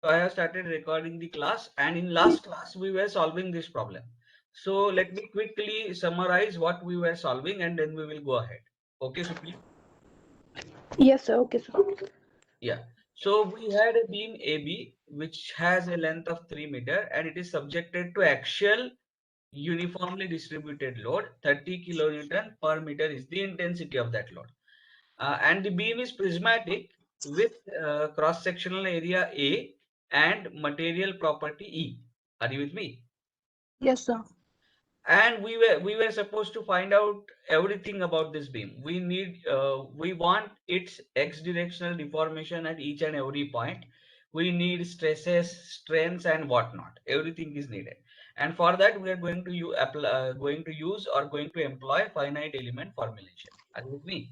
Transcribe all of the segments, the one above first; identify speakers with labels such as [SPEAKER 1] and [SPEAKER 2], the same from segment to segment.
[SPEAKER 1] So I have started recording the class, and in last class we were solving this problem. So let me quickly summarize what we were solving, and then we will go ahead. Okay, Supriya?
[SPEAKER 2] Yes, sir. Okay, sir.
[SPEAKER 1] Yeah. So we had a beam AB which has a length of 3 meter, and it is subjected to axial uniformly distributed load. 30 kilonewton per meter is the intensity of that load. And the beam is prismatic with cross-sectional area A and material property E. Are you with me?
[SPEAKER 2] Yes, sir.
[SPEAKER 1] And we were supposed to find out everything about this beam. We want its x directional deformation at each and every point. We need stresses, strains, and whatnot. Everything is needed, and for that we are going to going to use or going to employ finite element formulation. Are you with me?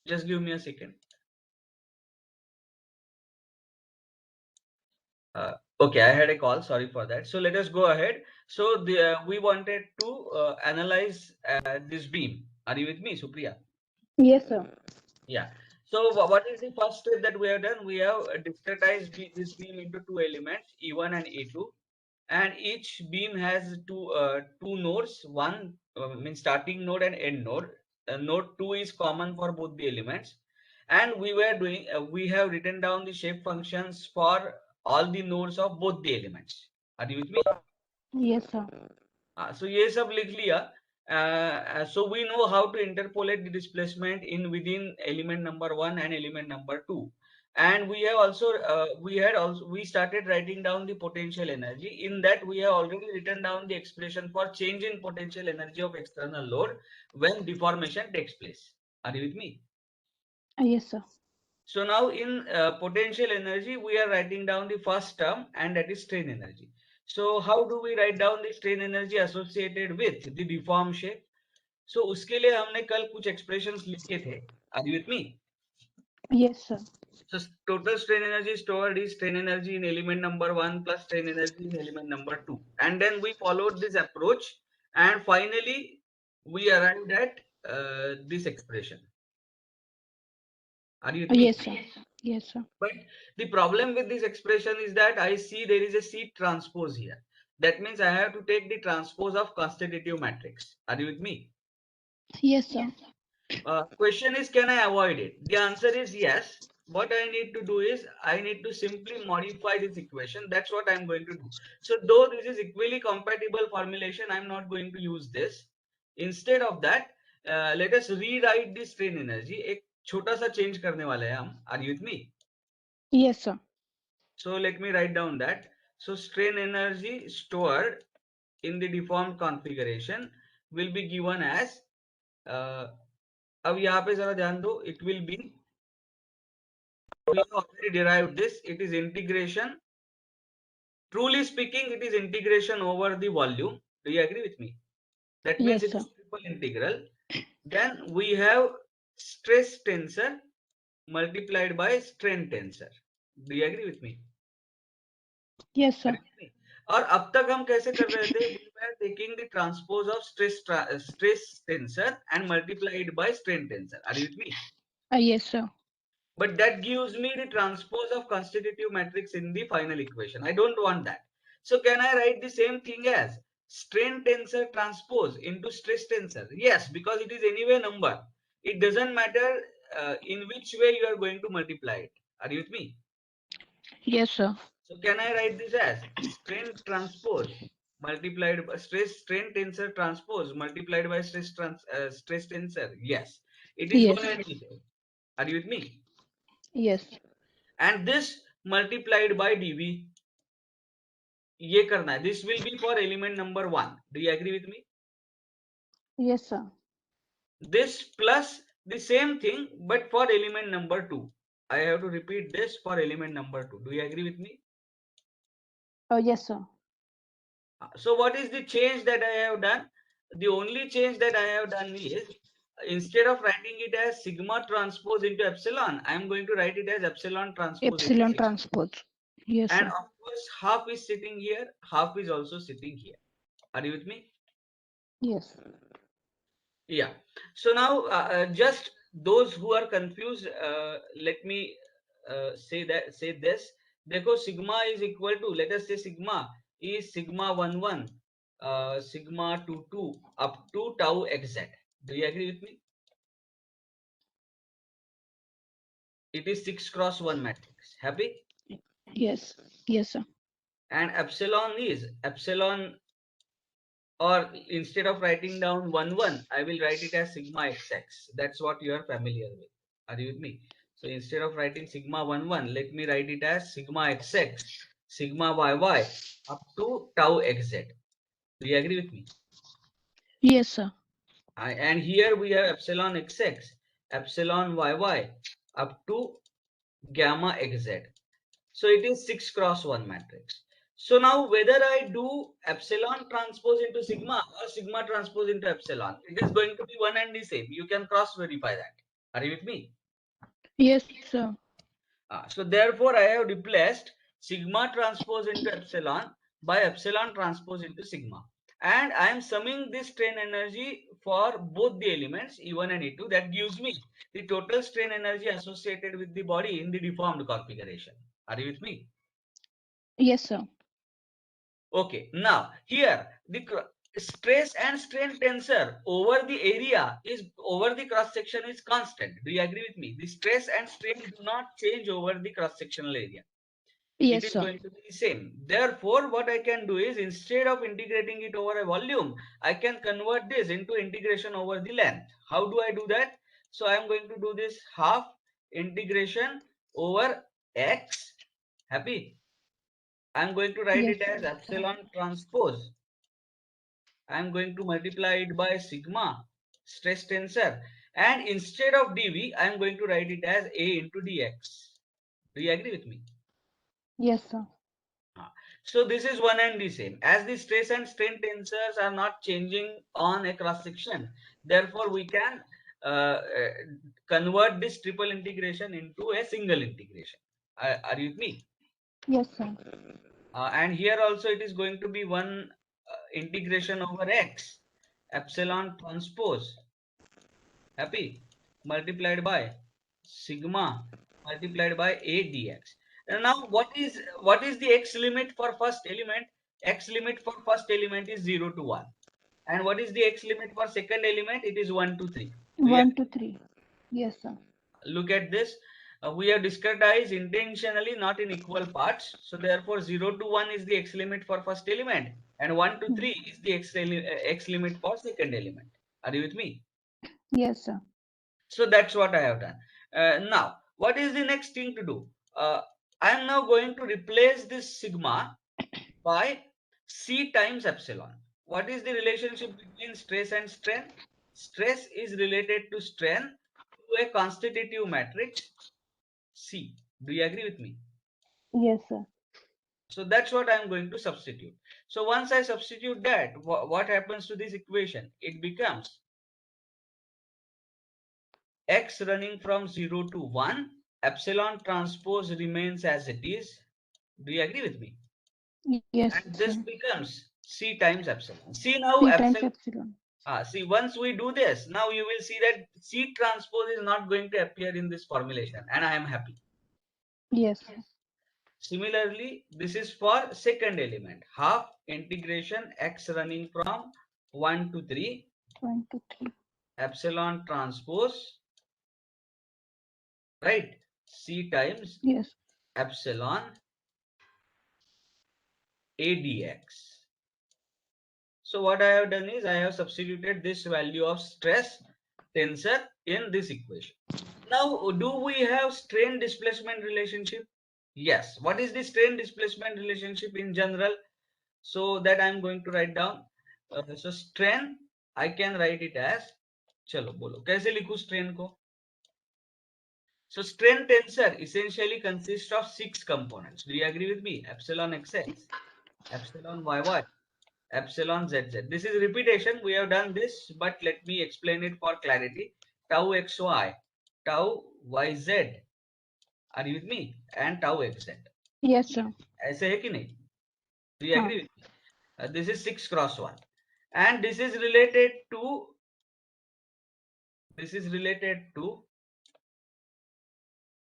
[SPEAKER 1] Just give me a second. Okay, I had a call. Sorry for that. So let us go ahead. So we wanted to analyze this beam. Are you with me, Supriya?
[SPEAKER 2] Yes, sir.
[SPEAKER 1] Yeah. So what is the first step that we have done? We have discretized this beam into two elements, E1 and E2, and each beam has two nodes. One means starting node and end node. Node 2 is common for both the elements, and we have written down the shape functions for all the nodes of both the elements. Are you with me?
[SPEAKER 2] Yes, sir.
[SPEAKER 1] So ये सब लिख लिया. So we know how to interpolate the displacement in within element number 1 and element number 2, and we started writing down the potential energy. In that we have already written down the expression for change in potential energy of external load when deformation takes place. Are you with me?
[SPEAKER 2] Yes, sir.
[SPEAKER 1] So now in potential energy, we are writing down the first term, and that is strain energy. So how do we write down the strain energy associated with the deformed shape? So उसके लिए हमने कल कुछ expressions लिखे थे. Are you with me?
[SPEAKER 2] Yes, sir.
[SPEAKER 1] So total strain energy stored is strain energy in element number 1 plus strain energy in element number 2. And then we followed this approach, and finally we arrived at this expression. Are you with me?
[SPEAKER 2] Yes, sir. Yes, sir.
[SPEAKER 1] But the problem with this expression is that I see there is a seat transpose here. That means I have to take the transpose of constitutive matrix. Are you with me?
[SPEAKER 2] Yes, sir.
[SPEAKER 1] Question is, can I avoid it? The answer is yes. What I need to do is I need to simply modify this equation. That's what I'm going to do. So though this is equally compatible formulation, I'm not going to use this. Instead of that, let us rewrite the strain energy. एक छोटा सा change करने वाले हैं हम. Are you with me?
[SPEAKER 2] Yes, sir.
[SPEAKER 1] So let me write down that. So strain energy stored in the deformed configuration will be given as अब यहाँ पे जरा ध्यान दो. It will be, we have already derived this. It is integration. Truly speaking, it is integration over the volume. Do you agree with me? That means
[SPEAKER 2] Yes,
[SPEAKER 1] it
[SPEAKER 2] sir.
[SPEAKER 1] is triple integral. Then we have stress tensor multiplied by strain tensor. Do you agree with me?
[SPEAKER 2] Yes, sir.
[SPEAKER 1] और अब तक हम कैसे कर रहे थे? We were taking the transpose of stress tensor and multiplied by strain tensor. Are you with me?
[SPEAKER 2] Yes, sir.
[SPEAKER 1] But that gives me the transpose of constitutive matrix in the final equation. I don't want that. So can I write the same thing as strain tensor transpose into stress tensor? Yes, because it is anyway number. It doesn't matter in which way you are going to multiply it. Are you with me?
[SPEAKER 2] Yes, sir.
[SPEAKER 1] So can I write this as strain transpose multiplied by strain tensor transpose multiplied by stress tensor? Yes, it is
[SPEAKER 2] Yes.
[SPEAKER 1] one and the same. Are you with me?
[SPEAKER 2] Yes.
[SPEAKER 1] And this multiplied by dV, ये करना है. This will be for element number 1. Do you agree with me?
[SPEAKER 2] Yes, sir.
[SPEAKER 1] This plus the same thing but for element number 2. I have to repeat this for element number 2. Do you agree with me?
[SPEAKER 2] Oh, yes, sir.
[SPEAKER 1] So what is the change that I have done? The only change that I have done is, instead of writing it as sigma transpose into epsilon, I am going to write it as epsilon transpose into
[SPEAKER 2] Epsilon
[SPEAKER 1] sigma.
[SPEAKER 2] transpose. Yes,
[SPEAKER 1] And
[SPEAKER 2] sir.
[SPEAKER 1] of course, half is sitting here, half is also sitting here. Are you with me?
[SPEAKER 2] Yes.
[SPEAKER 1] Yeah. So now just those who are confused, let me say this. देखो sigma is equal to, let us say sigma is sigma 1 1, sigma 2 2 up to tau xz. Do you agree with me? It is 6 cross 1 matrix. Happy?
[SPEAKER 2] Yes. Yes, sir.
[SPEAKER 1] And epsilon is epsilon, or instead of writing down 1 1, I will write it as sigma xx. That's what you are familiar with. Are you with me? So instead of writing sigma 1 1, let me write it as sigma xx, sigma yy up to tau xz. Do you agree with me?
[SPEAKER 2] Yes, sir.
[SPEAKER 1] And here we have epsilon xx, epsilon yy up to gamma xz. So it is 6 cross 1 matrix. So now whether I do epsilon transpose into sigma or sigma transpose into epsilon, it is going to be one and the same. You can cross verify that. Are you with me?
[SPEAKER 2] Yes, sir.
[SPEAKER 1] So therefore I have replaced sigma transpose into epsilon by epsilon transpose into sigma. And I am summing this strain energy for both the elements E1 and E2. That gives me the total strain energy associated with the body in the deformed configuration. Are you with me?
[SPEAKER 2] Yes, sir.
[SPEAKER 1] Okay, now here the stress and strain tensor over the area is over the cross section is constant. Do you agree with me? The stress and strain do not change over the cross sectional area. It
[SPEAKER 2] Yes,
[SPEAKER 1] is
[SPEAKER 2] sir.
[SPEAKER 1] going to be the same. Therefore, what I can do is instead of integrating it over a volume, I can convert this into integration over the length. How do I do that? So I am going to do this half integration over x. Happy? I'm going to write
[SPEAKER 2] Yes,
[SPEAKER 1] it as
[SPEAKER 2] sir.
[SPEAKER 1] epsilon transpose. I'm going to multiply it by sigma stress tensor, and instead of dV, I'm going to write it as A into dx. Do you agree with me?
[SPEAKER 2] Yes, sir.
[SPEAKER 1] So this is one and the same. As the stress and strain tensors are not changing on a cross section, therefore we can convert this triple integration into a single integration. Are you with me?
[SPEAKER 2] Yes, sir.
[SPEAKER 1] And here also it is going to be one integration over x, epsilon transpose, happy, multiplied by sigma multiplied by a dx. And now what is the x limit for first element? X limit for first element is 0 to 1. And what is the x limit for second element? It is 1 to 3. Do you
[SPEAKER 2] 1 to 3. Yes, sir.
[SPEAKER 1] look at this? We have discretized intentionally, not in equal parts. So therefore 0 to 1 is the x limit for first element, and 1 to 3 is the x limit for second element. Are you with me?
[SPEAKER 2] Yes, sir.
[SPEAKER 1] So that's what I have done. Now what is the next thing to do? I am now going to replace this sigma by c times epsilon. What is the relationship between stress and strain? Stress is related to strain to a constitutive matrix C. Do you agree with me?
[SPEAKER 2] Yes, sir.
[SPEAKER 1] So that's what I'm going to substitute. So once I substitute that, what happens to this equation? It becomes x running from 0 to 1, epsilon transpose remains as it is. Do you agree with me?
[SPEAKER 2] Yes,
[SPEAKER 1] And
[SPEAKER 2] sir.
[SPEAKER 1] this becomes C times epsilon. See now
[SPEAKER 2] C times
[SPEAKER 1] epsilon.
[SPEAKER 2] epsilon.
[SPEAKER 1] See, once we do this, now you will see that C transpose is not going to appear in this formulation, and I am happy.
[SPEAKER 2] Yes, sir.
[SPEAKER 1] Similarly, this is for second element, half integration x running from 1 to 3
[SPEAKER 2] 1 to 3.
[SPEAKER 1] epsilon transpose, right? C times
[SPEAKER 2] Yes.
[SPEAKER 1] epsilon A dx. So what I have done is I have substituted this value of stress tensor in this equation. Now, do we have strain displacement relationship? Yes. What is the strain displacement relationship in general? So that I'm going to write down. So strain, I can write it as, चलो बोलो कैसे लिखूं strain को? So strain tensor essentially consists of 6 components. Do you agree with me? Epsilon xx, epsilon yy, epsilon zz. This is repetition. We have done this, but let me explain it for clarity. Tau xy, tau yz. Are you with me? And tau xz.
[SPEAKER 2] Yes, sir.
[SPEAKER 1] ऐसे है कि नहीं? Do you
[SPEAKER 2] हाँ.
[SPEAKER 1] agree with me? This is 6 cross 1. And this is related to This is related to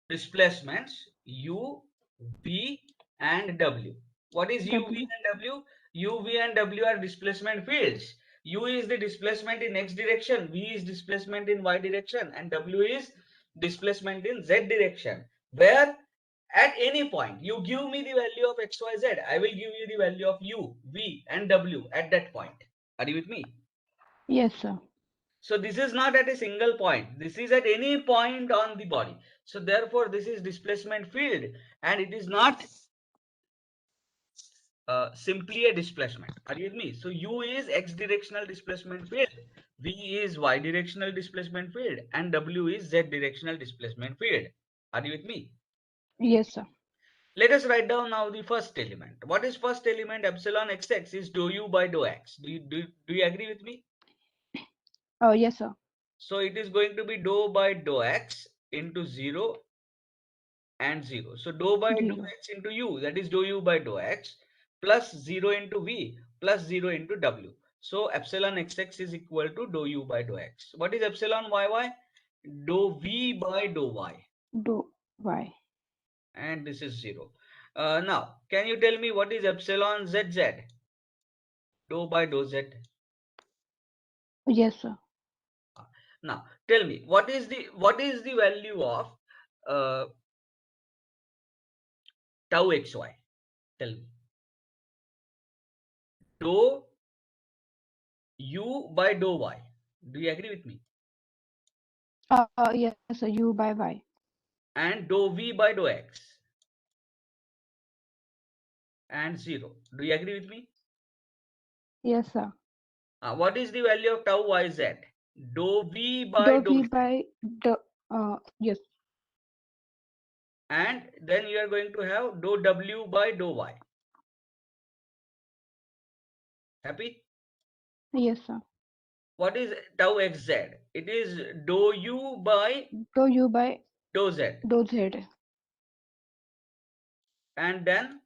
[SPEAKER 1] displacements U, V, and W. What is U, V,
[SPEAKER 2] W.
[SPEAKER 1] and W? U, V, and W are displacement fields. U is the displacement in x direction, V is displacement in y direction, and W is displacement in z direction. Where at any point you give me the value of x, y, z, I will give you the value of U, V, and W at that point. Are you with me?
[SPEAKER 2] Yes, sir.
[SPEAKER 1] So this is not at a single point. This is at any point on the body. So therefore, this is displacement field, and it is not simply a displacement. Are you with me? So U is x directional displacement field, V is y directional displacement field, and W is z directional displacement field. Are you with me?
[SPEAKER 2] Yes, sir.
[SPEAKER 1] Let us write down now the first element. What is first element? Epsilon xx is dou u by dou x. Do you agree with me?
[SPEAKER 2] Oh, yes, sir.
[SPEAKER 1] So it is going to be dou by dou x into 0 and 0. So dou by dou
[SPEAKER 2] 0.
[SPEAKER 1] x into u, that is dou u by dou x, plus 0 into v plus 0 into w. So epsilon xx is equal to dou u by dou x. What is epsilon yy? Dou v by dou y.
[SPEAKER 2] Do Y.
[SPEAKER 1] And this is 0. Now, can you tell me what is epsilon zz? Dou by dou z.
[SPEAKER 2] Yes, sir.
[SPEAKER 1] Now, tell me what is the value of uh, tau xy? Tell me. Dou u by dou y. Do you agree with me?
[SPEAKER 2] Yes, sir. U by Y.
[SPEAKER 1] And dou v by dou x and 0. Do you agree with me?
[SPEAKER 2] Yes, sir.
[SPEAKER 1] What is the value of tau yz? Dou v by
[SPEAKER 2] Do
[SPEAKER 1] dou
[SPEAKER 2] V
[SPEAKER 1] z.
[SPEAKER 2] by the. Yes.
[SPEAKER 1] And then you are going to have dou w by dou y. Happy?
[SPEAKER 2] Yes, sir.
[SPEAKER 1] What is tau xz? It is dou u by
[SPEAKER 2] Do U by
[SPEAKER 1] dou z.
[SPEAKER 2] do Z.
[SPEAKER 1] And then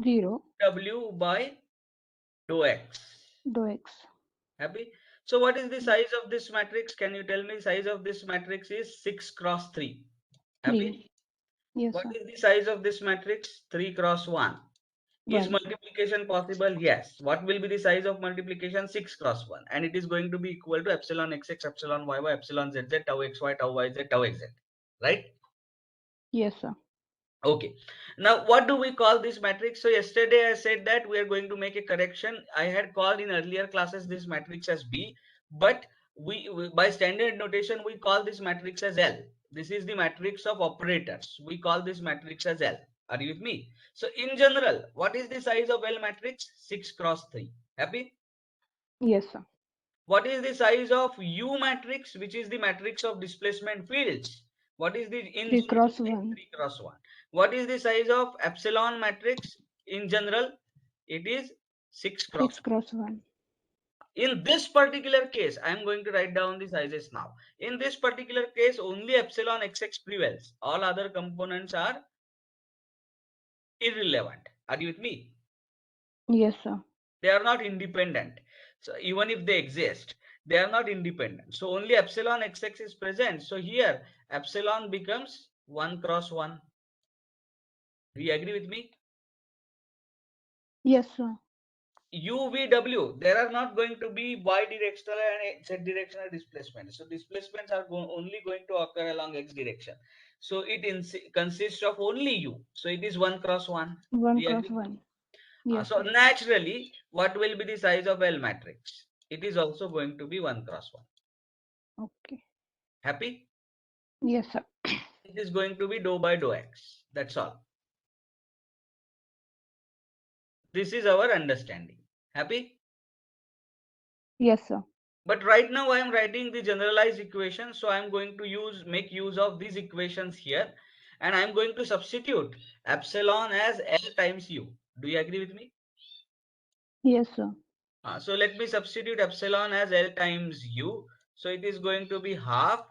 [SPEAKER 2] 0.
[SPEAKER 1] w by dou x.
[SPEAKER 2] Do X.
[SPEAKER 1] Happy? So what is the size of this matrix? Can you tell me? Size of this matrix is 6 cross 3.
[SPEAKER 2] 3.
[SPEAKER 1] Happy?
[SPEAKER 2] Yes,
[SPEAKER 1] What
[SPEAKER 2] sir.
[SPEAKER 1] is the size of this matrix? 3 cross 1. Is
[SPEAKER 2] 1.
[SPEAKER 1] multiplication possible? Yes. What will be the size of multiplication? 6 cross 1. And it is going to be equal to epsilon xx, epsilon yy, epsilon zz, tau xy, tau yz, tau xz. Right?
[SPEAKER 2] Yes, sir.
[SPEAKER 1] Okay. Now, what do we call this matrix? So yesterday I said that we are going to make a correction. I had called in earlier classes this matrix as B, but we by standard notation we call this matrix as L. This is the matrix of operators. We call this matrix as L. Are you with me? So in general, what is the size of L matrix? 6 cross 3. Happy?
[SPEAKER 2] Yes, sir.
[SPEAKER 1] What is the size of U matrix, which is the matrix of displacement fields? What is the in
[SPEAKER 2] 3
[SPEAKER 1] general
[SPEAKER 2] cross
[SPEAKER 1] size?
[SPEAKER 2] 1.
[SPEAKER 1] 3 cross 1. What is the size of epsilon matrix in general? It is 6 cross
[SPEAKER 2] 6 cross 1.
[SPEAKER 1] in this particular case. I am going to write down the sizes now. In this particular case, only epsilon xx prevails. All other components are irrelevant. Are you with me?
[SPEAKER 2] Yes, sir.
[SPEAKER 1] They are not independent. So even if they exist, they are not independent. So only epsilon xx is present. So here epsilon becomes 1 cross 1. Do you agree with me?
[SPEAKER 2] Yes, sir.
[SPEAKER 1] UVW, there are not going to be y directional and z directional displacements. So displacements are only going to occur along x direction. So it consists of only u. So it is 1 cross 1.
[SPEAKER 2] 1
[SPEAKER 1] Do you
[SPEAKER 2] cross
[SPEAKER 1] agree?
[SPEAKER 2] 1. Yes,
[SPEAKER 1] So
[SPEAKER 2] sir.
[SPEAKER 1] naturally, what will be the size of L matrix? It is also going to be 1 cross 1.
[SPEAKER 2] Okay.
[SPEAKER 1] Happy?
[SPEAKER 2] Yes, sir.
[SPEAKER 1] It is going to be dou by dou x. That's all. This is our understanding. Happy?
[SPEAKER 2] Yes, sir.
[SPEAKER 1] But right now I am writing the generalized equation. So I am going to make use of these equations here. And I am going to substitute epsilon as L times U. Do you agree with me?
[SPEAKER 2] Yes, sir.
[SPEAKER 1] So let me substitute epsilon as L times U. So it is going to be half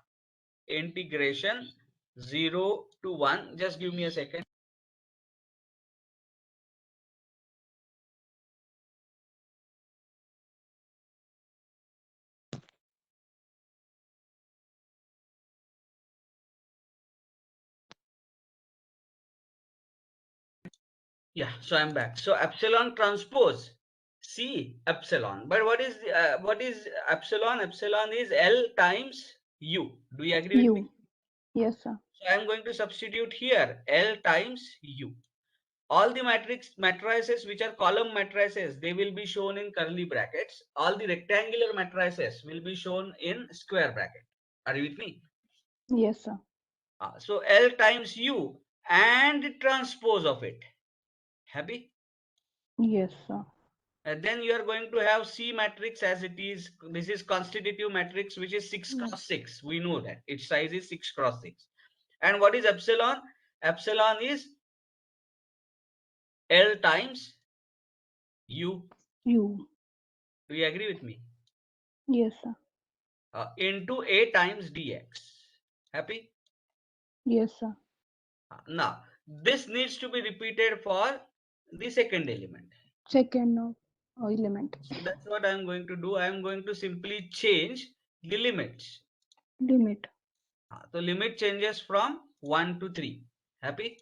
[SPEAKER 1] integration 0 to 1. Just give me a second. Yeah, so I'm back. So epsilon transpose C epsilon. But what is epsilon? Epsilon is L times U. Do you agree with me?
[SPEAKER 2] U. Yes, sir.
[SPEAKER 1] So I'm going to substitute here L times U. All the matrices which are column matrices, they will be shown in curly brackets. All the rectangular matrices will be shown in square bracket. Are you with me?
[SPEAKER 2] Yes, sir.
[SPEAKER 1] So L times U and the transpose of it. Happy?
[SPEAKER 2] Yes, sir.
[SPEAKER 1] Then you are going to have C matrix as it is. This is constitutive matrix, which is 6 cross 6. We know that its size is 6 cross 6. And what is epsilon? Epsilon is L times U.
[SPEAKER 2] U.
[SPEAKER 1] Do you agree with me?
[SPEAKER 2] Yes, sir.
[SPEAKER 1] Into A times dx. Happy?
[SPEAKER 2] Yes, sir.
[SPEAKER 1] Now, this needs to be repeated for the second element.
[SPEAKER 2] Second element.
[SPEAKER 1] So that's what I'm going to do. I'm going to simply change the limits.
[SPEAKER 2] Limit.
[SPEAKER 1] So limit changes from 1 to 3. Happy?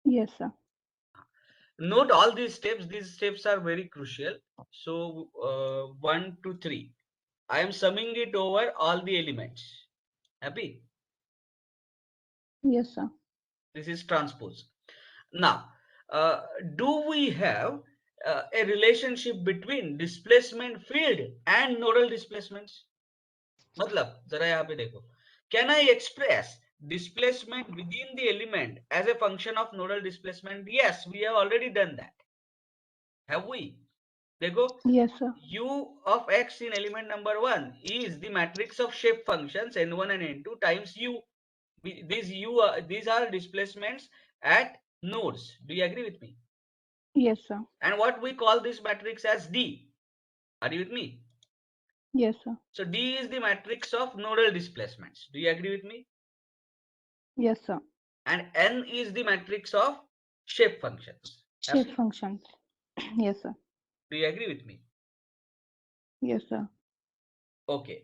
[SPEAKER 2] Yes, sir.
[SPEAKER 1] Note all these steps. These steps are very crucial. So 1 to 3. I am summing it over all the elements. Happy?
[SPEAKER 2] Yes, sir.
[SPEAKER 1] This is transpose. Now, do we have a relationship between displacement field and nodal displacements? मतलब जरा यहाँ पे देखो. Can I express displacement within the element as a function of nodal displacement? Yes, we have already done that. Have we? देखो,
[SPEAKER 2] Yes, sir.
[SPEAKER 1] u of x in element number 1 is the matrix of shape functions n1 and n2 times u. These are displacements at nodes. Do you agree with me?
[SPEAKER 2] Yes, sir.
[SPEAKER 1] And what we call this matrix as D. Are you with me?
[SPEAKER 2] Yes, sir.
[SPEAKER 1] So D is the matrix of nodal displacements. Do you agree with me?
[SPEAKER 2] Yes, sir.
[SPEAKER 1] And N is the matrix of shape functions.
[SPEAKER 2] Shape
[SPEAKER 1] Happy?
[SPEAKER 2] functions. Yes, sir.
[SPEAKER 1] Do you agree with me?
[SPEAKER 2] Yes, sir.
[SPEAKER 1] Okay.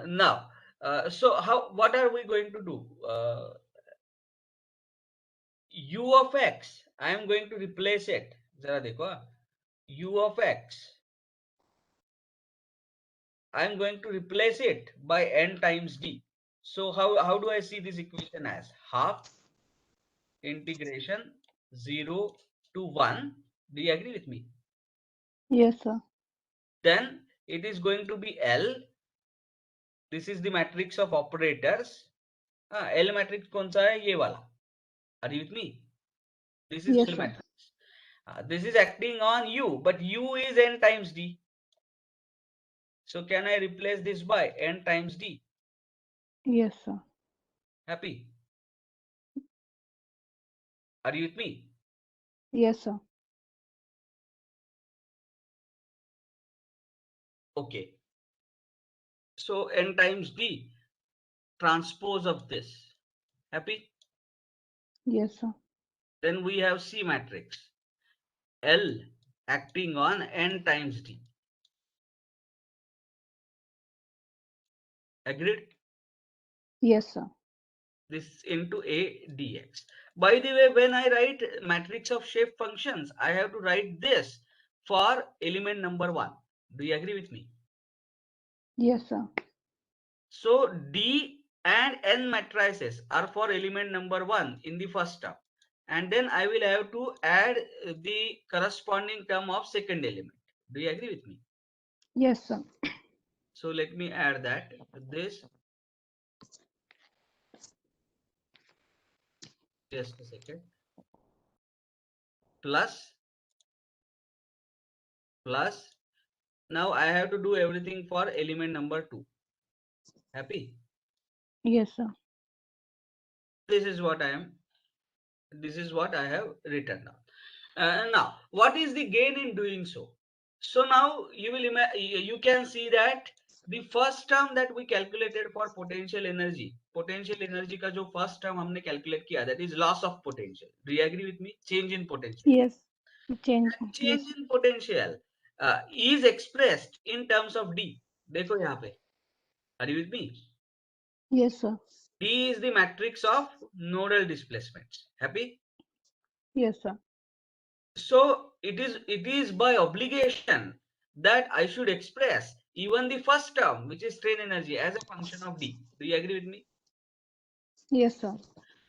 [SPEAKER 1] Now, so what are we going to do? U of x, I am going to replace it. जरा देखो, U of x, I am going to replace it by n times d. So how do I see this equation as? Half integration 0 to 1. Do you agree with me?
[SPEAKER 2] Yes, sir.
[SPEAKER 1] Then it is going to be L. This is the matrix of operators. L matrix कौन सा है? ये वाला. Are you with me? This is
[SPEAKER 2] Yes,
[SPEAKER 1] L
[SPEAKER 2] sir.
[SPEAKER 1] matrix. This is acting on U, but U is n times d. So can I replace this by n times d?
[SPEAKER 2] Yes, sir.
[SPEAKER 1] Happy? Are you with me?
[SPEAKER 2] Yes, sir.
[SPEAKER 1] Okay. So n times d, transpose of this. Happy?
[SPEAKER 2] Yes, sir.
[SPEAKER 1] Then we have C matrix. L acting on n times d. Agreed?
[SPEAKER 2] Yes, sir.
[SPEAKER 1] This into A dx. By the way, when I write matrix of shape functions, I have to write this for element number 1. Do you agree with me?
[SPEAKER 2] Yes, sir.
[SPEAKER 1] So D and N matrices are for element number 1 in the first term. And then I will have to add the corresponding term of second element. Do you agree with me?
[SPEAKER 2] Yes, sir.
[SPEAKER 1] So let me add that. This, just a second, plus, plus. Now I have to do everything for element number 2. Happy?
[SPEAKER 2] Yes, sir.
[SPEAKER 1] This is what I have written down. Now, what is the gain in doing so? So now you can see that the first term that we calculated for potential energy का जो first term हमने calculate किया, that is loss of potential. Do you agree with me? Change in potential.
[SPEAKER 2] Yes. Change.
[SPEAKER 1] Change
[SPEAKER 2] Yes.
[SPEAKER 1] in potential is expressed in terms of D. देखो यहाँ पे. Are you with me?
[SPEAKER 2] Yes, sir.
[SPEAKER 1] D is the matrix of nodal displacements. Happy?
[SPEAKER 2] Yes, sir.
[SPEAKER 1] So it is by obligation that I should express even the first term, which is strain energy, as a function of D. Do you agree with me?
[SPEAKER 2] Yes, sir.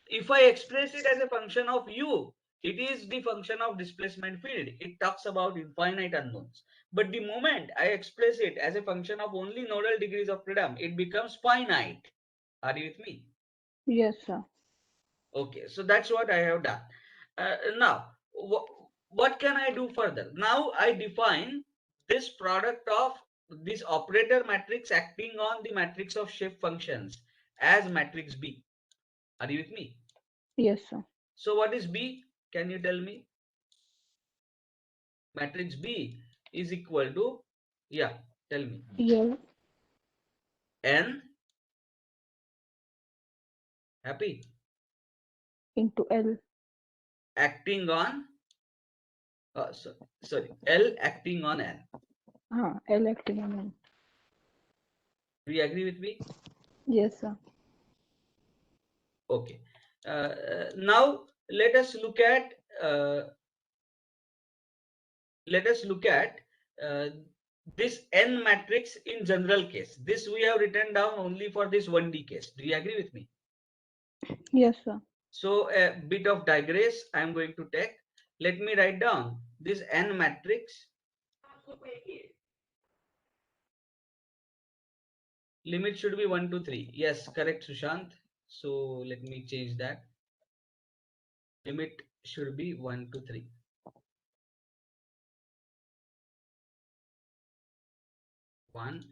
[SPEAKER 1] If I express it as a function of U, it is the function of displacement field. It talks about infinite unknowns. But the moment I express it as a function of only nodal degrees of freedom, it becomes finite. Are you with me?
[SPEAKER 2] Yes, sir.
[SPEAKER 1] Okay, so that's what I have done. Now, what can I do further? Now I define this product of this operator matrix acting on the matrix of shape functions as matrix B. Are you with me?
[SPEAKER 2] Yes, sir.
[SPEAKER 1] So what is B? Can you tell me? Matrix B is equal to, yeah, tell me.
[SPEAKER 2] L
[SPEAKER 1] N, happy,
[SPEAKER 2] into L.
[SPEAKER 1] acting on, sorry, L acting on N.
[SPEAKER 2] L acting on N.
[SPEAKER 1] Do you agree with me?
[SPEAKER 2] Yes, sir.
[SPEAKER 1] Okay. Now let us look at uh, uh, this N matrix in general case. This we have written down only for this 1D case. Do you agree with me?
[SPEAKER 2] Yes, sir.
[SPEAKER 1] So a bit of digress I am going to take. Let me write down this N matrix. Limit should be 1 to 3. Yes, correct, Sushant. So let me change that. Limit should be 1 to 3. 1,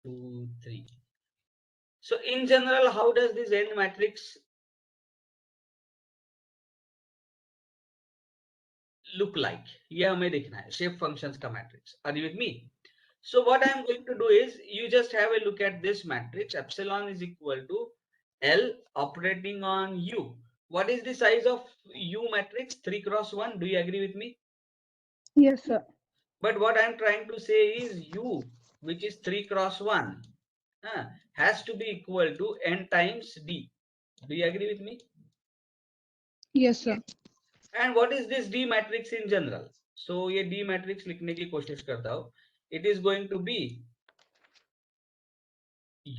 [SPEAKER 1] 2, 3. So in general, how does this N matrix look like? ये हमें देखना है shape functions का matrix. Are you with me? So what I am going to do is you just have a look at this matrix. Epsilon is equal to L operating on U. What is the size of U matrix? 3 cross 1. Do you agree with me?
[SPEAKER 2] Yes, sir.
[SPEAKER 1] But what I am trying to say is U, which is 3 cross 1, has to be equal to N times D. Do you agree with me?
[SPEAKER 2] Yes, sir.
[SPEAKER 1] And what is this D matrix in general? So ये D matrix लिखने की कोशिश करता हूँ. It is going to be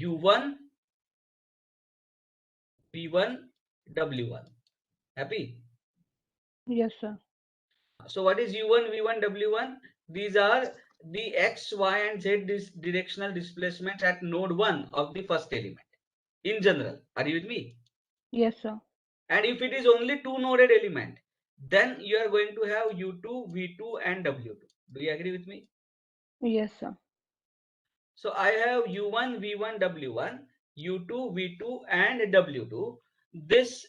[SPEAKER 1] U1, V1, W1. Happy?
[SPEAKER 2] Yes, sir.
[SPEAKER 1] So what is U1, V1, W1? These are the X, Y, and Z directional displacements at node 1 of the first element in general. Are you with me?
[SPEAKER 2] Yes, sir.
[SPEAKER 1] And if it is only two noded element, then you are going to have U2, V2, and W2. Do you agree with me?
[SPEAKER 2] Yes, sir.
[SPEAKER 1] So I have U1, V1, W1, U2, V2, and W2. This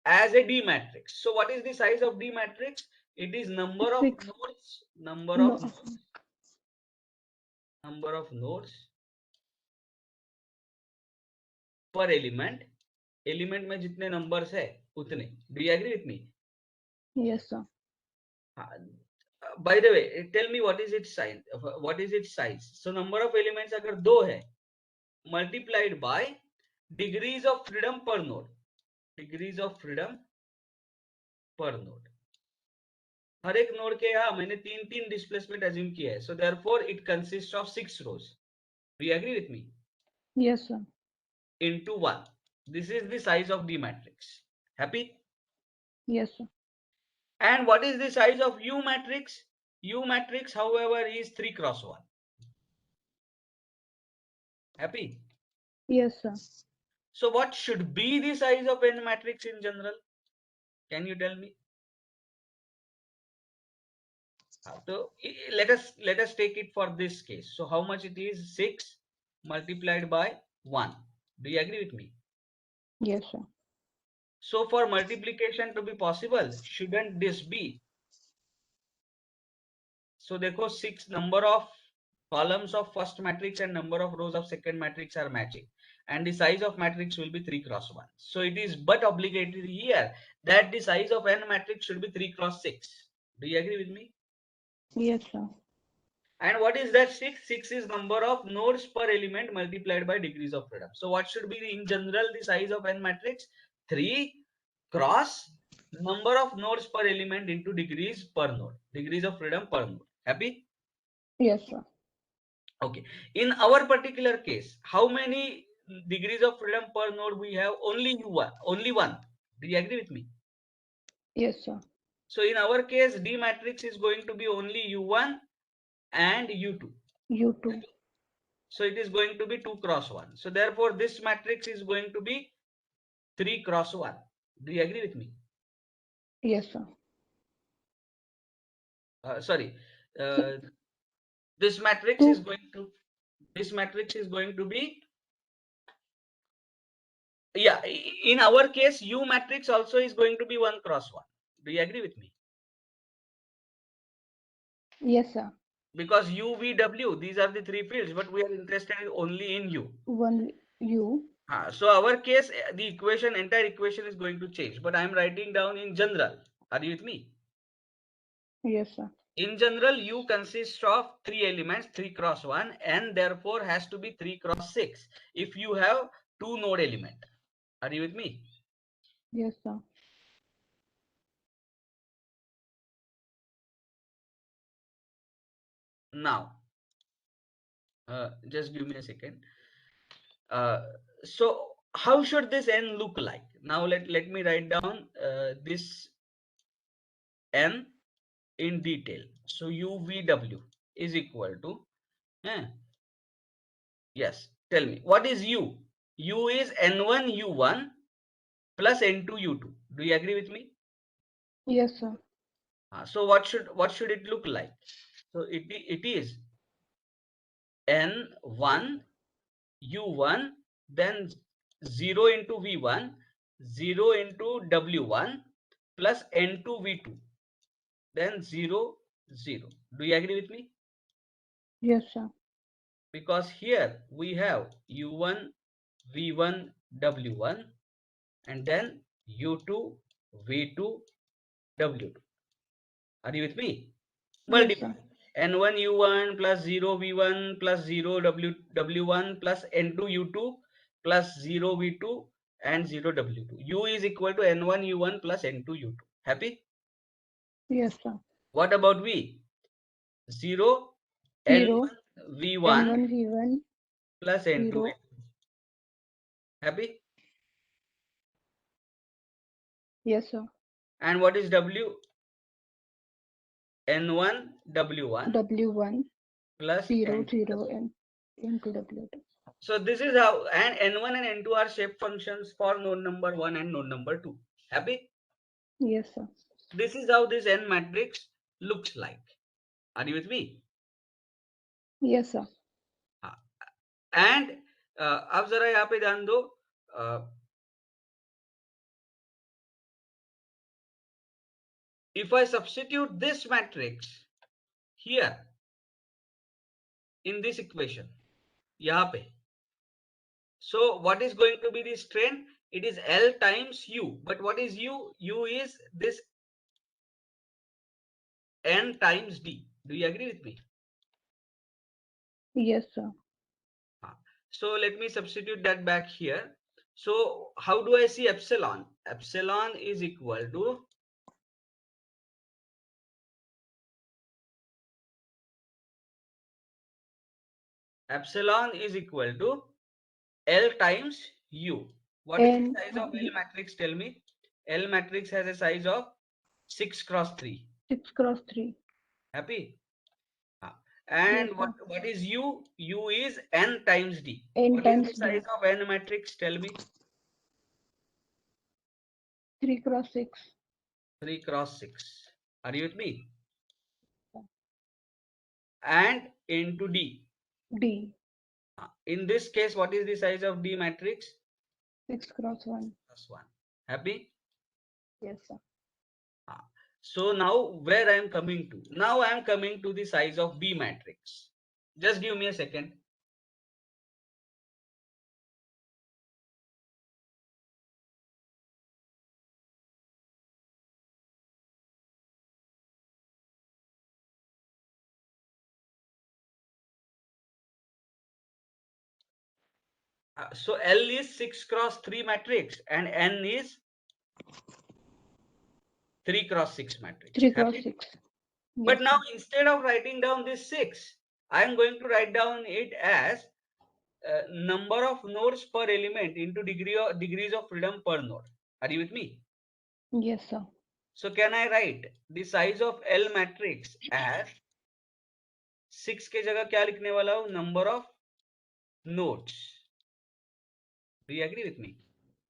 [SPEAKER 1] as a D matrix. So what is the size of D matrix? It is number of
[SPEAKER 2] 6.
[SPEAKER 1] nodes,
[SPEAKER 2] No.
[SPEAKER 1] number of nodes per element. Element में जितने numbers है उतने. Do you agree with me?
[SPEAKER 2] Yes, sir.
[SPEAKER 1] By the way, tell me what is its size? What is its size? So number of elements अगर 2 है, multiplied by degrees of freedom per node. Degrees of freedom per node. हर एक node के यहाँ मैंने 3 displacement assume किया है. So therefore it consists of 6 rows. Do you agree with me?
[SPEAKER 2] Yes, sir.
[SPEAKER 1] Into 1. This is the size of the matrix. Happy?
[SPEAKER 2] Yes, sir.
[SPEAKER 1] And what is the size of U matrix? U matrix, however, is 3 cross 1. Happy?
[SPEAKER 2] Yes, sir.
[SPEAKER 1] So what should be the size of N matrix in general? Can you tell me? So let us take it for this case. So how much it is? 6 multiplied by 1. Do you agree with me?
[SPEAKER 2] Yes, sir.
[SPEAKER 1] So for multiplication to be possible, shouldn't this be? So देखो 6 number of columns of first matrix and number of rows of second matrix are matching, and the size of matrix will be 3 cross 1. So it is but obligatory here that the size of N matrix should be 3 cross 6. Do you agree with me?
[SPEAKER 2] Yes, sir.
[SPEAKER 1] And what is that 6? 6 is number of nodes per element multiplied by degrees of freedom. So what should be in general the size of N matrix? 3 cross number of nodes per element into degrees per node, degrees of freedom per node. Happy?
[SPEAKER 2] Yes, sir.
[SPEAKER 1] Okay. In our particular case, how many degrees of freedom per node we have? Only only one. Do you agree with me?
[SPEAKER 2] Yes, sir.
[SPEAKER 1] So in our case, D matrix is going to be only U1 and U2.
[SPEAKER 2] U2.
[SPEAKER 1] So it is going to be 2 cross 1. So therefore, this matrix is going to be 3 cross 1. Do you agree with me?
[SPEAKER 2] Yes, sir.
[SPEAKER 1] Sorry.
[SPEAKER 2] So,
[SPEAKER 1] This matrix is
[SPEAKER 2] two.
[SPEAKER 1] going to be, yeah, in our case, U matrix also is going to be 1 cross 1. Do you agree with me?
[SPEAKER 2] Yes, sir.
[SPEAKER 1] Because U, V, W, these are the 3 fields, but we are interested only in U.
[SPEAKER 2] One U.
[SPEAKER 1] So our case, the entire equation is going to change, but I am writing down in general. Are you with me?
[SPEAKER 2] Yes, sir.
[SPEAKER 1] In general, U consists of 3 elements, 3 cross 1, and therefore has to be 3 cross 6 if you have 2 node element. Are you with me?
[SPEAKER 2] Yes, sir.
[SPEAKER 1] Now, just give me a second. So how should this n look like? Now let me write down this n in detail. So UVW is equal to, yes, tell me, what is U? U is N1 U1 plus N2 U2. Do you agree with me?
[SPEAKER 2] Yes, sir.
[SPEAKER 1] So what should it look like? So it is N1 U1, then 0 into V1, 0 into W1 plus N2 V2, then 0, 0. Do you agree with me?
[SPEAKER 2] Yes, sir.
[SPEAKER 1] Because here we have U1, V1, W1, and then U2, V2, W2. Are you with me?
[SPEAKER 2] Yes, sir.
[SPEAKER 1] Multiply N1 U1 plus 0 V1 plus 0 W1 plus N2 U2 plus 0 V2 and 0 W2. U is equal to N1 U1 plus N2 U2. Happy?
[SPEAKER 2] Yes, sir.
[SPEAKER 1] What about V? 0
[SPEAKER 2] 0.
[SPEAKER 1] N1 V1
[SPEAKER 2] N1 V1.
[SPEAKER 1] plus N2 V2.
[SPEAKER 2] 0.
[SPEAKER 1] Happy?
[SPEAKER 2] Yes, sir.
[SPEAKER 1] And what is W? N1 W1
[SPEAKER 2] W1.
[SPEAKER 1] plus
[SPEAKER 2] 0,
[SPEAKER 1] N2
[SPEAKER 2] 0,
[SPEAKER 1] W2.
[SPEAKER 2] and into W2.
[SPEAKER 1] So this is how, and N1 and N2 are shape functions for node number 1 and node number 2. Happy?
[SPEAKER 2] Yes, sir.
[SPEAKER 1] This is how this N matrix looks like. Are you with me?
[SPEAKER 2] Yes, sir.
[SPEAKER 1] And अब जरा यहाँ पे ध्यान दो, if I substitute this matrix here in this equation, यहाँ पे, so what is going to be the strain? It is L times U. But what is U? U is this N times D. Do you agree with me?
[SPEAKER 2] Yes, sir.
[SPEAKER 1] So let me substitute that back here. So how do I see epsilon? Epsilon is equal to L times U. What is the size of L matrix? Tell me. L matrix has a size of 6 cross 3.
[SPEAKER 2] 6 cross 3.
[SPEAKER 1] Happy?
[SPEAKER 2] Yes,
[SPEAKER 1] And
[SPEAKER 2] sir.
[SPEAKER 1] what is U? U is N times D.
[SPEAKER 2] N
[SPEAKER 1] What is
[SPEAKER 2] times
[SPEAKER 1] the size
[SPEAKER 2] D.
[SPEAKER 1] of N matrix? Tell me.
[SPEAKER 2] 3 cross 6.
[SPEAKER 1] 3 cross 6. Are you with me? And into D.
[SPEAKER 2] D.
[SPEAKER 1] In this case, what is the size of D matrix?
[SPEAKER 2] 6 cross 1.
[SPEAKER 1] Plus 1. Happy?
[SPEAKER 2] Yes, sir.
[SPEAKER 1] So now where I am coming to? Now I am coming to the size of B matrix. Just give me a second. So L is 6 cross 3 matrix and N is 3 cross 6 matrix.
[SPEAKER 2] 3 cross
[SPEAKER 1] Happy?
[SPEAKER 2] 6.
[SPEAKER 1] But
[SPEAKER 2] Yes,
[SPEAKER 1] now
[SPEAKER 2] sir.
[SPEAKER 1] instead of writing down this 6, I am going to write down it as number of nodes per element into degrees of freedom per node. Are you with me?
[SPEAKER 2] Yes, sir.
[SPEAKER 1] So can I write the size of L matrix as 6 के जगह क्या लिखने वाला हूँ? Number of nodes. Do you agree with me?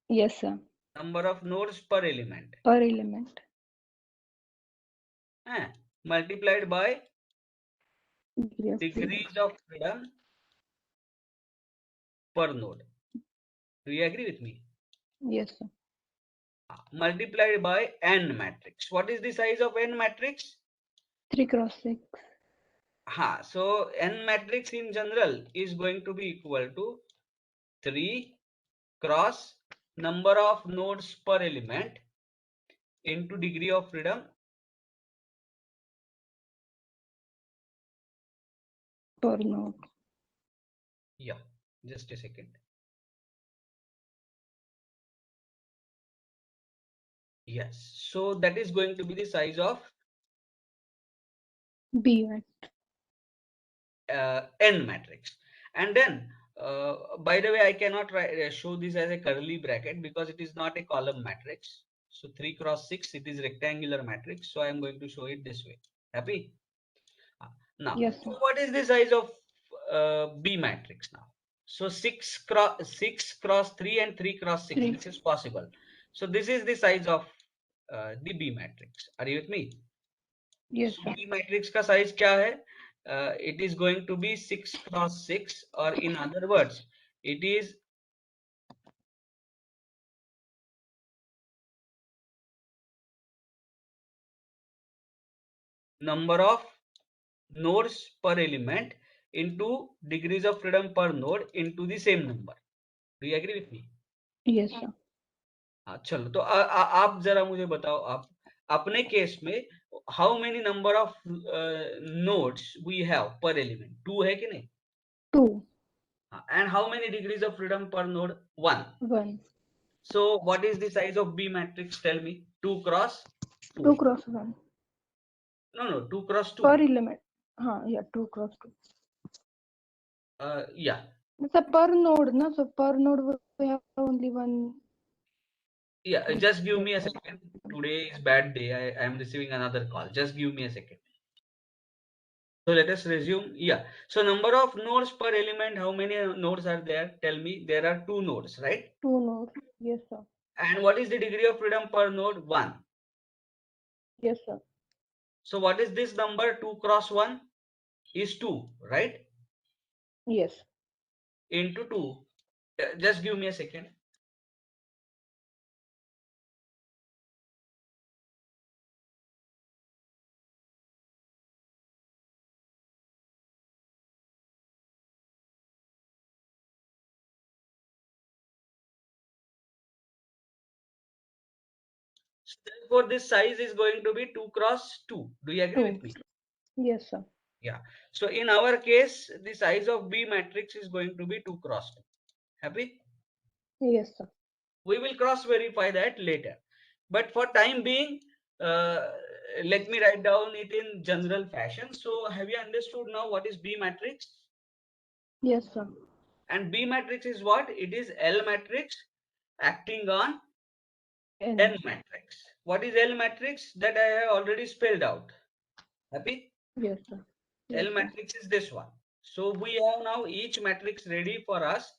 [SPEAKER 2] Yes, sir.
[SPEAKER 1] Number of nodes per element.
[SPEAKER 2] Per element.
[SPEAKER 1] Multiplied by
[SPEAKER 2] Degree of freedom.
[SPEAKER 1] degrees of freedom per node. Do you agree with me?
[SPEAKER 2] Yes, sir.
[SPEAKER 1] Multiplied by n matrix. What is the size of n matrix?
[SPEAKER 2] 3 cross 6.
[SPEAKER 1] So n matrix in general is going to be equal to 3 cross number of nodes per element into degree of freedom
[SPEAKER 2] Per node.
[SPEAKER 1] Yeah, just a second. Yes, so that is going to be the size of
[SPEAKER 2] B matrix.
[SPEAKER 1] n matrix. And then by the way, I cannot show this as a curly bracket because it is not a column matrix. So 3 cross 6, it is rectangular matrix, so I am going to show it this way. Happy? Now,
[SPEAKER 2] Yes,
[SPEAKER 1] so
[SPEAKER 2] sir.
[SPEAKER 1] what is the size of B matrix now? So 6 cross 3 and 3 cross 6,
[SPEAKER 2] 3.
[SPEAKER 1] this is possible. So this is the size of the B matrix. Are you with me?
[SPEAKER 2] Yes,
[SPEAKER 1] So
[SPEAKER 2] sir.
[SPEAKER 1] B matrix का size क्या है? It is going to be 6 cross 6, or in other words, it is number of nodes per element into degrees of freedom per node into the same number. Do you agree with me?
[SPEAKER 2] Yes, sir.
[SPEAKER 1] हाँ, चलो तो आप जरा मुझे बताओ, आप अपने case में how many number of nodes we have per element? 2 है कि नहीं?
[SPEAKER 2] 2.
[SPEAKER 1] And how many degrees of freedom per node? 1.
[SPEAKER 2] 1.
[SPEAKER 1] So what is the size of B matrix? Tell me. 2 cross 2.
[SPEAKER 2] 2 cross 1.
[SPEAKER 1] No, 2 cross 2.
[SPEAKER 2] Per element. Yeah, 2 cross 2.
[SPEAKER 1] Yeah.
[SPEAKER 2] It's a per node, no? So per node we have only one.
[SPEAKER 1] Yeah, just give me a second. Today is bad day. I am receiving another call. Just give me a second. So let us resume. Yeah. So number of nodes per element, how many nodes are there? Tell me. There are 2 nodes, right?
[SPEAKER 2] 2 nodes. Yes, sir.
[SPEAKER 1] And what is the degree of freedom per node? 1.
[SPEAKER 2] Yes, sir.
[SPEAKER 1] So what is this number? 2 cross 1 is 2, right?
[SPEAKER 2] Yes.
[SPEAKER 1] Into 2. Just give me a second. So therefore, this size is going to be 2 cross 2. Do you agree
[SPEAKER 2] 2.
[SPEAKER 1] with me?
[SPEAKER 2] Yes, sir.
[SPEAKER 1] Yeah. So in our case, the size of B matrix is going to be 2 cross 2. Happy?
[SPEAKER 2] Yes, sir.
[SPEAKER 1] We will cross verify that later. But for time being, let me write down it in general fashion. So have you understood now what is B matrix?
[SPEAKER 2] Yes, sir.
[SPEAKER 1] And B matrix is what? It is L matrix acting on
[SPEAKER 2] N.
[SPEAKER 1] N matrix. What is L matrix? That I have already spelled out. Happy?
[SPEAKER 2] Yes, sir. Yes,
[SPEAKER 1] L
[SPEAKER 2] sir.
[SPEAKER 1] matrix is this one. So we have now each matrix ready for us,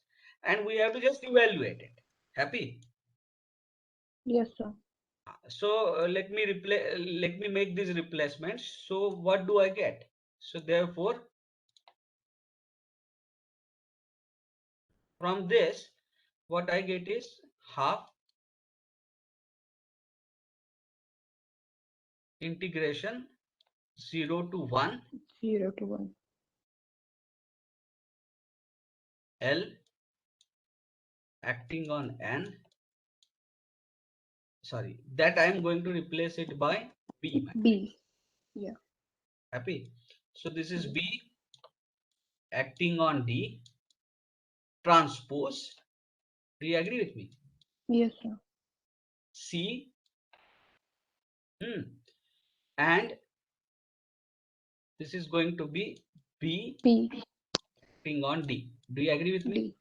[SPEAKER 1] and we have to just evaluate it. Happy?
[SPEAKER 2] Yes, sir.
[SPEAKER 1] So let me make these replacements. So what do I get? So therefore, from this, what I get is half integration 0 to 1
[SPEAKER 2] 0 to 1.
[SPEAKER 1] L acting on N. Sorry, that I am going to replace it by B matrix.
[SPEAKER 2] B. Yeah.
[SPEAKER 1] Happy? So this is B acting on D transpose. Do you agree with me?
[SPEAKER 2] Yes, sir.
[SPEAKER 1] C And this is going to be B
[SPEAKER 2] P
[SPEAKER 1] acting on D. Do you agree with me?
[SPEAKER 2] D.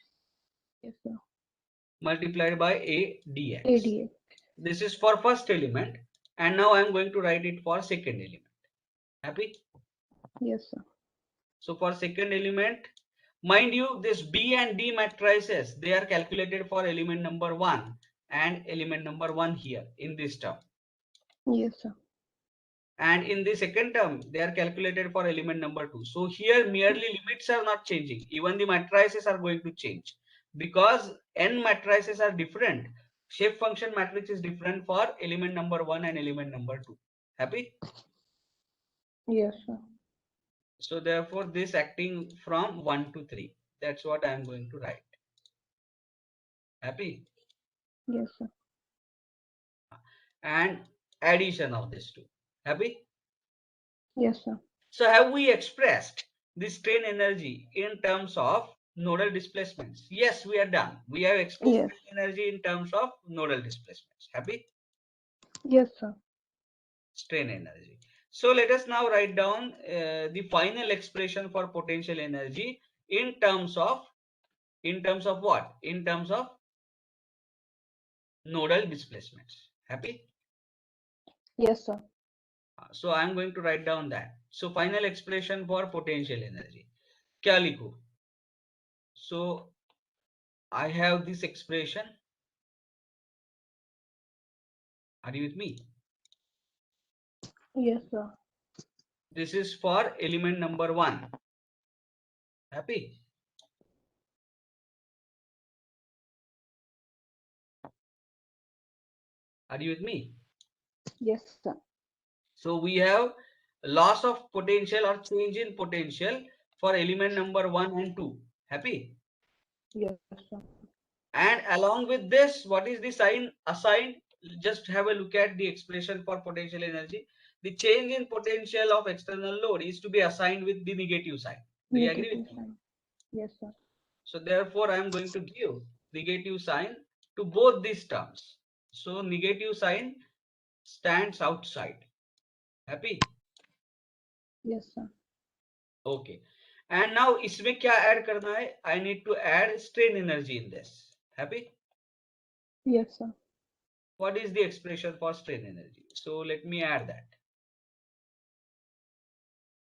[SPEAKER 2] Yes, sir.
[SPEAKER 1] Multiplied by A dx.
[SPEAKER 2] ADX.
[SPEAKER 1] This is for first element, and now I am going to write it for second element. Happy?
[SPEAKER 2] Yes, sir.
[SPEAKER 1] So for second element, mind you, this B and D matrices, they are calculated for element number 1 and element number 1 here in this term.
[SPEAKER 2] Yes, sir.
[SPEAKER 1] And in the second term, they are calculated for element number 2. So here merely limits are not changing. Even the matrices are going to change because n matrices are different. Shape function matrix is different for element number 1 and element number 2. Happy?
[SPEAKER 2] Yes, sir.
[SPEAKER 1] So therefore this acting from 1 to 3. That's what I am going to write. Happy?
[SPEAKER 2] Yes, sir.
[SPEAKER 1] And addition of these two. Happy?
[SPEAKER 2] Yes, sir.
[SPEAKER 1] So have we expressed the strain energy in terms of nodal displacements? Yes, we are done. We have expressed
[SPEAKER 2] Yes.
[SPEAKER 1] strain energy in terms of nodal displacements. Happy?
[SPEAKER 2] Yes, sir.
[SPEAKER 1] Strain energy. So let us now write down the final expression for potential energy in terms of what? In terms of nodal displacements. Happy?
[SPEAKER 2] Yes, sir.
[SPEAKER 1] So I am going to write down that. So final expression for potential energy. क्या लिखूं? So I have this expression. Are you with me?
[SPEAKER 2] Yes, sir.
[SPEAKER 1] This is for element number 1. Happy? Are you with me?
[SPEAKER 2] Yes, sir.
[SPEAKER 1] So we have loss of potential or change in potential for element number 1 and 2. Happy?
[SPEAKER 2] Yes, sir.
[SPEAKER 1] And along with this, what is the sign assigned? Just have a look at the expression for potential energy. The change in potential of external load is to be assigned with the negative sign. Do you agree with
[SPEAKER 2] Negative
[SPEAKER 1] me?
[SPEAKER 2] sign. Yes, sir.
[SPEAKER 1] So therefore, I am going to give negative sign to both these terms. So negative sign stands outside. Happy?
[SPEAKER 2] Yes, sir.
[SPEAKER 1] Okay. And now इसमें क्या add करना है? I need to add strain energy in this. Happy?
[SPEAKER 2] Yes, sir.
[SPEAKER 1] What is the expression for strain energy? So let me add that.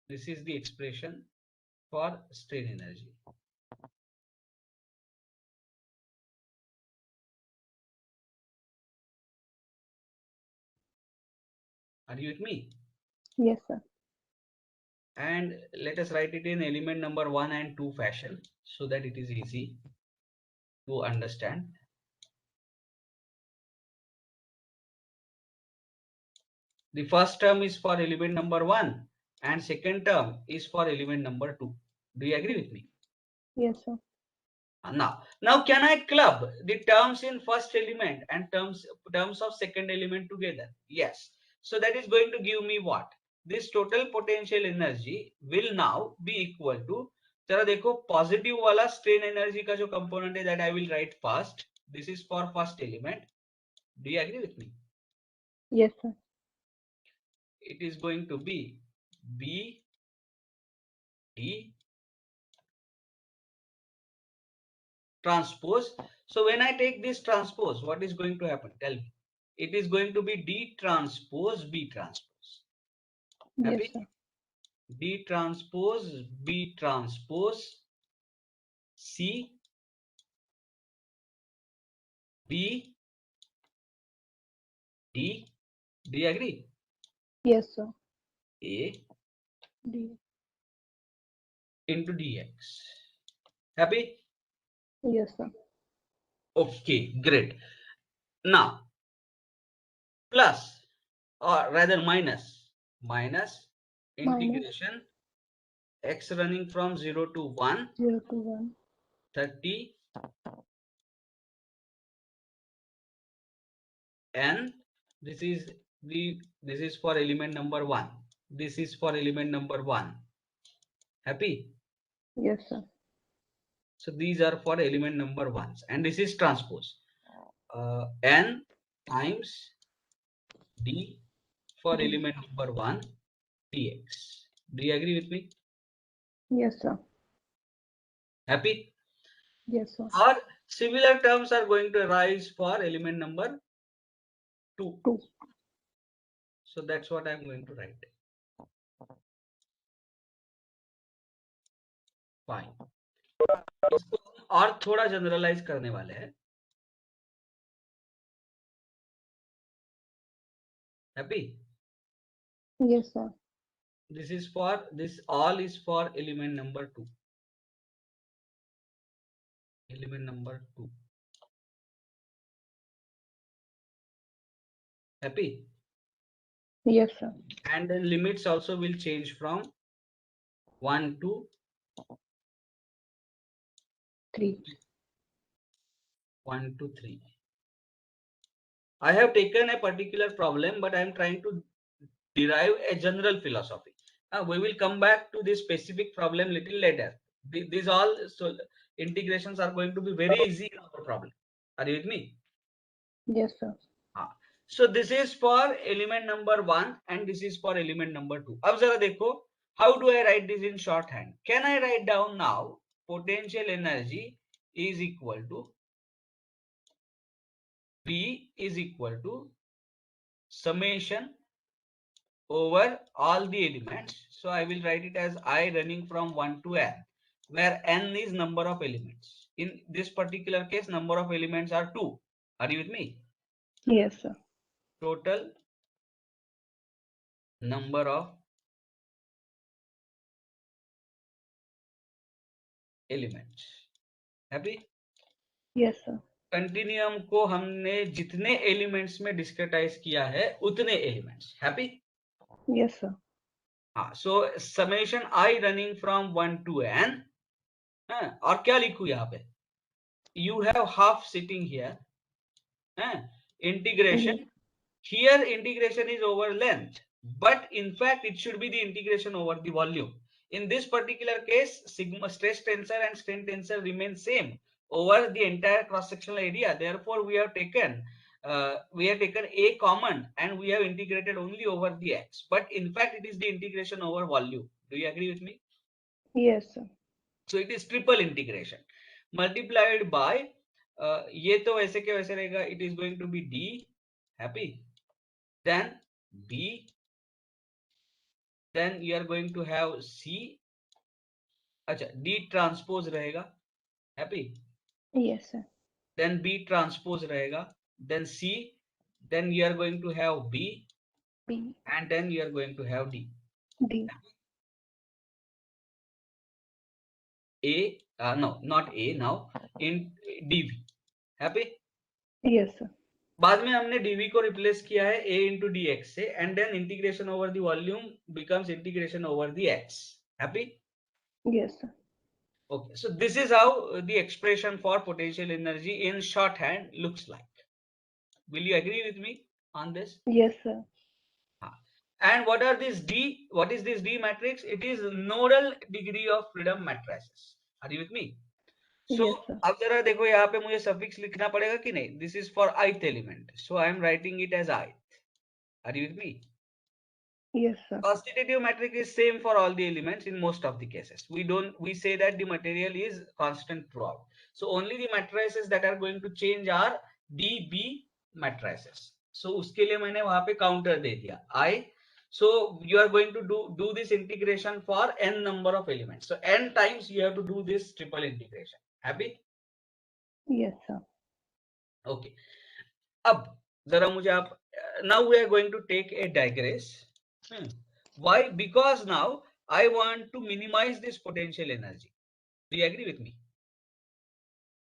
[SPEAKER 1] This is the expression for strain energy. Are you with me?
[SPEAKER 2] Yes, sir.
[SPEAKER 1] And let us write it in element number 1 and 2 fashion so that it is easy to understand. The first term is for element number 1 and second term is for element number 2. Do you agree with me?
[SPEAKER 2] Yes, sir.
[SPEAKER 1] Now can I club the terms in first element and terms of second element together? Yes. So that is going to give me what? This total potential energy will now be equal to, जरा देखो positive वाला strain energy का जो component है that I will write first. This is for first element. Do you agree with me?
[SPEAKER 2] Yes, sir.
[SPEAKER 1] It is going to be B D transpose. So when I take this transpose, what is going to happen? Tell me. It is going to be D transpose B transpose. Happy?
[SPEAKER 2] Yes, sir.
[SPEAKER 1] D transpose B transpose C B D. Do you agree?
[SPEAKER 2] Yes, sir.
[SPEAKER 1] A
[SPEAKER 2] D.
[SPEAKER 1] into dx. Happy?
[SPEAKER 2] Yes, sir.
[SPEAKER 1] Okay, great. Now, plus or rather minus integration x running from 0 to 1,
[SPEAKER 2] 0 to 1.
[SPEAKER 1] 30 n. This is for element number 1. This is for element number 1. Happy?
[SPEAKER 2] Yes, sir.
[SPEAKER 1] So these are for element number 1s and this is transpose. N times D for
[SPEAKER 2] D.
[SPEAKER 1] element number 1 dx. Do you agree with me?
[SPEAKER 2] Yes, sir.
[SPEAKER 1] Happy?
[SPEAKER 2] Yes, sir.
[SPEAKER 1] Or similar terms are going to arise for element number 2.
[SPEAKER 2] 2.
[SPEAKER 1] So that's what I'm going to write. Fine. इसको और थोड़ा generalise करने वाले हैं. Happy?
[SPEAKER 2] Yes, sir.
[SPEAKER 1] This is for, this all is for element number 2. Element number 2. Happy?
[SPEAKER 2] Yes, sir.
[SPEAKER 1] And then limits also will change from 1 to
[SPEAKER 2] 3.
[SPEAKER 1] 1 to 3. I have taken a particular problem, but I am trying to derive a general philosophy. We will come back to this specific problem little later. These all integrations are going to be very easy in our problem. Are you with me?
[SPEAKER 2] Yes, sir.
[SPEAKER 1] So this is for element number 1 and this is for element number 2. अब जरा देखो, how do I write this in shorthand? Can I write down now potential energy is equal to P is equal to summation over all the elements. So I will write it as I running from 1 to n, where n is number of elements. In this particular case, number of elements are 2. Are you with me?
[SPEAKER 2] Yes, sir.
[SPEAKER 1] Total number of elements. Happy?
[SPEAKER 2] Yes, sir.
[SPEAKER 1] Continuum को हमने जितने elements में डिस्क्रिटाइज किया है उतने elements. Happy?
[SPEAKER 2] Yes, sir.
[SPEAKER 1] हाँ. So summation i running from 1 to n. और क्या लिखूं यहाँ पे? You have half sitting here. Integration. Here integration is over length, but in fact it should be the integration over the volume. In this particular case, sigma stress tensor and strain tensor remain same over the entire cross-sectional area. Therefore, we have taken a common and we have integrated only over the x. But in fact, it is the integration over volume. Do you agree with me?
[SPEAKER 2] Yes, sir.
[SPEAKER 1] So it is triple integration multiplied by ये तो वैसे के वैसे रहेगा. It is going to be d. Happy? Then b. Then you are going to have c. अच्छा, d transpose रहेगा. Happy?
[SPEAKER 2] Yes, sir.
[SPEAKER 1] Then b transpose रहेगा. Then c. Then you are going to have b.
[SPEAKER 2] B.
[SPEAKER 1] And then you are going to have d.
[SPEAKER 2] D.
[SPEAKER 1] A. No, not a now. In dv. Happy?
[SPEAKER 2] Yes, sir.
[SPEAKER 1] बाद में हमने dv को replace किया है a into dx से, and then integration over the volume becomes integration over the x. Happy?
[SPEAKER 2] Yes, sir.
[SPEAKER 1] Okay, so this is how the expression for potential energy in shorthand looks like. Will you agree with me on this?
[SPEAKER 2] Yes, sir.
[SPEAKER 1] And what are these d? What is this d matrix? It is nodal degree of freedom matrices. Are you with me? So
[SPEAKER 2] Yes, sir.
[SPEAKER 1] अब जरा देखो यहाँ पे मुझे suffix लिखना पड़ेगा कि नहीं? This is for ith element, so I am writing it as ith. Are you with me?
[SPEAKER 2] Yes, sir.
[SPEAKER 1] Constitutive matrix is same for all the elements in most of the cases. We say that the material is constant throughout. So only the matrices that are going to change are db matrices. So उसके लिए मैंने वहां पे counter दे दिया I. So you are going to do this integration for n number of elements. So n times you have to do this triple integration. Happy?
[SPEAKER 2] Yes, sir.
[SPEAKER 1] Okay. अब जरा मुझे आप, now we are going to take a digress. Why? Because now I want to minimize this potential energy. Do you agree with me?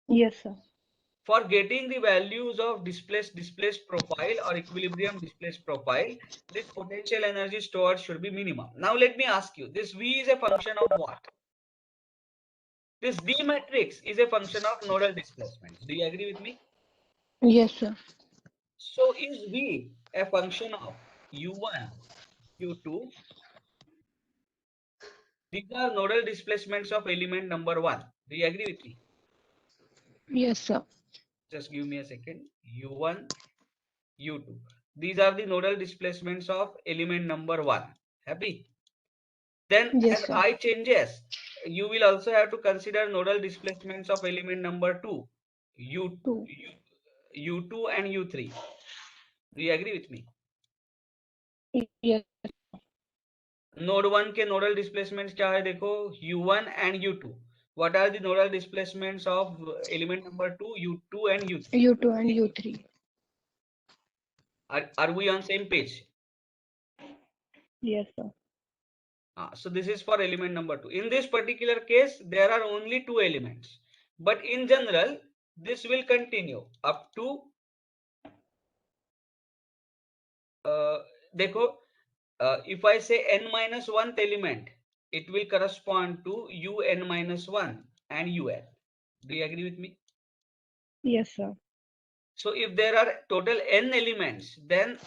[SPEAKER 2] Yes, sir.
[SPEAKER 1] For getting the values of displaced profile or equilibrium displaced profile, this potential energy stored should be minimum. Now let me ask you, this V is a function of what? This D matrix is a function of nodal displacement. Do you agree with me?
[SPEAKER 2] Yes, sir.
[SPEAKER 1] So is V a function of U1, U2? These are nodal displacements of element number 1. Do you agree with me?
[SPEAKER 2] Yes, sir.
[SPEAKER 1] Just give me a second. U1, U2. These are the nodal displacements of element number 1. Happy? Then
[SPEAKER 2] Yes,
[SPEAKER 1] as
[SPEAKER 2] sir.
[SPEAKER 1] I changes, you will also have to consider nodal displacements of element number 2,
[SPEAKER 2] Two.
[SPEAKER 1] U2 and U3. Do you agree with me?
[SPEAKER 2] Yes.
[SPEAKER 1] Node 1 के nodal displacements क्या है देखो, U1 and U2. What are the nodal displacements of element number 2, U2 and U3?
[SPEAKER 2] U2 and U3.
[SPEAKER 1] Are we on same page?
[SPEAKER 2] Yes, sir.
[SPEAKER 1] So this is for element number 2. In this particular case, there are only 2 elements. But in general, this will continue up to, देखो, if I say n minus 1th element, it will correspond to UN minus 1 and UN. Do you agree with me?
[SPEAKER 2] Yes, sir.
[SPEAKER 1] So if there are total n elements, then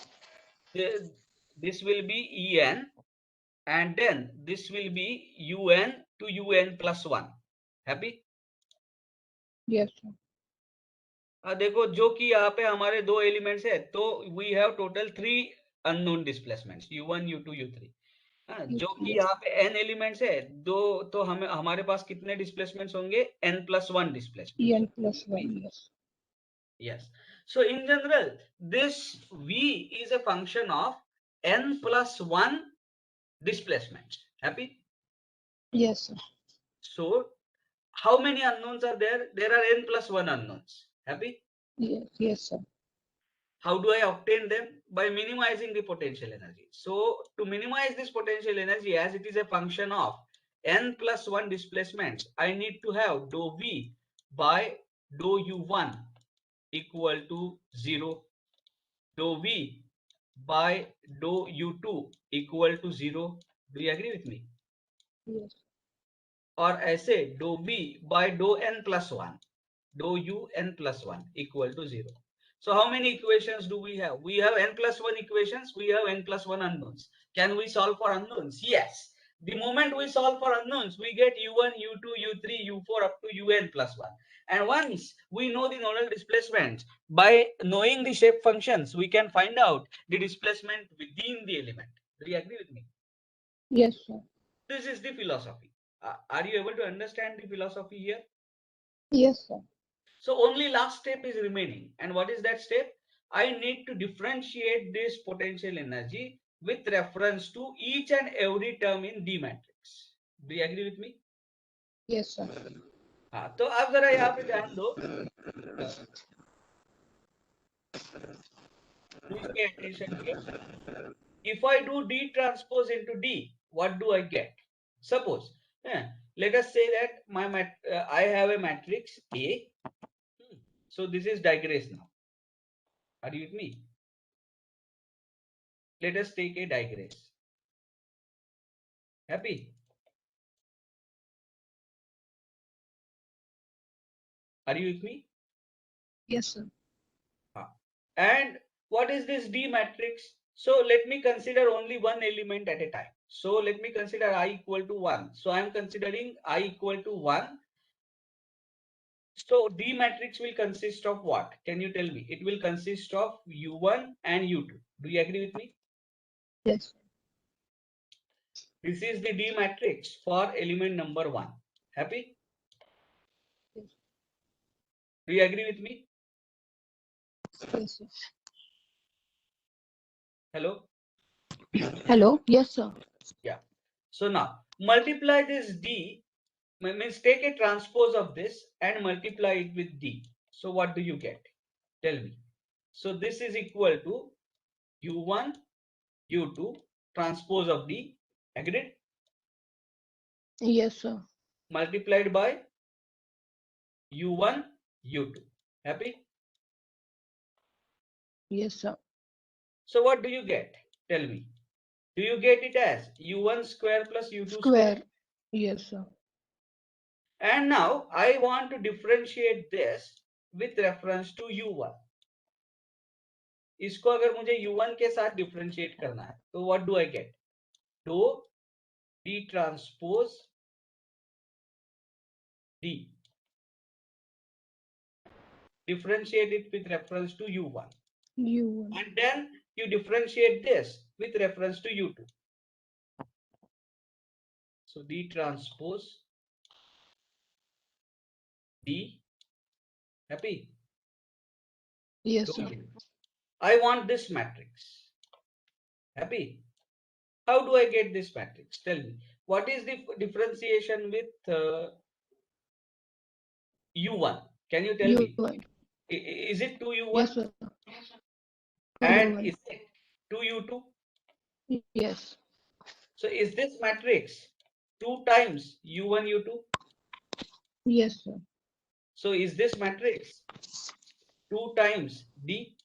[SPEAKER 1] this will be En, and then this will be UN to UN plus 1. Happy?
[SPEAKER 2] Yes, sir.
[SPEAKER 1] देखो, जो कि यहाँ पे हमारे 2 elements है, तो we have total 3 unknown displacements, U1, U2, U3. जो कि यहाँ पे n एलिमेंट्स है, तो हमारे पास कितने डिस्प्लेसमेंट्स होंगे? n+1 displacements.
[SPEAKER 2] En plus 1. Yes.
[SPEAKER 1] Yes. So in general, this V is a function of n+1 displacements. Happy?
[SPEAKER 2] Yes, sir.
[SPEAKER 1] So how many unknowns are there? There are n+1 unknowns. Happy?
[SPEAKER 2] Yes. Yes, sir.
[SPEAKER 1] How do I obtain them? By minimizing the potential energy. So to minimize this potential energy, as it is a function of n+1 displacements, I need to have dou V by dou U1 equal to 0, dou V by dou U2 equal to 0. Do you agree with me?
[SPEAKER 2] Yes.
[SPEAKER 1] और ऐसे dou V by dou n+1, dou UN+1 equal to 0. So how many equations do we have? We have n+1 equations, we have n+1 unknowns. Can we solve for unknowns? Yes. The moment we solve for unknowns, we get U1, U2, U3, U4 up to UN+1. And once we know the nodal displacement, by knowing the shape functions, we can find out the displacement within the element. Do you agree with me?
[SPEAKER 2] Yes, sir.
[SPEAKER 1] This is the philosophy. Are you able to understand the philosophy here?
[SPEAKER 2] Yes, sir.
[SPEAKER 1] So only last step is remaining. And what is that step? I need to differentiate this potential energy with reference to each and every term in D matrix. Do you agree with me?
[SPEAKER 2] Yes, sir.
[SPEAKER 1] हाँ, तो अब जरा यहाँ पे ध्यान दो. Please pay attention here. If I do D transpose into D, what do I get? Suppose, let us say that I have a matrix A. So this is digress now. Are you with me? Let us take a digress. Happy? Are you with me?
[SPEAKER 2] Yes, sir.
[SPEAKER 1] And what is this D matrix? So let me consider only one element at a time. So let me consider I equal to 1. So I am considering I equal to 1. So D matrix will consist of what? Can you tell me? It will consist of U1 and U2. Do you agree with me?
[SPEAKER 2] Yes.
[SPEAKER 1] This is the D matrix for element number 1. Happy?
[SPEAKER 2] Yes.
[SPEAKER 1] Do you agree with me?
[SPEAKER 2] Yes, sir.
[SPEAKER 1] Hello?
[SPEAKER 2] Hello. Yes, sir.
[SPEAKER 1] Yeah. So now multiply this D, means take a transpose of this and multiply it with D. So what do you get? Tell me. So this is equal to U1, U2 transpose of D, agreed?
[SPEAKER 2] Yes, sir.
[SPEAKER 1] Multiplied by U1, U2. Happy?
[SPEAKER 2] Yes, sir.
[SPEAKER 1] So what do you get? Tell me. Do you get it as U1 square plus U2 square?
[SPEAKER 2] Square. Yes, sir.
[SPEAKER 1] And now I want to differentiate this with reference to U1. इसको अगर मुझे U1 के साथ differentiate करना है, तो what do I get? डो D transpose D. Differentiate it with reference to U1.
[SPEAKER 2] U1.
[SPEAKER 1] And then you differentiate this with reference to U2. So D transpose D, happy?
[SPEAKER 2] Yes, sir.
[SPEAKER 1] I want this matrix, happy? How do I get this matrix? Tell me. What is the differentiation with U1? Can you tell me?
[SPEAKER 2] U1.
[SPEAKER 1] Is it 2U1?
[SPEAKER 2] Yes, sir.
[SPEAKER 1] And
[SPEAKER 2] U1.
[SPEAKER 1] is it 2U2?
[SPEAKER 2] Yes.
[SPEAKER 1] So is this matrix 2 times U1, U2?
[SPEAKER 2] Yes, sir.
[SPEAKER 1] So is this matrix 2 times D?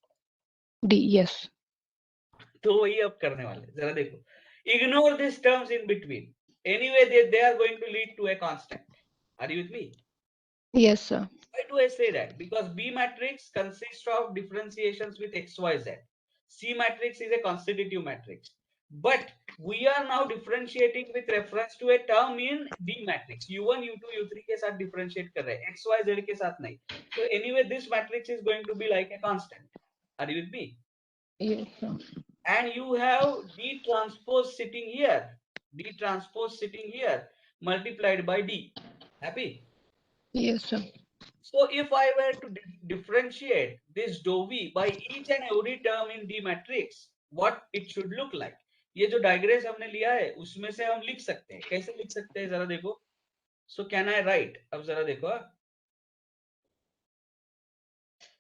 [SPEAKER 2] D. Yes.
[SPEAKER 1] तो वही अब करने वाले, जरा देखो. Ignore these terms in between. Anyway, they are going to lead to a constant. Are you with me?
[SPEAKER 2] Yes, sir.
[SPEAKER 1] Why do I say that? Because B matrix consists of differentiations with x, y, z. C matrix is a constitutive matrix. But we are now differentiating with reference to a term in D matrix. U1, U2, U3 के साथ differentiate कर रहे हैं. X, Y, Z के साथ नहीं. So anyway, this matrix is going to be like a constant. Are you with me?
[SPEAKER 2] Yes, sir.
[SPEAKER 1] And you have D transpose sitting here. D transpose sitting here multiplied by D. Happy?
[SPEAKER 2] Yes, sir.
[SPEAKER 1] So if I were to differentiate this dou v by each and every term in D matrix, what it should look like? ये जो डायग्रेस हमने लिया है उसमें से हम लिख सकते हैं. कैसे लिख सकते हैं जरा देखो. So can I write? अब जरा देखो.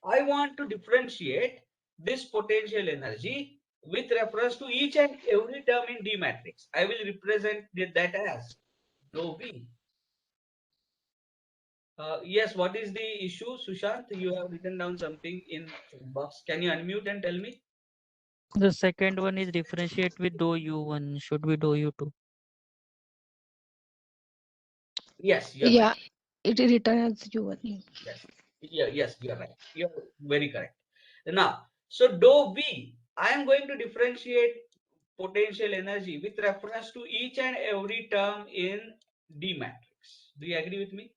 [SPEAKER 1] I want to differentiate this potential energy with reference to each and every term in D matrix. I will represent that as dou v. Yes, what is the issue, Sushant? You have written down something in box. Can you unmute and tell me?
[SPEAKER 3] The second one is differentiate with dou U1. Should be dou U2.
[SPEAKER 1] Yes, you're
[SPEAKER 2] Yeah.
[SPEAKER 1] right.
[SPEAKER 2] It is written as U1.
[SPEAKER 1] Yes, yes, you're right. You're very correct. Now, so dou v, I am going to differentiate potential energy with reference to each and every term in D matrix. Do you agree with me?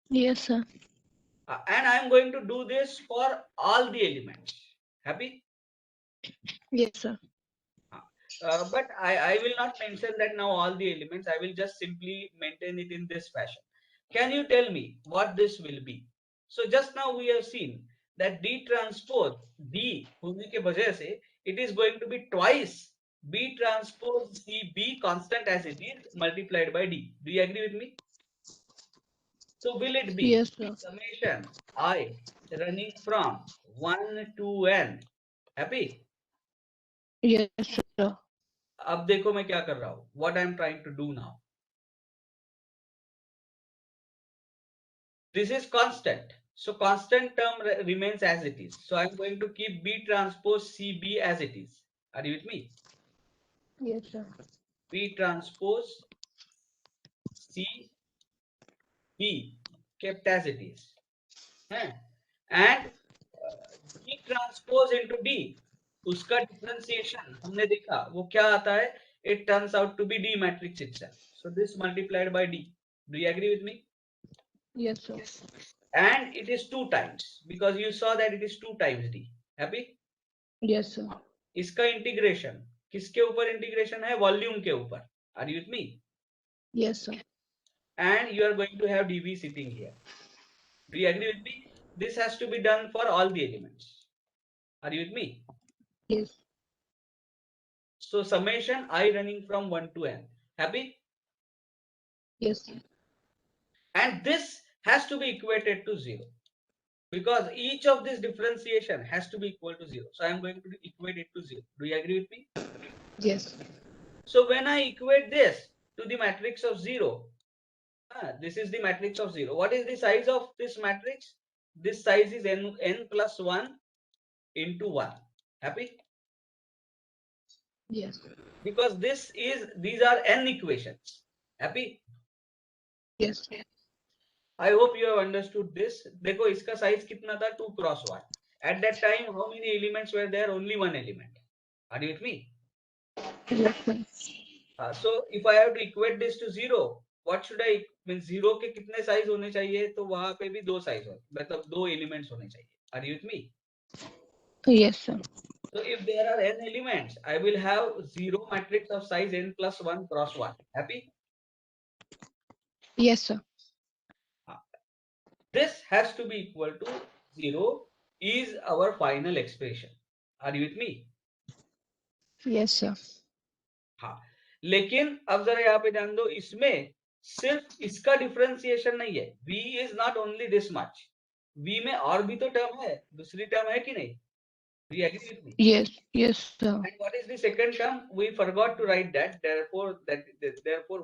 [SPEAKER 2] Yes, sir.
[SPEAKER 1] And I am going to do this for all the elements. Happy?
[SPEAKER 2] Yes, sir.
[SPEAKER 1] But I will not mention that now all the elements. I will just simply maintain it in this fashion. Can you tell me what this will be? So just now we have seen that D transpose D होने के वजह से it is going to be twice B transpose C B constant as it is multiplied by D. Do you agree with me? So will it be
[SPEAKER 2] Yes, sir.
[SPEAKER 1] summation I running from 1 to n? Happy?
[SPEAKER 2] Yes, sir.
[SPEAKER 1] अब देखो मैं क्या कर रहा हूं. What I am trying to do now. This is constant. So constant term remains as it is. So I'm going to keep B transpose CB as it is. Are you with me?
[SPEAKER 2] Yes, sir.
[SPEAKER 1] B transpose CB kept as it is. And D transpose into D, उसका differentiation हमने देखा वो क्या आता है. It turns out to be D matrix itself. So this multiplied by D. Do you agree with me?
[SPEAKER 2] Yes, sir.
[SPEAKER 1] And it is 2 times because you saw that it is 2 times D. Happy?
[SPEAKER 2] Yes, sir.
[SPEAKER 1] इसका integration किसके ऊपर integration है? Volume के ऊपर. Are you with me?
[SPEAKER 2] Yes, sir.
[SPEAKER 1] And you are going to have dv sitting here. Do you agree with me? This has to be done for all the elements. Are you with me?
[SPEAKER 2] Yes.
[SPEAKER 1] So summation I running from 1 to n. Happy?
[SPEAKER 2] Yes, sir.
[SPEAKER 1] And this has to be equated to 0 because each of this differentiation has to be equal to 0. So I am going to equate it to 0. Do you agree with me?
[SPEAKER 2] Yes.
[SPEAKER 1] So when I equate this to the matrix of 0, this is the matrix of 0. What is the size of this matrix? This size is n plus 1 into 1. Happy?
[SPEAKER 2] Yes.
[SPEAKER 1] Because these are n equations. Happy?
[SPEAKER 2] Yes.
[SPEAKER 1] I hope you have understood this. देखो इसका size कितना था? 2 cross 1. At that time, how many elements were there? Only one element. Are you with me?
[SPEAKER 2] Yes, sir.
[SPEAKER 1] So if I have to equate this to 0, what should I mean? 0 के कितने size होने चाहिए? तो वहां पे भी 2 size हो, मतलब 2 elements होने चाहिए. Are you with me?
[SPEAKER 2] Yes, sir.
[SPEAKER 1] if there are n elements, I will have 0 matrix of size n plus 1 cross 1. Happy?
[SPEAKER 2] Yes, sir.
[SPEAKER 1] This has to be equal to 0 is our final expression. Are you with me?
[SPEAKER 2] Yes, sir.
[SPEAKER 1] हाँ, लेकिन अब जरा यहाँ पे ध्यान दो, इसमें सिर्फ इसका डिफरेंशिएशन नहीं है. V is not only this much. V में और भी तो टर्म है, दूसरी टर्म है कि नहीं? Do you agree with me?
[SPEAKER 2] Yes, yes, sir.
[SPEAKER 1] And what is the second term? We forgot to write that. Therefore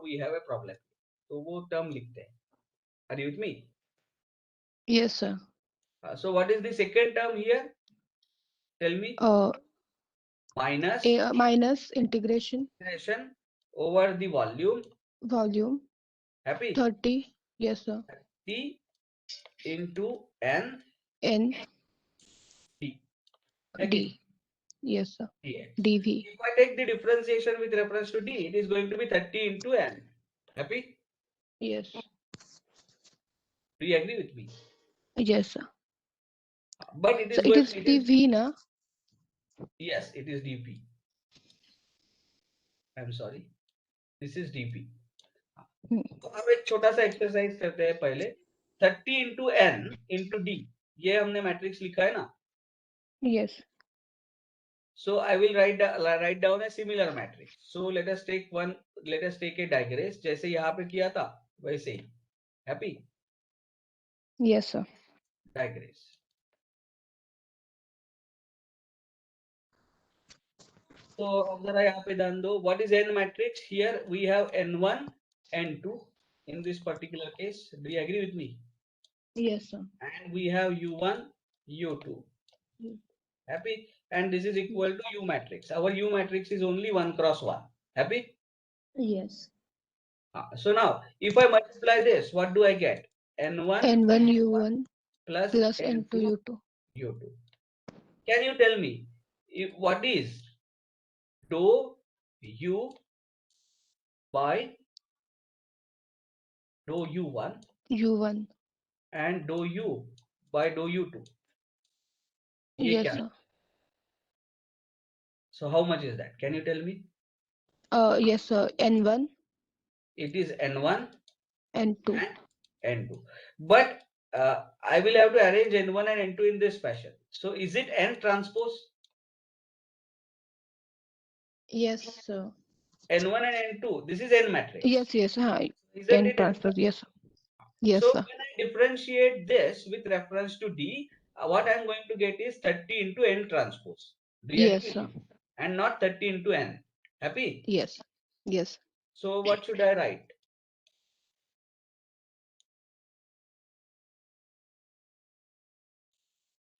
[SPEAKER 1] we have a problem. तो वो टर्म लिखते हैं. Are you with me?
[SPEAKER 2] Yes, sir.
[SPEAKER 1] So what is the second term here? Tell me. Minus
[SPEAKER 2] Minus integration
[SPEAKER 1] over the volume. Happy?
[SPEAKER 2] 30. Yes, sir.
[SPEAKER 1] T into N
[SPEAKER 2] N
[SPEAKER 1] D.
[SPEAKER 2] D. Yes, sir.
[SPEAKER 1] dx.
[SPEAKER 2] dV.
[SPEAKER 1] If I take the differentiation with reference to D, it is going to be 30 into N. Happy?
[SPEAKER 2] Yes.
[SPEAKER 1] Do you agree with me?
[SPEAKER 2] Yes, sir.
[SPEAKER 1] But it is
[SPEAKER 2] So it
[SPEAKER 1] going
[SPEAKER 2] is dV, na?
[SPEAKER 1] Yes, it is dp. I'm sorry. This is dp. तो अब एक छोटा सा exercise करते हैं पहले. 30 into n into d. ये हमने मैट्रिक्स लिखा है ना?
[SPEAKER 2] Yes.
[SPEAKER 1] So I will write down a similar matrix. So let us take a digress. जैसे यहाँ पे किया था वैसे ही. Happy?
[SPEAKER 2] Yes, sir.
[SPEAKER 1] Digress. So अब जरा यहाँ पे ध्यान दो. What is n matrix? Here we have n1, n2 in this particular case. Do you agree with me?
[SPEAKER 2] Yes, sir.
[SPEAKER 1] And we have u1, u2. Happy? And this is equal to U matrix. Our U matrix is only 1 cross 1. Happy?
[SPEAKER 2] Yes.
[SPEAKER 1] So now, if I multiply this, what do I get? N1
[SPEAKER 2] U1
[SPEAKER 1] plus
[SPEAKER 2] N2 U2.
[SPEAKER 1] U2. Can you tell me what is dou U by dou U1
[SPEAKER 2] U1.
[SPEAKER 1] and dou U by dou U2?
[SPEAKER 2] Yes, sir.
[SPEAKER 1] So how much is that? Can you tell me?
[SPEAKER 2] Yes, sir. N1.
[SPEAKER 1] It is N1
[SPEAKER 2] N2.
[SPEAKER 1] and N2. But I will have to arrange N1 and N2 in this fashion. So is it N transpose?
[SPEAKER 2] Yes, sir.
[SPEAKER 1] N1 and N2. This is N matrix.
[SPEAKER 2] Yes, yes.
[SPEAKER 1] Isn't
[SPEAKER 2] N
[SPEAKER 1] it?
[SPEAKER 2] transpose. Yes, sir. Yes,
[SPEAKER 1] So
[SPEAKER 2] sir.
[SPEAKER 1] when I differentiate this with reference to D, what I'm going to get is 30 into N transpose. Do you
[SPEAKER 2] Yes,
[SPEAKER 1] agree?
[SPEAKER 2] sir.
[SPEAKER 1] And not 30 into N. Happy?
[SPEAKER 2] Yes. Yes.
[SPEAKER 1] So what should I write?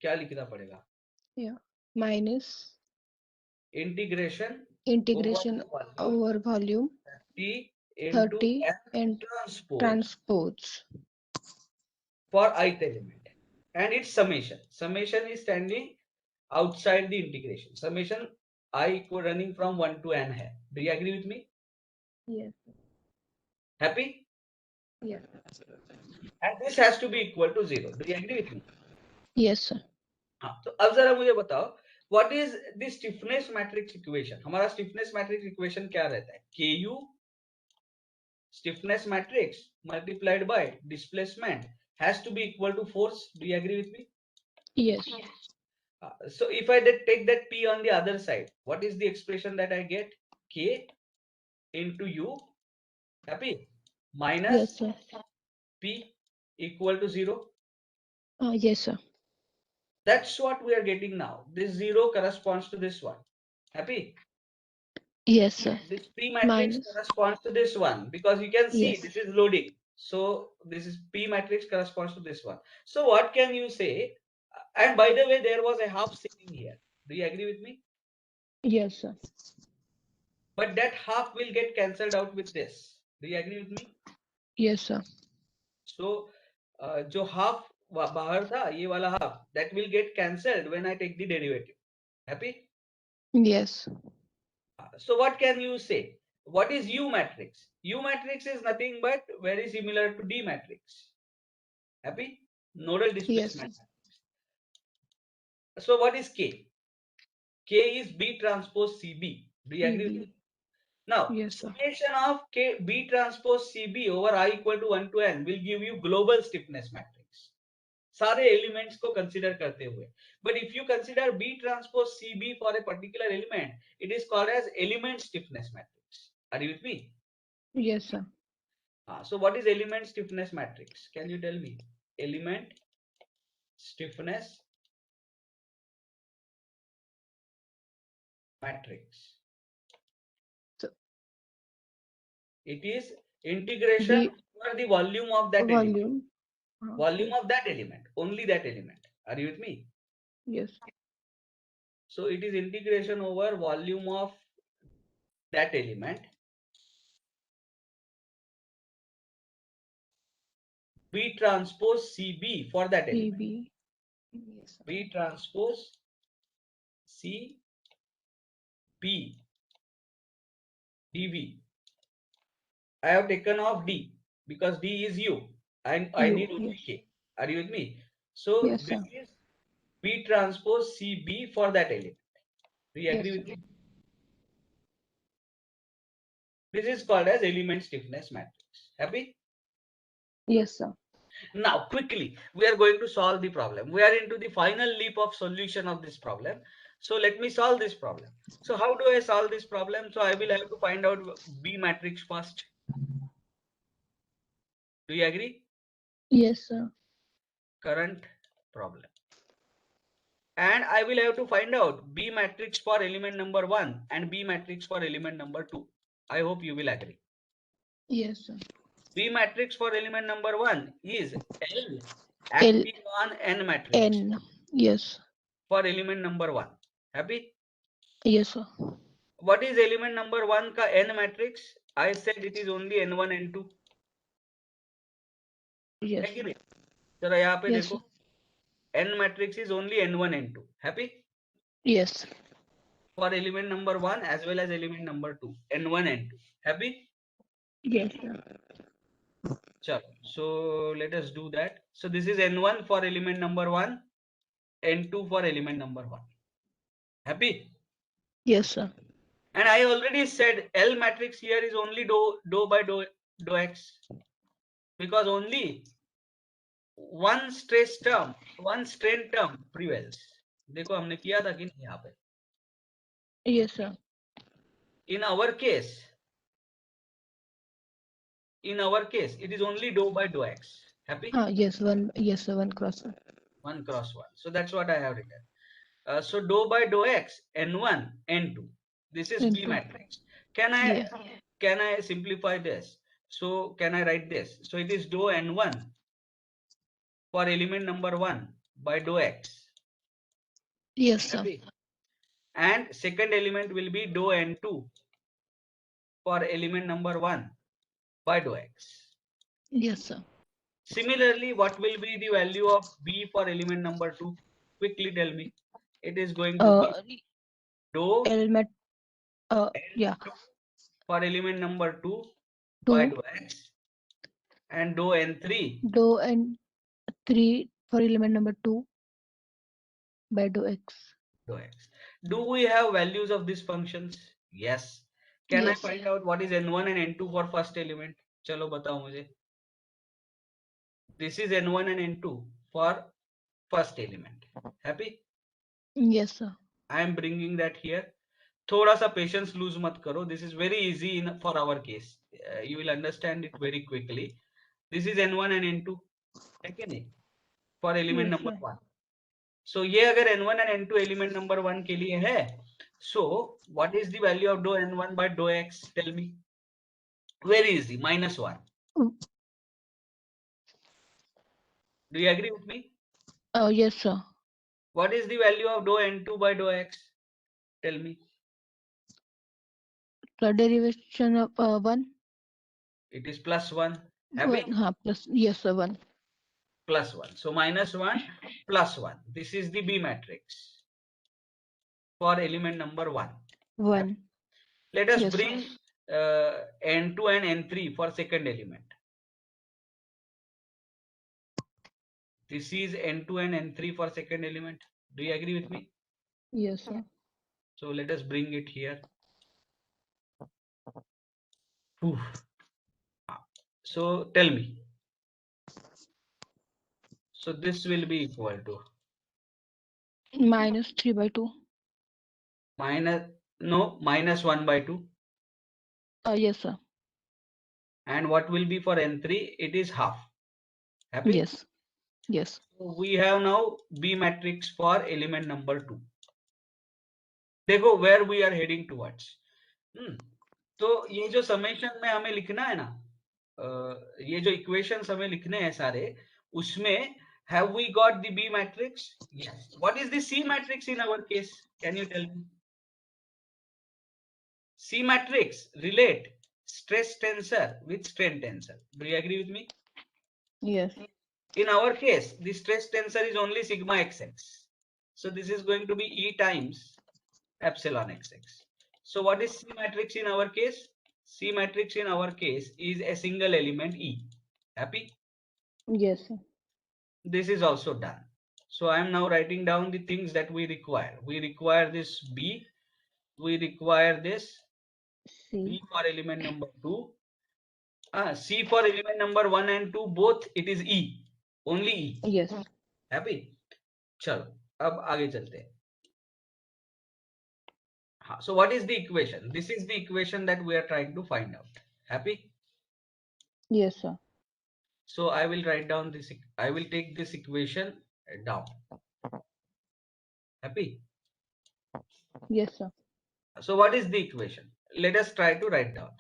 [SPEAKER 1] क्या लिखना पड़ेगा?
[SPEAKER 2] Yeah. Minus
[SPEAKER 1] Integration
[SPEAKER 2] over volume
[SPEAKER 1] 30 into
[SPEAKER 2] 30
[SPEAKER 1] N
[SPEAKER 2] and transpose
[SPEAKER 1] for ith element, and its summation. Summation is standing outside the integration. Summation I equal running from 1 to n hai. Do you agree with me?
[SPEAKER 2] Yes.
[SPEAKER 1] Happy?
[SPEAKER 2] Yes.
[SPEAKER 1] And this has to be equal to 0. Do you agree with me?
[SPEAKER 2] Yes, sir.
[SPEAKER 1] हाँ, तो अब जरा मुझे बताओ, what is the stiffness matrix equation? हमारा stiffness matrix equation क्या रहता है? Ku stiffness matrix multiplied by displacement has to be equal to force. Do you agree with me?
[SPEAKER 2] Yes.
[SPEAKER 1] So if I take that P on the other side, what is the expression that I get? K into U, happy, minus
[SPEAKER 2] Yes, sir.
[SPEAKER 1] P equal to 0.
[SPEAKER 2] Yes, sir.
[SPEAKER 1] That's what we are getting now. This 0 corresponds to this one. Happy?
[SPEAKER 2] Yes, sir.
[SPEAKER 1] This P matrix
[SPEAKER 2] Minus.
[SPEAKER 1] corresponds to this one because you can see
[SPEAKER 2] Yes.
[SPEAKER 1] this is loading. So this is P matrix corresponds to this one. So what can you say? And by the way, there was a half sitting here. Do you agree with me?
[SPEAKER 2] Yes, sir.
[SPEAKER 1] But that half will get cancelled out with this. Do you agree with me?
[SPEAKER 2] Yes, sir.
[SPEAKER 1] So जो half बाहर था, ये वाला half, that will get cancelled when I take the derivative. Happy?
[SPEAKER 2] Yes.
[SPEAKER 1] So what can you say? What is U matrix? U matrix is nothing but very similar to D matrix. Happy? Nodal displacement.
[SPEAKER 2] Yes.
[SPEAKER 1] So what is K? K is B transpose CB. Do you agree with
[SPEAKER 2] CB.
[SPEAKER 1] me? Now,
[SPEAKER 2] Yes, sir.
[SPEAKER 1] summation of K B transpose CB over I equal to 1 to n will give you global stiffness matrix. सारे elements को consider करते हुए. But if you consider B transpose CB for a particular element, it is called as element stiffness matrix. Are you with me?
[SPEAKER 2] Yes, sir.
[SPEAKER 1] So what is element stiffness matrix? Can you tell me? Element stiffness matrix.
[SPEAKER 2] So,
[SPEAKER 1] It is integration over the volume of that element.
[SPEAKER 2] volume.
[SPEAKER 1] Volume of that element. Only that element. Are you with me?
[SPEAKER 2] Yes.
[SPEAKER 1] So it is integration over volume of that element. B transpose CB for that element.
[SPEAKER 2] CB. Yes, sir.
[SPEAKER 1] B transpose C B dV. I have taken off D because D is U and I
[SPEAKER 2] U,
[SPEAKER 1] need only
[SPEAKER 2] yes.
[SPEAKER 1] K. Are you with me? So
[SPEAKER 2] Yes,
[SPEAKER 1] this
[SPEAKER 2] sir.
[SPEAKER 1] is B transpose CB for that element. Do you agree
[SPEAKER 2] Yes,
[SPEAKER 1] with
[SPEAKER 2] sir.
[SPEAKER 1] me? This is called as element stiffness matrix. Happy?
[SPEAKER 2] Yes, sir.
[SPEAKER 1] Now, quickly, we are going to solve the problem. We are into the final leap of solution of this problem. So let me solve this problem. So how do I solve this problem? So I will have to find out B matrix first. Do you agree?
[SPEAKER 2] Yes, sir.
[SPEAKER 1] Current problem. And I will have to find out B matrix for element number 1 and B matrix for element number 2. I hope you will agree.
[SPEAKER 2] Yes, sir.
[SPEAKER 1] B matrix for element number 1 is L
[SPEAKER 2] L
[SPEAKER 1] acting on N matrix
[SPEAKER 2] N. Yes.
[SPEAKER 1] for element number 1. Happy?
[SPEAKER 2] Yes, sir.
[SPEAKER 1] What is element number 1 का N matrix? I said it is only N1 N2.
[SPEAKER 2] Yes.
[SPEAKER 1] है कि नहीं? जरा यहाँ पे
[SPEAKER 2] Yes,
[SPEAKER 1] देखो.
[SPEAKER 2] sir.
[SPEAKER 1] N matrix is only N1 N2. Happy?
[SPEAKER 2] Yes.
[SPEAKER 1] For element number 1 as well as element number 2. N1 N2. Happy?
[SPEAKER 2] Yes, sir.
[SPEAKER 1] Chalo. So let us do that. So this is N1 for element number 1, N2 for element number 1. Happy?
[SPEAKER 2] Yes, sir.
[SPEAKER 1] And I already said L matrix here is only dou by dou x, because only one stress term, one strain term prevails. देखो हमने किया था कि नहीं यहाँ पे.
[SPEAKER 2] Yes, sir.
[SPEAKER 1] In our case, it is only dou by dou x. Happy?
[SPEAKER 2] Yes, one. Yes, sir. One cross one.
[SPEAKER 1] 1 cross 1. So that's what I have written. So dou by dou x, N1, N2. This is B
[SPEAKER 2] N2.
[SPEAKER 1] matrix. Can I simplify this? So can I write this? So it is dou N1 for element number 1 by dou x.
[SPEAKER 2] Yes, sir.
[SPEAKER 1] Happy? And second element will be dou N2 for element number 1 by dou x.
[SPEAKER 2] Yes, sir.
[SPEAKER 1] Similarly, what will be the value of B for element number 2? Quickly tell me. It is going to be dou
[SPEAKER 2] Element. Yeah.
[SPEAKER 1] for element number 2
[SPEAKER 2] 2.
[SPEAKER 1] by dou x and dou N3
[SPEAKER 2] Dou and 3 for element number 2 by dou x.
[SPEAKER 1] dou x. Do we have values of these functions? Yes. Can
[SPEAKER 2] Yes.
[SPEAKER 1] I find out what is N1 and N2 for first element? चलो बताओ मुझे. This is N1 and N2 for first element. Happy?
[SPEAKER 2] Yes, sir.
[SPEAKER 1] I am bringing that here. थोड़ा सा patience lose मत करो. This is very easy for our case. You will understand it very quickly. This is N1 and N2. है कि नहीं? For element
[SPEAKER 2] Yes,
[SPEAKER 1] number
[SPEAKER 2] sir.
[SPEAKER 1] 1. So ये अगर N1 and N2 element number 1 के लिए है, so what is the value of dou N1 by dou x? Tell me. Very easy, -1. Do you agree with me?
[SPEAKER 2] Yes, sir.
[SPEAKER 1] What is the value of dou N2 by dou x? Tell me.
[SPEAKER 2] The derivation of 1.
[SPEAKER 1] It is +1. Happy?
[SPEAKER 2] Plus. Yes, sir. 1.
[SPEAKER 1] +1. So -1 +1. This is the B matrix for element number 1.
[SPEAKER 2] 1.
[SPEAKER 1] Let us
[SPEAKER 2] Yes,
[SPEAKER 1] bring N2 and N3 for second element. This is N2 and N3 for second element. Do you agree with me?
[SPEAKER 2] Yes, sir.
[SPEAKER 1] So let us bring it here. Oof. So tell me. So this will be equal to
[SPEAKER 2] minus 3 by 2.
[SPEAKER 1] minus 1 by 2.
[SPEAKER 2] Yes, sir.
[SPEAKER 1] And what will be for n3? It is half. Happy?
[SPEAKER 2] Yes. Yes.
[SPEAKER 1] So we have now B matrix for element number 2. देखो where we are heading towards. तो ये जो summation में हमें लिखना है ना, ये जो इक्वेशंस हमें लिखने हैं सारे, उसमें have we got the B matrix? Yes. What is the C matrix in our case? Can you tell me? C matrix relate stress tensor with strain tensor. Do you agree with me?
[SPEAKER 2] Yes.
[SPEAKER 1] In our case, the stress tensor is only sigma xx. So this is going to be E times epsilon xx. So what is C matrix in our case? C matrix in our case is a single element E. Happy?
[SPEAKER 2] Yes, sir.
[SPEAKER 1] This is also done. So I am now writing down the things that we require. We require this B. We require this
[SPEAKER 2] C.
[SPEAKER 1] B for element number 2. C for element number 1 and 2, both it is E. Only E.
[SPEAKER 2] Yes.
[SPEAKER 1] Happy? चलो अब आगे चलते हैं. So what is the equation? This is the equation that we are trying to find out. Happy?
[SPEAKER 2] Yes, sir.
[SPEAKER 1] So I will write down this. I will take this equation down. Happy?
[SPEAKER 2] Yes, sir.
[SPEAKER 1] So what is the equation? Let us try to write down.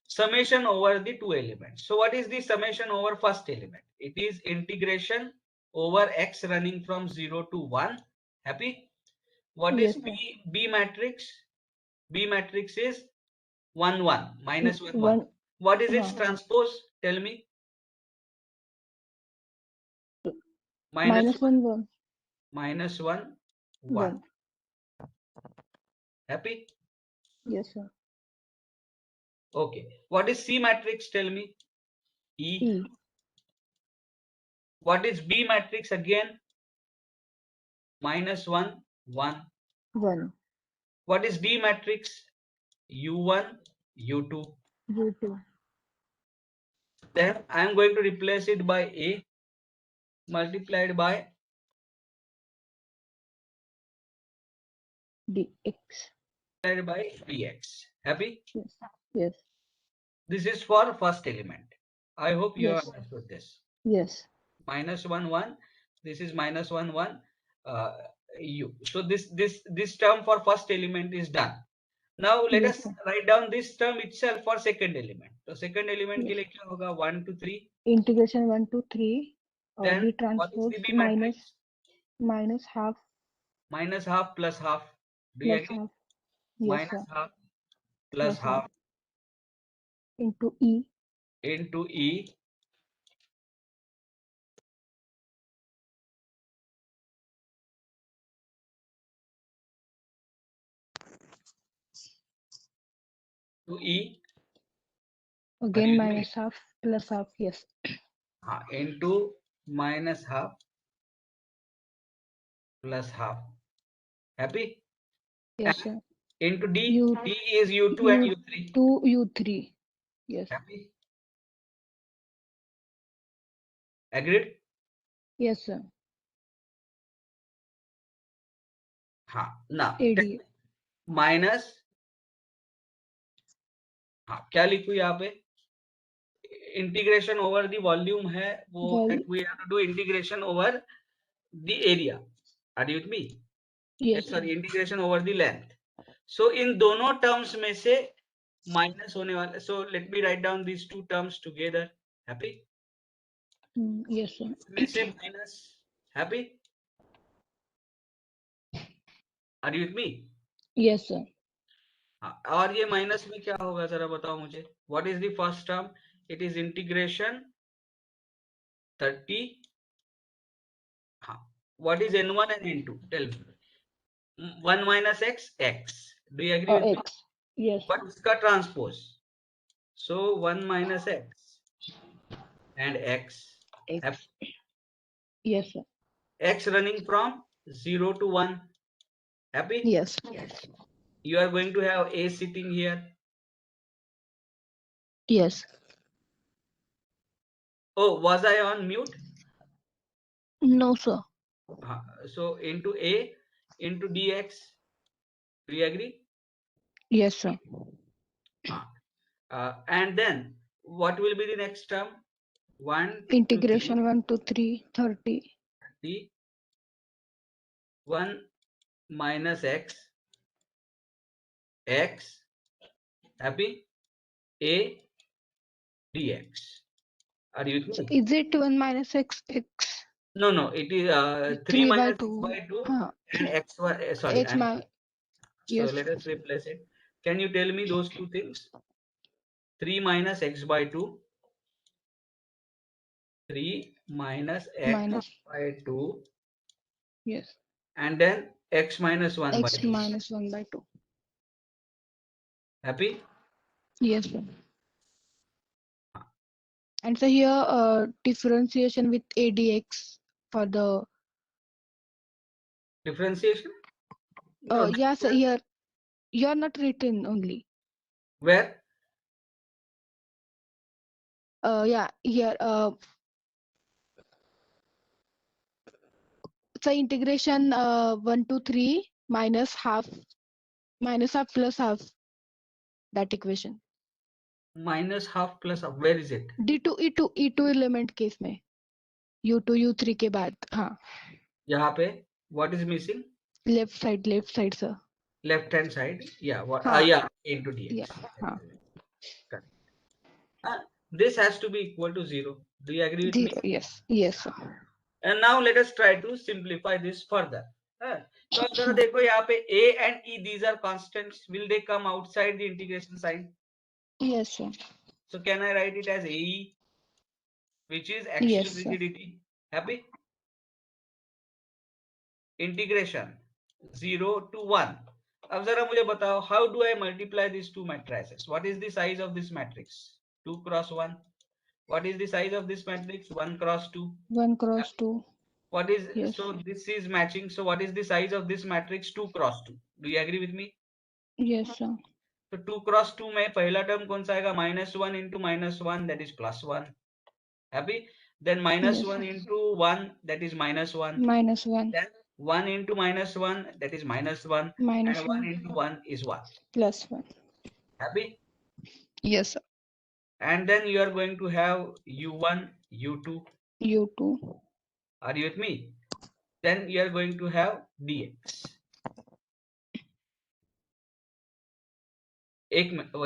[SPEAKER 1] Summation over the two elements. So what is the summation over first element? It is integration over x running from 0 to 1. Happy? What is
[SPEAKER 2] Yes, sir.
[SPEAKER 1] B matrix? B matrix is 1 1 minus 1 1. What is its transpose? Tell me.
[SPEAKER 2] Minus 1 1.
[SPEAKER 1] Minus 1 1. Happy?
[SPEAKER 2] Yes, sir.
[SPEAKER 1] Okay. What is C matrix? Tell me. E. What is B matrix again? Minus 1 1.
[SPEAKER 2] 1.
[SPEAKER 1] What is D matrix? U1 U2.
[SPEAKER 2] U2.
[SPEAKER 1] Then I am going to replace it by A multiplied by
[SPEAKER 2] dx.
[SPEAKER 1] Multiplied by dx. Happy?
[SPEAKER 2] Yes. Yes.
[SPEAKER 1] This is for first element. I hope you
[SPEAKER 2] Yes.
[SPEAKER 1] have understood this.
[SPEAKER 2] Yes.
[SPEAKER 1] Minus 1 1. This is minus 1 1. U. So this term for first element is done. Now let
[SPEAKER 2] Yes,
[SPEAKER 1] us
[SPEAKER 2] sir.
[SPEAKER 1] write down this term itself for second element. So second element
[SPEAKER 2] Yes.
[SPEAKER 1] के लिए क्या होगा? 1 to 3.
[SPEAKER 2] Integration 1 to 3.
[SPEAKER 1] Then
[SPEAKER 2] B
[SPEAKER 1] what is
[SPEAKER 2] transpose
[SPEAKER 1] the B matrix?
[SPEAKER 2] minus half
[SPEAKER 1] Minus half plus half. Do you
[SPEAKER 2] plus
[SPEAKER 1] agree?
[SPEAKER 2] half. Yes,
[SPEAKER 1] Minus
[SPEAKER 2] sir.
[SPEAKER 1] half plus half
[SPEAKER 2] Into E.
[SPEAKER 1] into E. To E.
[SPEAKER 2] Again minus half plus half. Yes.
[SPEAKER 1] Into minus half plus half. Happy?
[SPEAKER 2] Yes,
[SPEAKER 1] And
[SPEAKER 2] sir.
[SPEAKER 1] into D.
[SPEAKER 2] U,
[SPEAKER 1] D is U2 and U3.
[SPEAKER 2] 2 U3. Yes.
[SPEAKER 1] Happy? Agreed?
[SPEAKER 2] Yes, sir.
[SPEAKER 1] Now
[SPEAKER 2] AD.
[SPEAKER 1] minus. क्या लिखूं यहाँ पे? Integration over the volume है वो, that we have to do integration over the area. Are you with me?
[SPEAKER 2] Yes.
[SPEAKER 1] Sorry, integration over the length. So in दोनों terms में से minus होने वाला. So let me write down these two terms together. Happy?
[SPEAKER 2] Yes, sir.
[SPEAKER 1] में से minus. Happy? Are you with me?
[SPEAKER 2] Yes, sir.
[SPEAKER 1] और ये minus में क्या होगा जरा बताओ मुझे. What is the first term? It is integration 30. What is n1 and n2? Tell me. 1 minus x, x. Do you agree with me?
[SPEAKER 2] X. Yes.
[SPEAKER 1] But इसका transpose. So 1 minus x and x.
[SPEAKER 2] X. Yes, sir.
[SPEAKER 1] X running from 0 to 1. Happy?
[SPEAKER 2] Yes.
[SPEAKER 1] You are going to have A sitting here.
[SPEAKER 2] Yes.
[SPEAKER 1] Oh, was I on mute?
[SPEAKER 2] No, sir.
[SPEAKER 1] So into A into dx. Do you agree?
[SPEAKER 2] Yes, sir.
[SPEAKER 1] And then what will be the next term? 1
[SPEAKER 2] Integration 1 to 3, 30.
[SPEAKER 1] the 1 minus x happy A dx. Are you with
[SPEAKER 2] So
[SPEAKER 1] me?
[SPEAKER 2] is it 1 minus x,
[SPEAKER 1] No, it is 3
[SPEAKER 2] 3 by
[SPEAKER 1] minus
[SPEAKER 2] 2?
[SPEAKER 1] x by 2
[SPEAKER 2] Huh.
[SPEAKER 1] and x1. Sorry,
[SPEAKER 2] H my,
[SPEAKER 1] so
[SPEAKER 2] yes.
[SPEAKER 1] let us replace it. Can you tell me those two things? 3 minus x by 2. 3 minus x
[SPEAKER 2] Minus,
[SPEAKER 1] by 2
[SPEAKER 2] yes.
[SPEAKER 1] and then x minus 1 by
[SPEAKER 2] X
[SPEAKER 1] 2.
[SPEAKER 2] minus 1 by 2.
[SPEAKER 1] Happy?
[SPEAKER 2] Yes, sir. And so here, differentiation with ADX for the,
[SPEAKER 1] Differentiation? No.
[SPEAKER 2] yeah, so here, you're not written only.
[SPEAKER 1] Where?
[SPEAKER 2] Yeah, here, so integration 1 to 3 minus half plus half, that equation.
[SPEAKER 1] Minus half plus half. Where is it?
[SPEAKER 2] D2 E2 element case में U2 U3 के बाद, हाँ,
[SPEAKER 1] यहाँ पे what is missing?
[SPEAKER 2] Left side sir.
[SPEAKER 1] Left hand side. Yeah. What?
[SPEAKER 2] हाँ.
[SPEAKER 1] Yeah. Into dx.
[SPEAKER 2] Yeah, हाँ.
[SPEAKER 1] Correct. This has to be equal to 0. Do you agree with me?
[SPEAKER 2] 0, yes sir.
[SPEAKER 1] And now let us try to simplify this further. तो अब जरा देखो यहाँ पे A and E, these are constants. Will they come outside the integration sign?
[SPEAKER 2] Yes sir.
[SPEAKER 1] So can I write it as AE, which is axial
[SPEAKER 2] Yes sir.
[SPEAKER 1] rigidity? Happy? Integration 0 to 1. अब जरा मुझे बताओ, how do I multiply these two matrices? What is the size of this matrix? 2 cross 1. What is the size of this matrix? 1 cross 2.
[SPEAKER 2] 1 cross 2.
[SPEAKER 1] What is,
[SPEAKER 2] Yes.
[SPEAKER 1] so this is matching. So what is the size of this matrix? 2 cross 2. Do you agree with me?
[SPEAKER 2] Yes sir.
[SPEAKER 1] So 2 cross 2 में पहला term कौन सा आएगा? -1 into -1, that is +1. Happy? Then
[SPEAKER 2] Yes.
[SPEAKER 1] -1 into 1, that is -1.
[SPEAKER 2] -1.
[SPEAKER 1] Then 1 into -1, that is -1.
[SPEAKER 2] Minus
[SPEAKER 1] And 1 into 1 is 1.
[SPEAKER 2] +1.
[SPEAKER 1] Happy?
[SPEAKER 2] Yes sir.
[SPEAKER 1] And then you are going to have U1, U2.
[SPEAKER 2] U2.
[SPEAKER 1] Are you with me? Then you are going to have dx.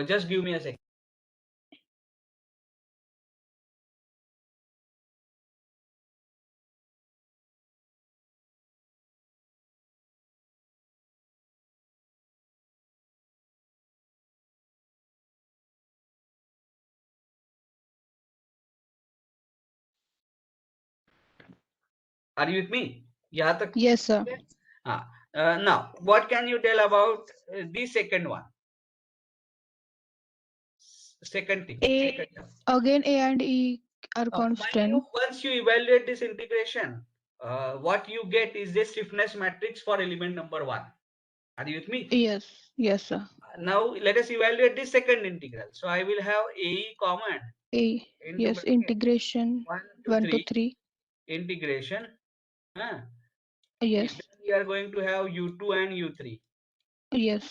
[SPEAKER 1] Just give me a second. Are you with me? यहाँ तक?
[SPEAKER 2] Yes sir.
[SPEAKER 1] Now, what can you tell about the second one? Second thing.
[SPEAKER 2] A, again A and E are constant.
[SPEAKER 1] Once you evaluate this integration, what you get is the stiffness matrix for element number 1. Are you with me?
[SPEAKER 2] Yes sir.
[SPEAKER 1] Now let us evaluate the second integral. So I will have AE common.
[SPEAKER 2] A, yes, integration 1 to 3.
[SPEAKER 1] Integration.
[SPEAKER 2] Yes.
[SPEAKER 1] Then we are going to have U2 and U3.
[SPEAKER 2] Yes.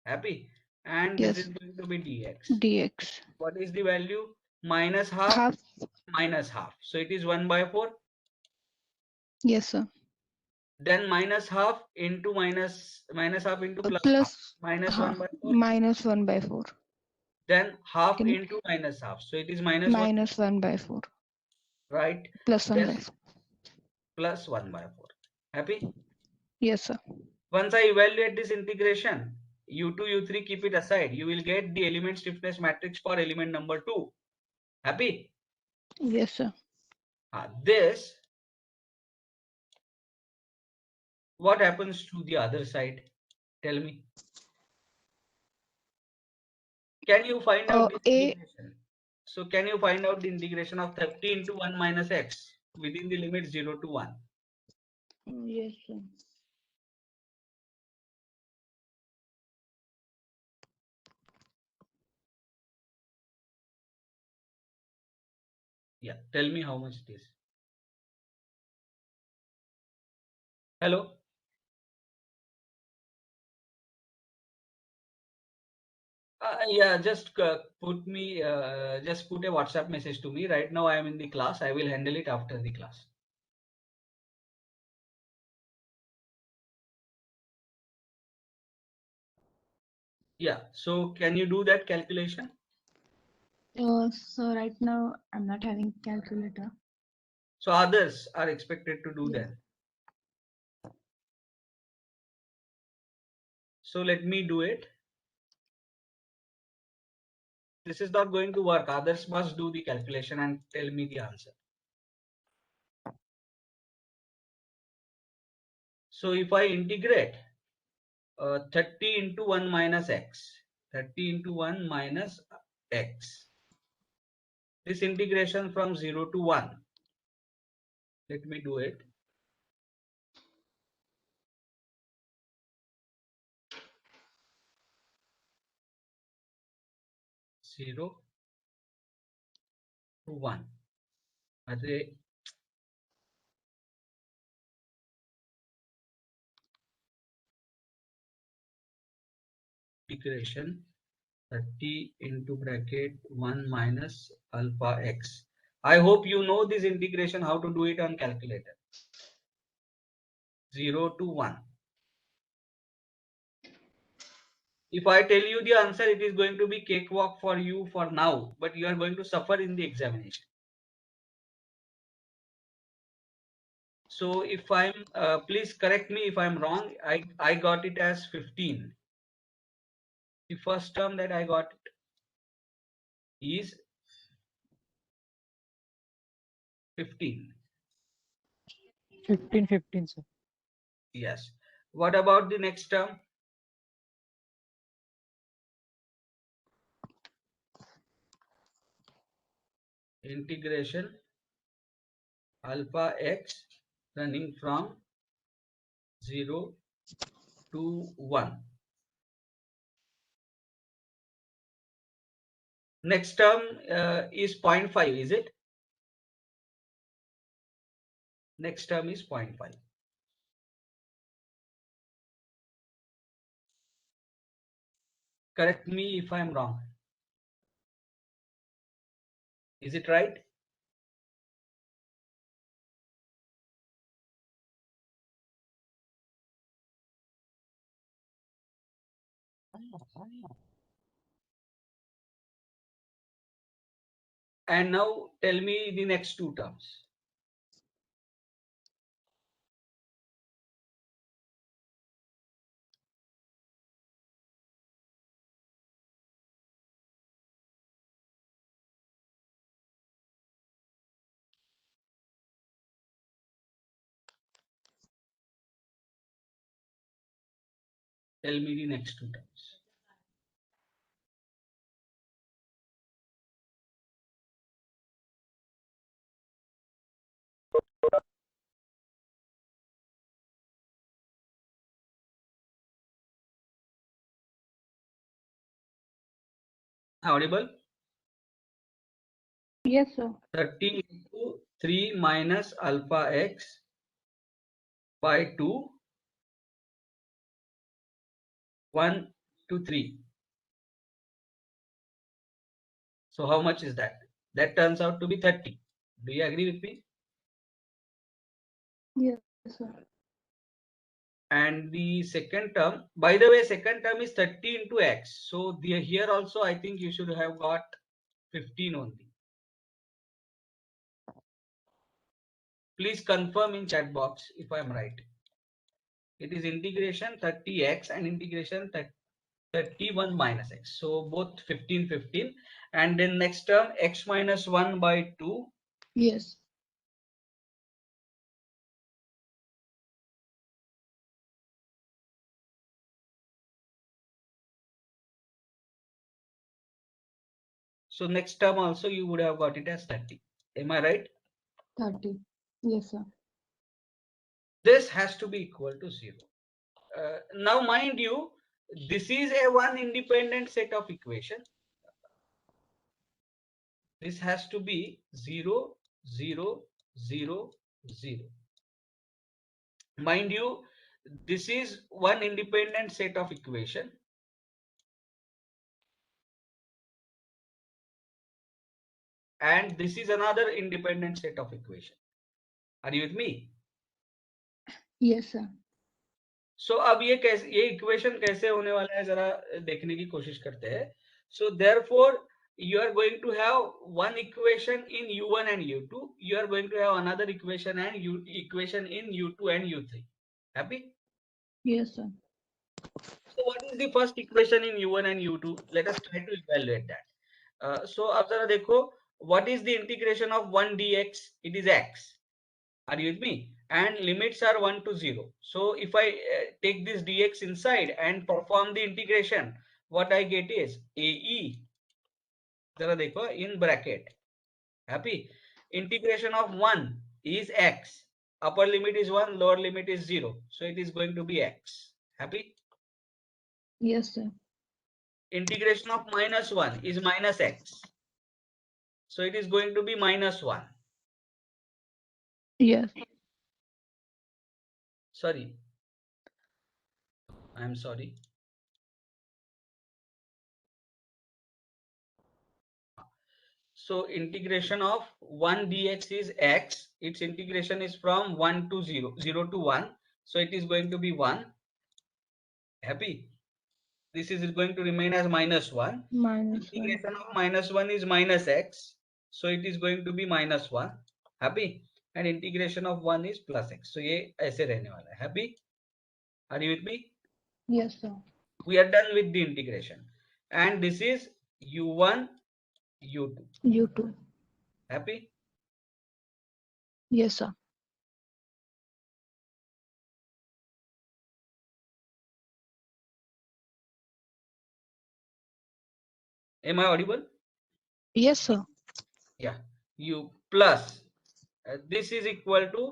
[SPEAKER 1] Happy? And
[SPEAKER 2] Yes.
[SPEAKER 1] this is going to be dx.
[SPEAKER 2] Dx.
[SPEAKER 1] What is the value? Minus half. Minus half. So it is 1 by 4.
[SPEAKER 2] Yes sir.
[SPEAKER 1] Then minus half into minus half into plus half. Minus 1 by 4.
[SPEAKER 2] Minus 1 by 4.
[SPEAKER 1] Then half into minus half. So it is minus
[SPEAKER 2] 1 by 4.
[SPEAKER 1] Right?
[SPEAKER 2] Plus 1 by 4.
[SPEAKER 1] Plus 1 by 4. Happy?
[SPEAKER 2] Yes sir.
[SPEAKER 1] Once I evaluate this integration, U2, U3, keep it aside. You will get the element stiffness matrix for element number 2. Happy?
[SPEAKER 2] Yes sir.
[SPEAKER 1] This, what happens to the other side? Tell me. Can you find out this integration? So can you find out the integration of 30 into 1 minus x within the limit 0 to 1?
[SPEAKER 2] Yes sir.
[SPEAKER 1] Yeah, tell me how much it is. Hello. Yeah, just put me, just put a WhatsApp message to me. Right now I am in the class. I will handle it after the class. Yeah, so can you do that calculation?
[SPEAKER 2] So right now I'm not having calculator.
[SPEAKER 1] So others are expected to do
[SPEAKER 2] Yes.
[SPEAKER 1] that. So let me do it. This is not going to work. Others must do the calculation and tell me the answer. So if I integrate 30 into 1 minus x, 30 into 1 minus x, this integration from 0 to 1. Let me do it. Zero to 1. Array integration 30 into bracket 1 minus alpha x. I hope you know this integration, how to do it on calculator. 0 to 1. If I tell you the answer, it is going to be cakewalk for you for now, but you are going to suffer in the examination. So if I'm, please correct me if I'm wrong. I got it as 15. The first term that I got is 15.
[SPEAKER 3] 15, sir.
[SPEAKER 1] Yes. What about the next term? Integration alpha x running from 0 to 1. Next term is 0.5, is it? Next term is 0.5. Correct me if I'm wrong. Is it right? And now tell me the next two terms. Tell me the next two terms. Audible?
[SPEAKER 2] Yes, sir.
[SPEAKER 1] 30 into 3 minus alpha x by 2, 1 to 3. So how much is that? That turns out to be 30. Do you agree with me?
[SPEAKER 2] Yes, sir.
[SPEAKER 1] And the second term, by the way, second term is 30 into x. So here also I think you should have got 15 only. Please confirm in chat box if I am right. It is integration 30x and integration 31 minus x. So both 15, 15. And then next term x minus 1 by 2.
[SPEAKER 2] Yes.
[SPEAKER 1] So next term also you would have got it as 30. Am I right?
[SPEAKER 2] 30. Yes, sir.
[SPEAKER 1] This has to be equal to 0. Now mind you, this is a one independent set of equation. this has to be 0, 0, 0, 0. Mind you, this is one independent set of equation. And this is another independent set of equation. Are you with me?
[SPEAKER 2] Yes, sir.
[SPEAKER 1] So अब ये equation कैसे होने वाला है जरा देखने की कोशिश करते हैं. So therefore you are going to have one equation in u1 and u2. You are going to have another equation and equation in u2 and u3. Happy?
[SPEAKER 2] Yes, sir.
[SPEAKER 1] So what is the first equation in u1 and u2? Let us try to evaluate that. So अब जरा देखो, what is the integration of 1 dx? It is x. Are you with me? And limits are 1 to 0. So if I take this dx inside and perform the integration, what I get is ae. जरा देखो in bracket. Happy? Integration of 1 is x. Upper limit is 1, lower limit is 0. So it is going to be x. Happy?
[SPEAKER 2] Yes, sir.
[SPEAKER 1] Integration of -1 is minus x. So it is going to be -1.
[SPEAKER 2] Yes.
[SPEAKER 1] Sorry. I am sorry. So integration of 1 dx is x. Its integration is from 1 to 0, 0 to 1. So it is going to be 1. Happy? This is going to remain as -1. Integration of -1 is minus x. So it is going to be -1. Happy? And integration of 1 is plus x. So ये ऐसे रहने वाला है. Happy? Are you with me?
[SPEAKER 2] Yes, sir.
[SPEAKER 1] We are done with the integration. And this is u1, u2.
[SPEAKER 2] U2.
[SPEAKER 1] Happy?
[SPEAKER 2] Yes, sir.
[SPEAKER 1] Am I audible?
[SPEAKER 2] Yes, sir.
[SPEAKER 1] Yeah. U plus this is equal to,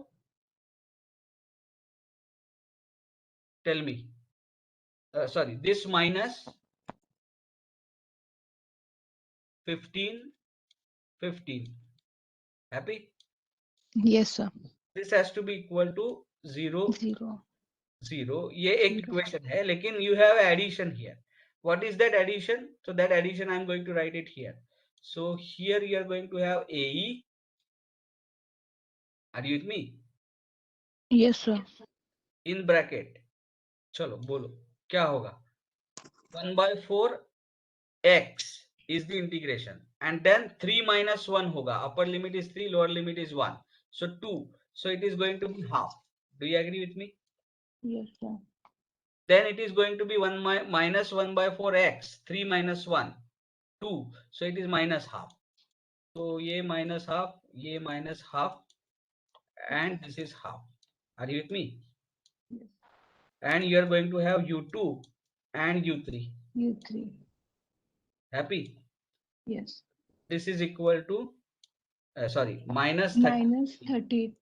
[SPEAKER 1] tell me, sorry, this minus 15, 15. Happy?
[SPEAKER 2] Yes, sir.
[SPEAKER 1] This has to be equal to 0,
[SPEAKER 2] 0.
[SPEAKER 1] 0. ये एक equation है, लेकिन you have addition here. What is that addition? So that addition I am going to write it here. So here you are going to have AE. Are you with me?
[SPEAKER 2] Yes, sir.
[SPEAKER 1] In bracket. चलो बोलो क्या होगा? 1 by 4 x is the integration, and then 3 minus 1 hoga. Upper limit is 3, lower limit is 1, so 2. So it is going to be half. Do you agree with me?
[SPEAKER 2] Yes, sir.
[SPEAKER 1] Then it is going to be 1 minus 1 by 4x, 3 minus 1, 2. So it is minus half. So ye minus half, and this is half. Are you with me?
[SPEAKER 2] Yes.
[SPEAKER 1] And you are going to have u2 and u3.
[SPEAKER 2] U3.
[SPEAKER 1] Happy?
[SPEAKER 2] Yes.
[SPEAKER 1] This is equal to sorry, minus 30
[SPEAKER 2] Minus 30.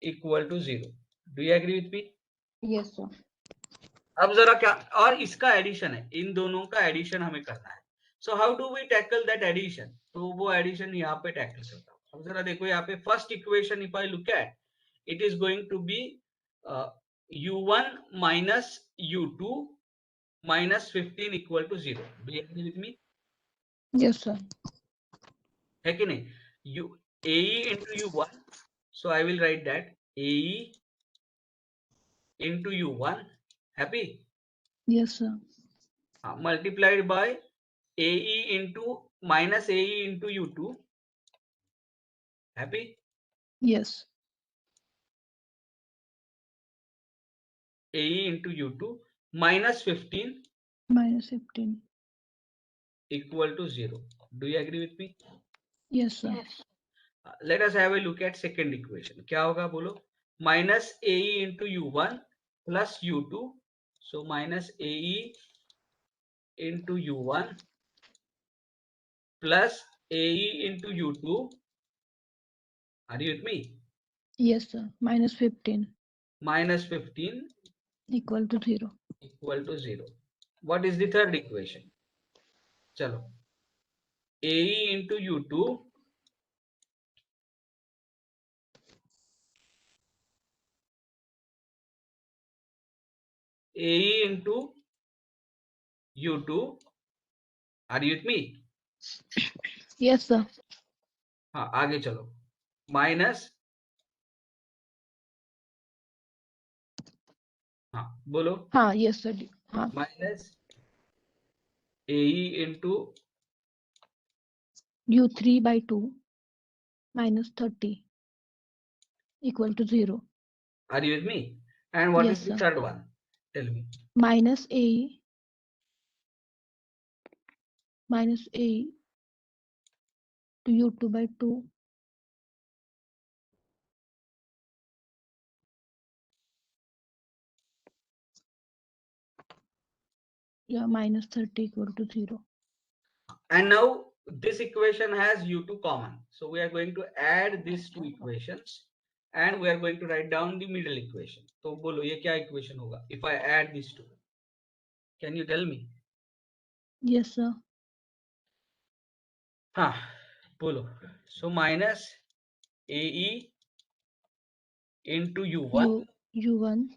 [SPEAKER 1] equal to 0. Do you agree with me?
[SPEAKER 2] Yes, sir.
[SPEAKER 1] अब जरा क्या, और इसका addition है, इन दोनों का addition हमें करना है. So how do we tackle that addition? तो वो एडिशन यहाँ पे टैकल करता हूँ. अब जरा देखो यहाँ पे first equation if I look at, it is going to be u1 minus u2 minus 15 equal to 0. Do you agree with me?
[SPEAKER 2] Yes, sir.
[SPEAKER 1] है कि नहीं? AE into u1. So I will write that AE into u1. Happy?
[SPEAKER 2] Yes, sir.
[SPEAKER 1] Multiplied by AE into minus AE into u2. Happy?
[SPEAKER 2] Yes.
[SPEAKER 1] AE into u2 minus 15
[SPEAKER 2] Minus 15.
[SPEAKER 1] equal to 0. Do you agree with me?
[SPEAKER 2] Yes, sir.
[SPEAKER 1] Let us have a look at second equation. क्या होगा बोलो? Minus AE into u1 plus u2. So minus AE into u1 plus AE into u2. Are you with me?
[SPEAKER 2] Yes, sir. Minus 15.
[SPEAKER 1] Minus 15
[SPEAKER 2] Equal to 0.
[SPEAKER 1] equal to 0. What is the third equation? चलो AE into U2 AE into U2, are you with me?
[SPEAKER 2] Yes, sir.
[SPEAKER 1] हाँ आगे चलो, minus, हाँ बोलो,
[SPEAKER 2] हाँ, yes, sir. हाँ,
[SPEAKER 1] minus AE into
[SPEAKER 2] U3 by 2 minus 30 equal to 0.
[SPEAKER 1] are you with me? And what
[SPEAKER 2] Yes,
[SPEAKER 1] is the
[SPEAKER 2] sir.
[SPEAKER 1] third one? Tell me.
[SPEAKER 2] Minus A to U2 by 2 minus 30 equal to 0.
[SPEAKER 1] And now this equation has U2 common. So we are going to add these two equations and we are going to write down the middle equation. तो बोलो ये क्या equation होगा? If I add these two, can you tell me?
[SPEAKER 2] Yes, sir.
[SPEAKER 1] हाँ बोलो. So minus AE into U1,
[SPEAKER 2] U1.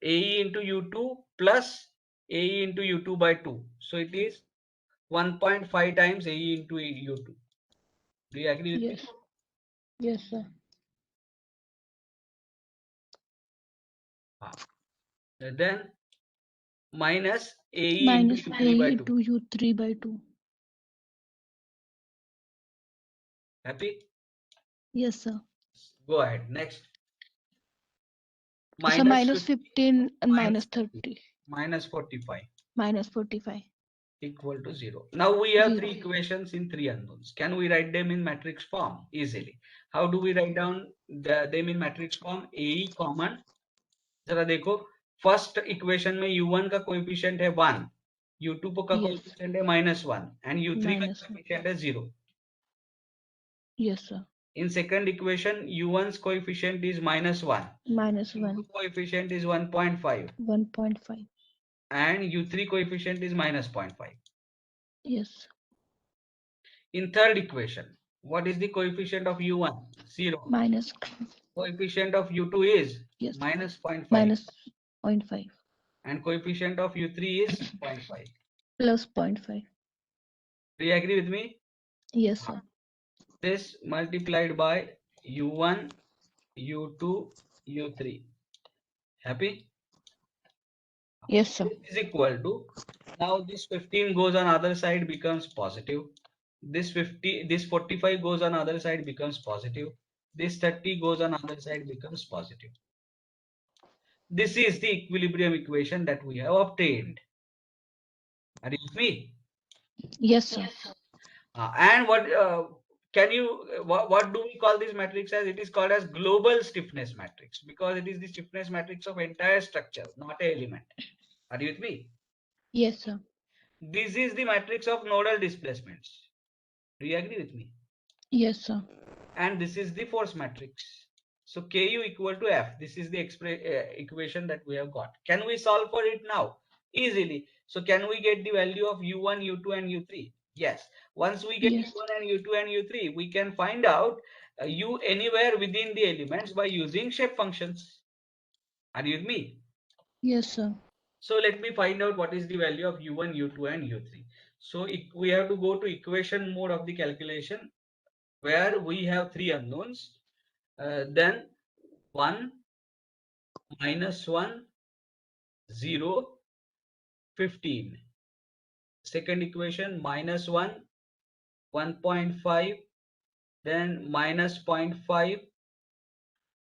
[SPEAKER 1] AE into U2 plus AE into U2 by 2. So it is 1.5 times AE into U2. Do you agree with me?
[SPEAKER 2] Yes. Yes, sir.
[SPEAKER 1] Then minus AE
[SPEAKER 2] Minus
[SPEAKER 1] into
[SPEAKER 2] A
[SPEAKER 1] U3 by 2.
[SPEAKER 2] into U3 by 2.
[SPEAKER 1] Happy?
[SPEAKER 2] Yes, sir.
[SPEAKER 1] Go ahead. Next.
[SPEAKER 2] So minus 15 and minus 30.
[SPEAKER 1] Minus 45
[SPEAKER 2] Minus 45.
[SPEAKER 1] equal to 0. Now we have
[SPEAKER 2] 0.
[SPEAKER 1] three equations in three unknowns. Can we write them in matrix form easily? How do we write down them in matrix form? AE common. जरा देखो, first equation में U1 का coefficient है 1, U2 का
[SPEAKER 2] Yes.
[SPEAKER 1] Coefficient है -1 and U3 का
[SPEAKER 2] Minus 1.
[SPEAKER 1] Coefficient है 0.
[SPEAKER 2] Yes, sir.
[SPEAKER 1] In second equation, U1's coefficient is -1,
[SPEAKER 2] Minus 1.
[SPEAKER 1] U2 coefficient is 1.5
[SPEAKER 2] 1.5.
[SPEAKER 1] and U3 coefficient is -0.5.
[SPEAKER 2] Yes.
[SPEAKER 1] In third equation, what is the coefficient of U1? 0.
[SPEAKER 2] Minus.
[SPEAKER 1] Coefficient of U2 is
[SPEAKER 2] Yes.
[SPEAKER 1] -0.5
[SPEAKER 2] Minus 0.5.
[SPEAKER 1] and coefficient of U3 is 0.5.
[SPEAKER 2] Plus 0.5.
[SPEAKER 1] Do you agree with me?
[SPEAKER 2] Yes, sir.
[SPEAKER 1] This multiplied by U1, U2, U3. Happy?
[SPEAKER 2] Yes, sir.
[SPEAKER 1] Is equal to, now this 15 goes on other side becomes positive. This 45 goes on other side becomes positive. This 30 goes on other side becomes positive. This is the equilibrium equation that we have obtained. Are you with me?
[SPEAKER 2] Yes, sir.
[SPEAKER 1] And what can you what do we call this matrix as? It is called as global stiffness matrix because it is the stiffness matrix of entire structure, not an element. Are you with me?
[SPEAKER 2] Yes, sir.
[SPEAKER 1] This is the matrix of nodal displacements. Do you agree with me?
[SPEAKER 2] Yes, sir.
[SPEAKER 1] And this is the force matrix. So Ku equal to F. This is the equation that we have got. Can we solve for it now? Easily. So can we get the value of U1, U2 and U3? Yes. Once we get
[SPEAKER 2] Yes.
[SPEAKER 1] U1 and U2 and U3, we can find out U anywhere within the elements by using shape functions. Are you with me?
[SPEAKER 2] Yes, sir.
[SPEAKER 1] So let me find out what is the value of U1, U2 and U3. So we have to go to equation mode of the calculation where we have three unknowns. Then 1, -1, 0, 15. Second equation, -1, 1.5, then -0.5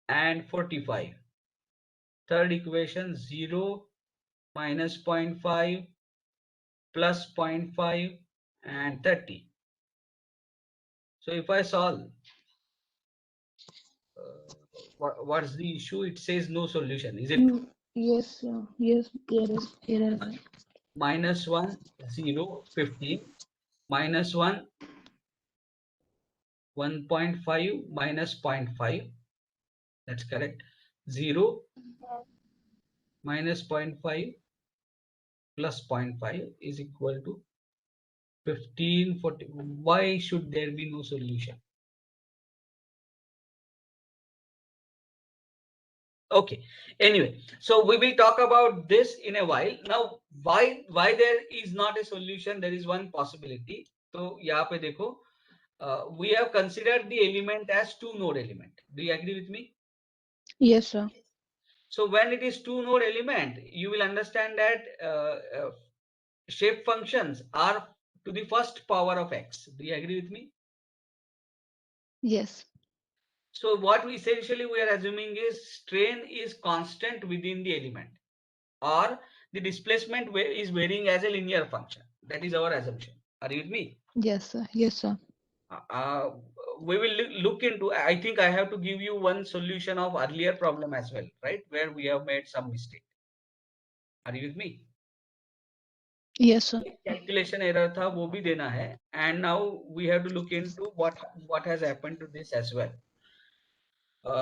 [SPEAKER 1] and 45. Third equation, 0, -0.5, +0.5 and 30. So if I solve, what's the issue? It says no solution. Is it true?
[SPEAKER 2] Yes, sir. Yes, error.
[SPEAKER 1] -1, 0, 15, -1, 1.5 minus 0.5. That's correct. 0 minus 0.5 plus 0.5 is equal to 15, 40. Why should there be no solution? Okay. Anyway, so we will talk about this in a while. Now, why there is not a solution? There is one possibility. So यहाँ पे देखो, we have considered the element as two node element. Do you agree with me?
[SPEAKER 2] Yes, sir.
[SPEAKER 1] So when it is two node element, you will understand that shape functions are to the first power of x. Do you agree with me?
[SPEAKER 2] Yes.
[SPEAKER 1] So what we essentially we are assuming is strain is constant within the element, or the displacement is varying as a linear function. That is our assumption. Are you with me?
[SPEAKER 2] Yes, sir. Yes, sir.
[SPEAKER 1] We will look into, I think I have to give you one solution of earlier problem as well, right? Where we have made some mistake. Are you with me?
[SPEAKER 2] Yes, sir.
[SPEAKER 1] Calculation error था वो भी देना है, and now we have to look into what has happened to this as well.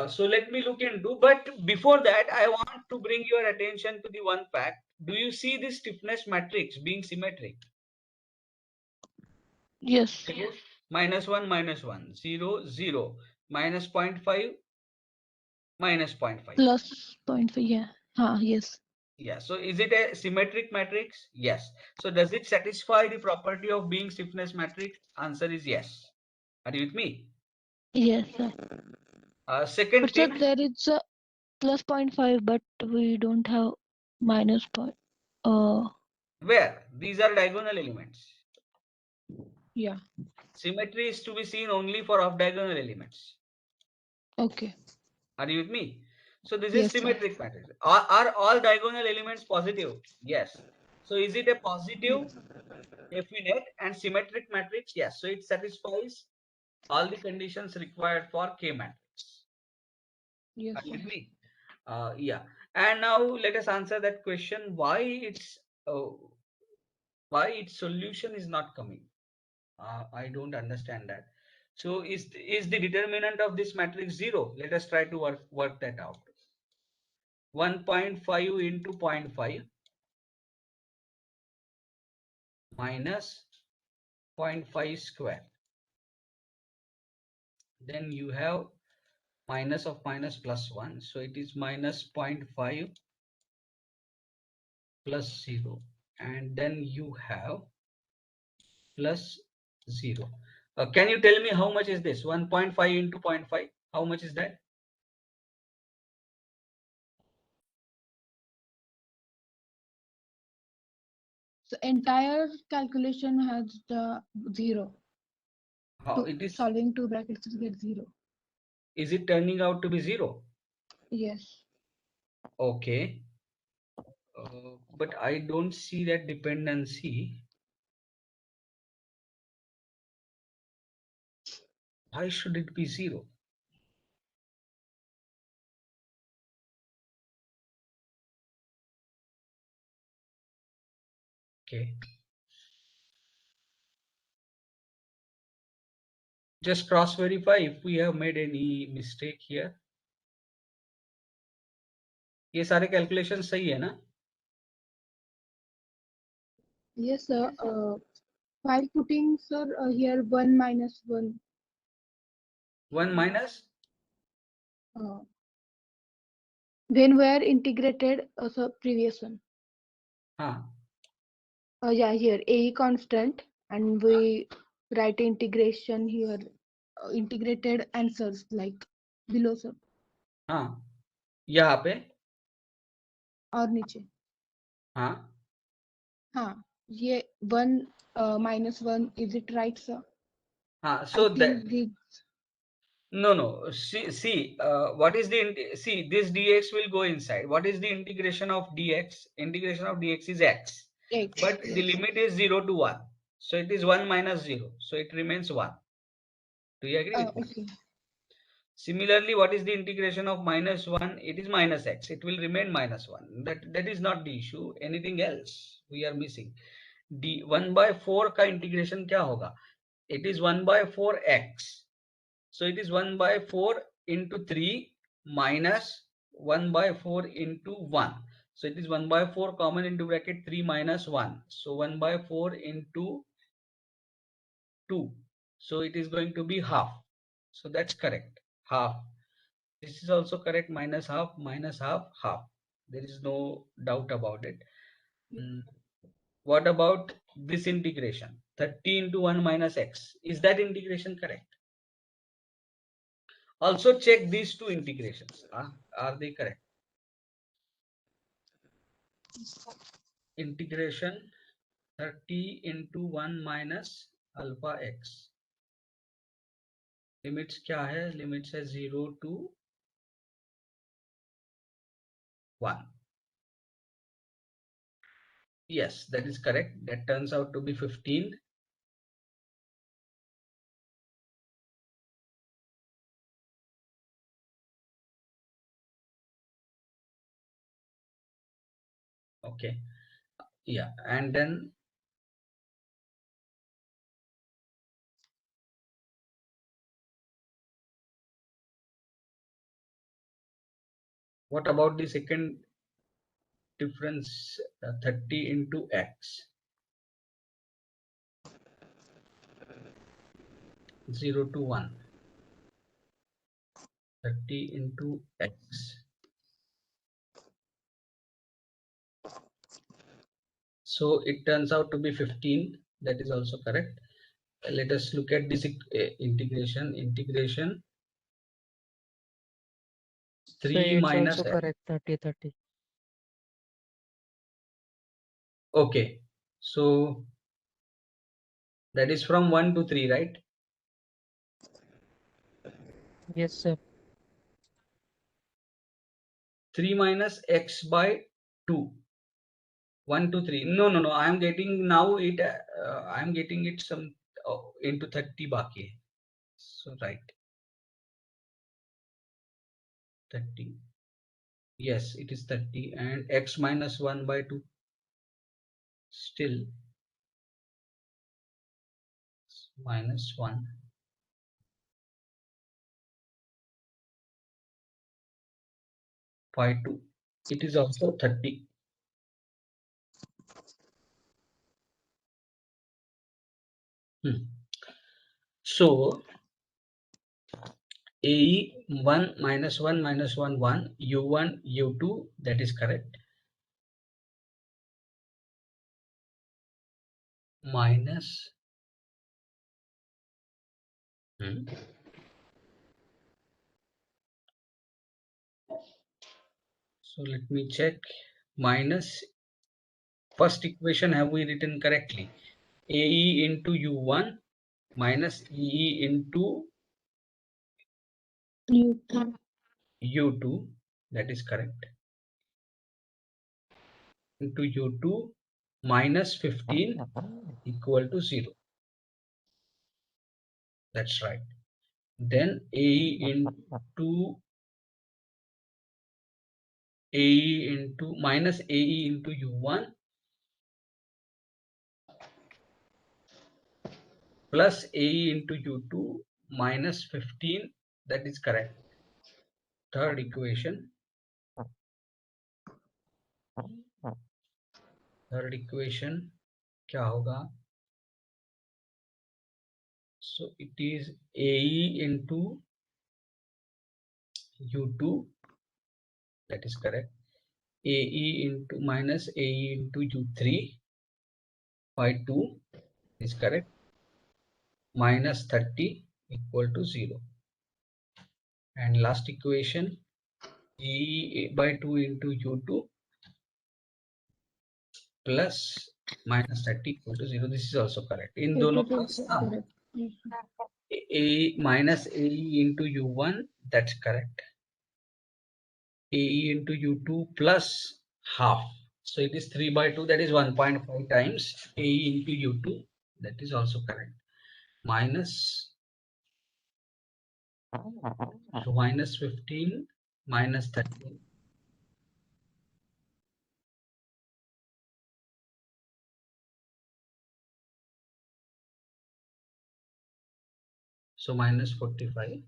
[SPEAKER 1] So let me look into, but before that, I want to bring your attention to the one fact. Do you see this stiffness matrix being symmetric?
[SPEAKER 2] Yes.
[SPEAKER 1] Minus 1, minus 1, 0, 0, minus 0.5, minus 0.5.
[SPEAKER 2] Plus 0.5. Yeah. Yes.
[SPEAKER 1] Yeah, so is it a symmetric matrix? Yes. So does it satisfy the property of being stiffness matrix? Answer is yes. Are you with me?
[SPEAKER 2] Yes, sir.
[SPEAKER 1] Second
[SPEAKER 2] But sir,
[SPEAKER 1] thing,
[SPEAKER 2] there is a plus 0.5, but we don't have minus point.
[SPEAKER 1] where these are diagonal elements.
[SPEAKER 2] Yeah.
[SPEAKER 1] Symmetry is to be seen only for off diagonal elements.
[SPEAKER 2] Okay.
[SPEAKER 1] Are you with me? So this is
[SPEAKER 2] Yes, sir.
[SPEAKER 1] symmetric matrix. Are all diagonal elements positive? Yes. So is it a positive, definite, and symmetric matrix? Yes. So it satisfies all the conditions required for K matrix.
[SPEAKER 2] Yes,
[SPEAKER 1] Are you
[SPEAKER 2] sir.
[SPEAKER 1] with me? Yeah. And now let us answer that question: why its solution is not coming? I don't understand that. So is the determinant of this matrix 0? Let us try to work that out. 1.5 into 0.5 minus 0.5 square. Then you have minus of minus plus 1. So it is minus 0.5 plus 0. And then you have plus 0. Can you tell me how much is this? 1.5 into 0.5. How much is that?
[SPEAKER 2] So entire calculation has the 0.
[SPEAKER 1] How it is?
[SPEAKER 2] Solving two brackets to get 0.
[SPEAKER 1] Is it turning out to be 0?
[SPEAKER 2] Yes.
[SPEAKER 1] Okay. But I don't see that dependency. Why should it be 0? Okay. Just cross verify if we have made any mistake here. ये सारे calculations सही है ना?
[SPEAKER 2] Yes, sir. While putting, sir, here 1 minus 1.
[SPEAKER 1] 1 minus?
[SPEAKER 2] When we are integrated, so previous one. Yeah, here A constant, and we write integration here, integrated answers like below, sir.
[SPEAKER 1] हाँ, यहाँ पे?
[SPEAKER 2] और नीचे.
[SPEAKER 1] हाँ,
[SPEAKER 2] ये 1 minus 1, is it right, sir?
[SPEAKER 1] हाँ, so
[SPEAKER 2] I
[SPEAKER 1] that,
[SPEAKER 2] think
[SPEAKER 1] no, see, what is see, this dx will go inside. What is the integration of dx? Integration of dx is x.
[SPEAKER 2] X.
[SPEAKER 1] But the limit is 0 to 1. So it is 1 minus 0. So it remains 1. Do you agree with me?
[SPEAKER 2] Okay.
[SPEAKER 1] Similarly, what is the integration of minus 1? It is minus x. It will remain minus 1. That is not the issue. Anything else we are missing. D 1 by 4 का integration क्या होगा? It is 1 by 4 x. So it is 1 by 4 into 3 minus 1 by 4 into 1. So it is 1 by 4 common into bracket 3 minus 1. So 1 by 4 into 2. So it is going to be half. So that's correct. Half. This is also correct. Minus half, half. There is no doubt about it. What about this integration? 30 into 1 minus x. Is that integration correct? Also check these two integrations. Are they correct? Integration 30 into 1 minus alpha x. Limits क्या है? Limits है 0 to 1. Yes, that is correct. That turns out to be 15. Okay. Yeah. And then what about the second difference? 30 into x. 0 to 1. 30 into x. So it turns out to be 15. That is also correct. Let us look at this integration. Integration 3
[SPEAKER 3] So it's
[SPEAKER 1] minus
[SPEAKER 3] also
[SPEAKER 1] x.
[SPEAKER 3] correct, 30.
[SPEAKER 1] Okay. So that is from 1 to 3, right?
[SPEAKER 3] Yes, sir.
[SPEAKER 1] 3 minus x by 2. 1 to 3. No. I am getting now it. I am getting it some into 30 baki. So right. 30. Yes, it is 30 and x minus 1 by 2. Still minus 1. By 2. It is also 30. So AE 1 minus 1 minus 1 1 U1 U2, that is correct. Minus so let me check. Minus first equation have we written correctly? AE into U1 minus EE into U2, that is correct, into U2 minus 15 equal to 0. That's right. Then AE into minus AE into U1 plus AE into U2 minus 15, that is correct. Third equation. Third equation क्या होगा? So it is AE into U2, that is correct. AE into minus AE into U3 by 2 is correct. Minus 30 equal to 0. And last equation, AE by 2 into U2 plus minus 30 equal to 0. This is also correct. In dono A minus AE into U1, that's correct. AE into U2 plus half. So it is 3 by 2, that is 1.5 times AE into U2, that is also correct. Minus, so minus 15 minus 13. So minus 45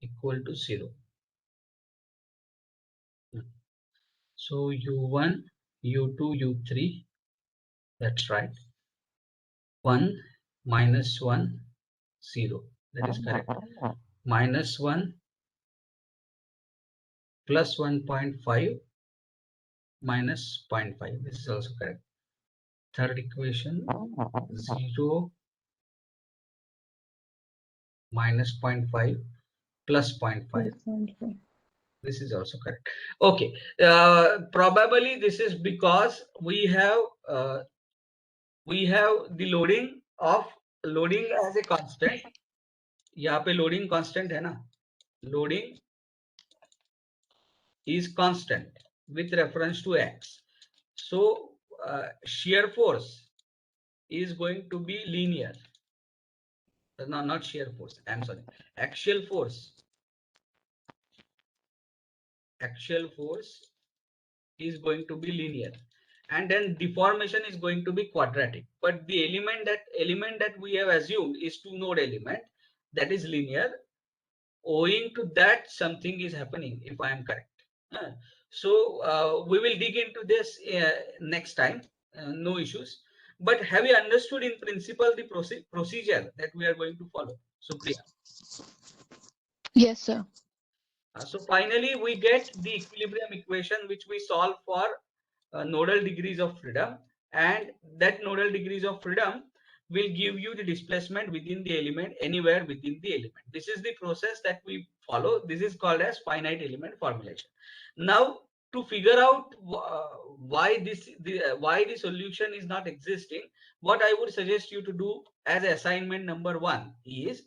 [SPEAKER 1] equal to 0. So U1, U2, U3, that's right. 1 minus 1 0. That is correct. Minus 1 plus 1.5 minus 0.5. This is also correct. Third equation 0 minus 0.5 plus 0.5. This is also correct. Okay. Probably this is because we have the loading as a constant. यहाँ पे loading constant है ना? Loading is constant with reference to x. So shear force is going to be linear. No, not shear force. I'm sorry. Axial force. Axial force is going to be linear, and then deformation is going to be quadratic. But the element that we have assumed is two node element, that is linear. Owing to that, something is happening, if I am correct. So we will dig into this next time. No issues. But have you understood in principle the procedure that we are going to follow, Supriya?
[SPEAKER 2] Yes, sir.
[SPEAKER 1] So finally, we get the equilibrium equation which we solve for nodal degrees of freedom, and that nodal degrees of freedom will give you the displacement within the element, anywhere within the element. This is the process that we follow. This is called as finite element formulation. Now, to figure out why the solution is not existing, what I would suggest you to do as assignment number 1 is,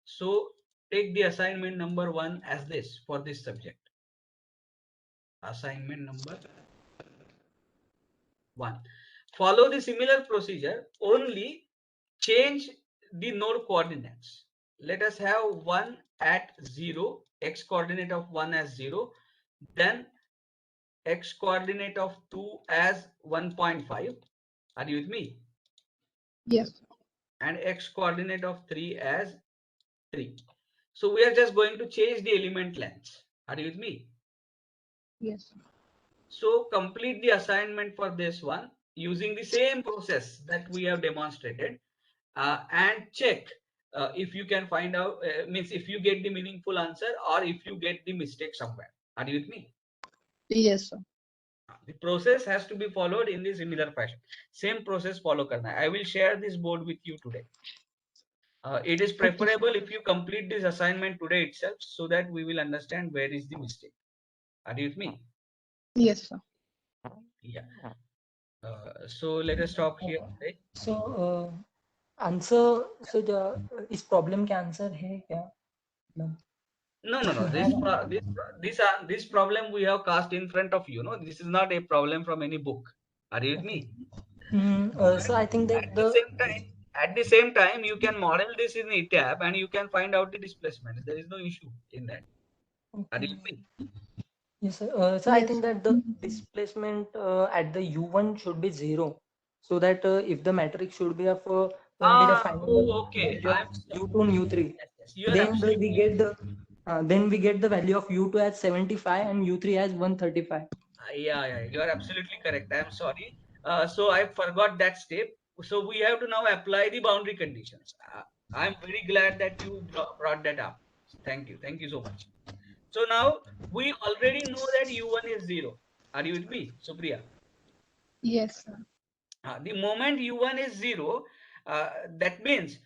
[SPEAKER 1] so take the assignment number 1 as this for this subject. Assignment number 1. Follow the similar procedure, only change the node coordinates. Let us have 1 at 0, x coordinate of 1 as 0, then x coordinate of 2 as 1.5. Are you with me?
[SPEAKER 2] Yes.
[SPEAKER 1] And x coordinate of 3 as 3. So we are just going to change the element lengths. Are you with me?
[SPEAKER 2] Yes.
[SPEAKER 1] So complete the assignment for this one using the same process that we have demonstrated, and check if you can find out, means if you get the meaningful answer or if you get the mistake somewhere. Are you with me?
[SPEAKER 2] Yes, sir.
[SPEAKER 1] The process has to be followed in the similar fashion. Same process follow karna. I will share this board with you today. It is preferable if you complete this assignment today itself, so that we will understand where is the mistake. Are you with me?
[SPEAKER 2] Yes, sir.
[SPEAKER 1] Yeah. So let us stop here. Right?
[SPEAKER 4] So answer so इस problem के answer है क्या?
[SPEAKER 1] No. This problem we have cast in front of you. No, this is not a problem from any book. Are you with me?
[SPEAKER 4] So I think that
[SPEAKER 1] At the same time, you can model this in ETAP and you can find out the displacement. There is no issue in that. Are you with me?
[SPEAKER 4] Yes, sir. So I think that the displacement at the U1 should be 0, so that if the matrix should be of only the final
[SPEAKER 1] okay.
[SPEAKER 4] value of U2 and U3,
[SPEAKER 1] Yes, you are
[SPEAKER 4] then we get the value of U2 as 75 and U3 as 135.
[SPEAKER 1] Yeah, you are absolutely correct. I am sorry. So I forgot that step. So we have to now apply the boundary conditions. I am very glad that you brought that up. Thank you so much. So now we already know that U1 is 0. Are you with me, Supriya?
[SPEAKER 2] Yes, sir.
[SPEAKER 1] The moment U1 is 0, that means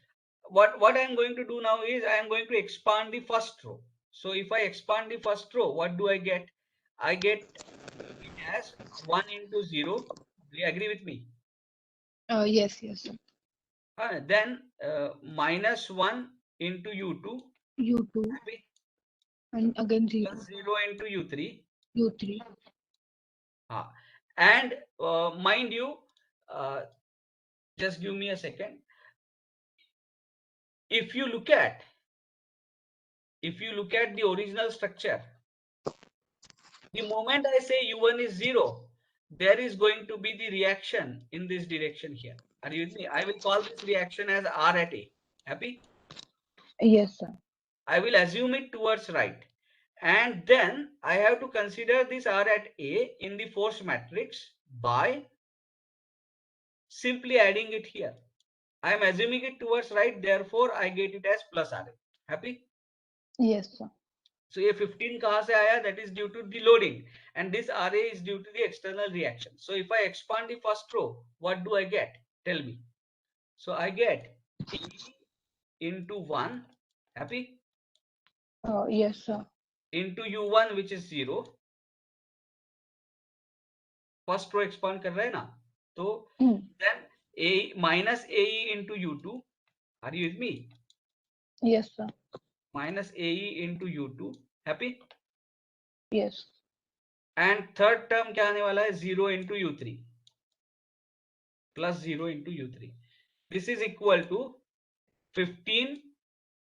[SPEAKER 1] what I am going to do now is I am going to expand the first row. So if I expand the first row, what do I get? I get it as 1 into 0. Do you agree with me?
[SPEAKER 2] Yes, sir.
[SPEAKER 1] Then minus 1 into U2.
[SPEAKER 2] U2 and again 0.
[SPEAKER 1] Plus 0 into U3.
[SPEAKER 2] U3.
[SPEAKER 1] And mind you, just give me a second. If you look at the original structure, the moment I say U1 is 0, there is going to be the reaction in this direction here. Are you with me? I will call this reaction as R at A. Happy?
[SPEAKER 2] Yes, sir.
[SPEAKER 1] I will assume it towards right. And then I have to consider this R at A in the force matrix by simply adding it here. I am assuming it towards right, therefore I get it as plus RA. Happy?
[SPEAKER 2] Yes, sir.
[SPEAKER 1] So ये 15 कहाँ से आया? That is due to the loading, and this RA is due to the external reaction. So if I expand the first row, what do I get? Tell me. So I get E into 1, happy?
[SPEAKER 2] Yes, sir.
[SPEAKER 1] Into U1, which is 0. First row expand कर रहे हैं ना? तो then A minus AE into U2. Are you with me?
[SPEAKER 2] Yes, sir.
[SPEAKER 1] Minus AE into U2. Happy?
[SPEAKER 2] Yes.
[SPEAKER 1] And third term क्या आने वाला है? 0 into U3 plus 0 into U3. This is equal to 15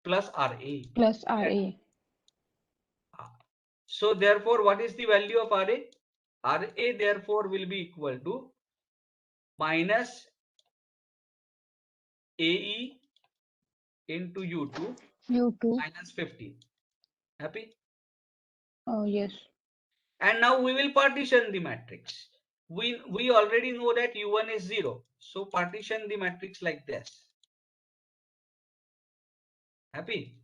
[SPEAKER 1] plus RA.
[SPEAKER 2] Plus RA.
[SPEAKER 1] So therefore, what is the value of RA? RA therefore will be equal to minus AE into U2
[SPEAKER 2] U2.
[SPEAKER 1] minus 15. Happy?
[SPEAKER 2] Oh, yes.
[SPEAKER 1] And now we will partition the matrix. We already know that U1 is 0. So partition the matrix like this. Happy?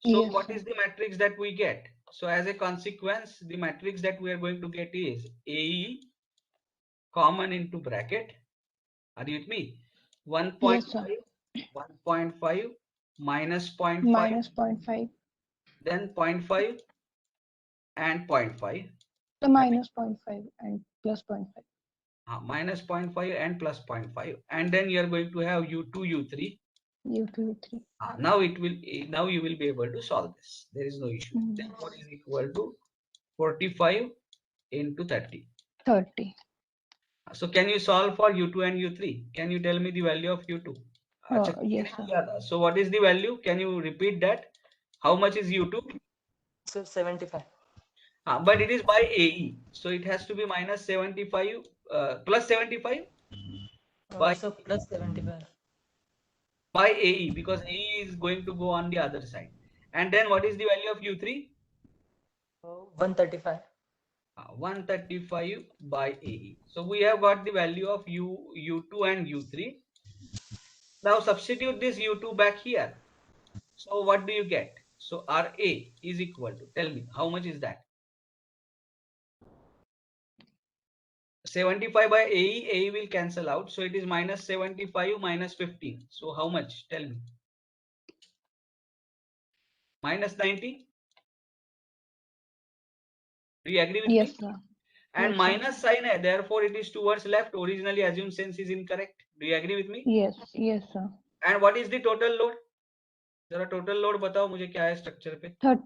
[SPEAKER 1] So
[SPEAKER 2] Yes,
[SPEAKER 1] what
[SPEAKER 2] sir.
[SPEAKER 1] is the matrix that we get? So as a consequence, the matrix that we are going to get is AE common into bracket. Are you with me? 1.5,
[SPEAKER 2] Yes, sir.
[SPEAKER 1] 1.5 minus 0.5,
[SPEAKER 2] Minus 0.5.
[SPEAKER 1] then 0.5 and 0.5.
[SPEAKER 2] The minus 0.5 and plus 0.5.
[SPEAKER 1] Minus 0.5 and plus 0.5, and then you are going to have U2, U3.
[SPEAKER 2] U2, U3.
[SPEAKER 1] Now you will be able to solve this. There is no issue. Then what is equal to 45 into 30.
[SPEAKER 2] 30.
[SPEAKER 1] So can you solve for U2 and U3? Can you tell me the value of U2?
[SPEAKER 2] Yes, sir.
[SPEAKER 1] So what is the value? Can you repeat that? How much is U2?
[SPEAKER 4] So 75.
[SPEAKER 1] But it is by AE. So it has to be minus 75 plus 75 by
[SPEAKER 4] So plus 75.
[SPEAKER 1] by AE, because AE is going to go on the other side. And then what is the value of U3?
[SPEAKER 4] 135.
[SPEAKER 1] 135 by AE. So we have got the value of U2 and U3. Now substitute this U2 back here. So what do you get? So RA is equal to, tell me, how much is that? 75 by AE will cancel out. So it is minus 75 minus 15. So how much? Tell me. Minus 90? Do you agree with
[SPEAKER 2] Yes,
[SPEAKER 1] me?
[SPEAKER 2] sir.
[SPEAKER 1] And
[SPEAKER 2] Yes, sir.
[SPEAKER 1] minus sign hai, therefore it is towards left. Originally assumed sense is incorrect. Do you agree with me?
[SPEAKER 2] Yes, yes, sir.
[SPEAKER 1] And what is the total load? जरा total load बताओ मुझे क्या है structure पे?
[SPEAKER 2] 30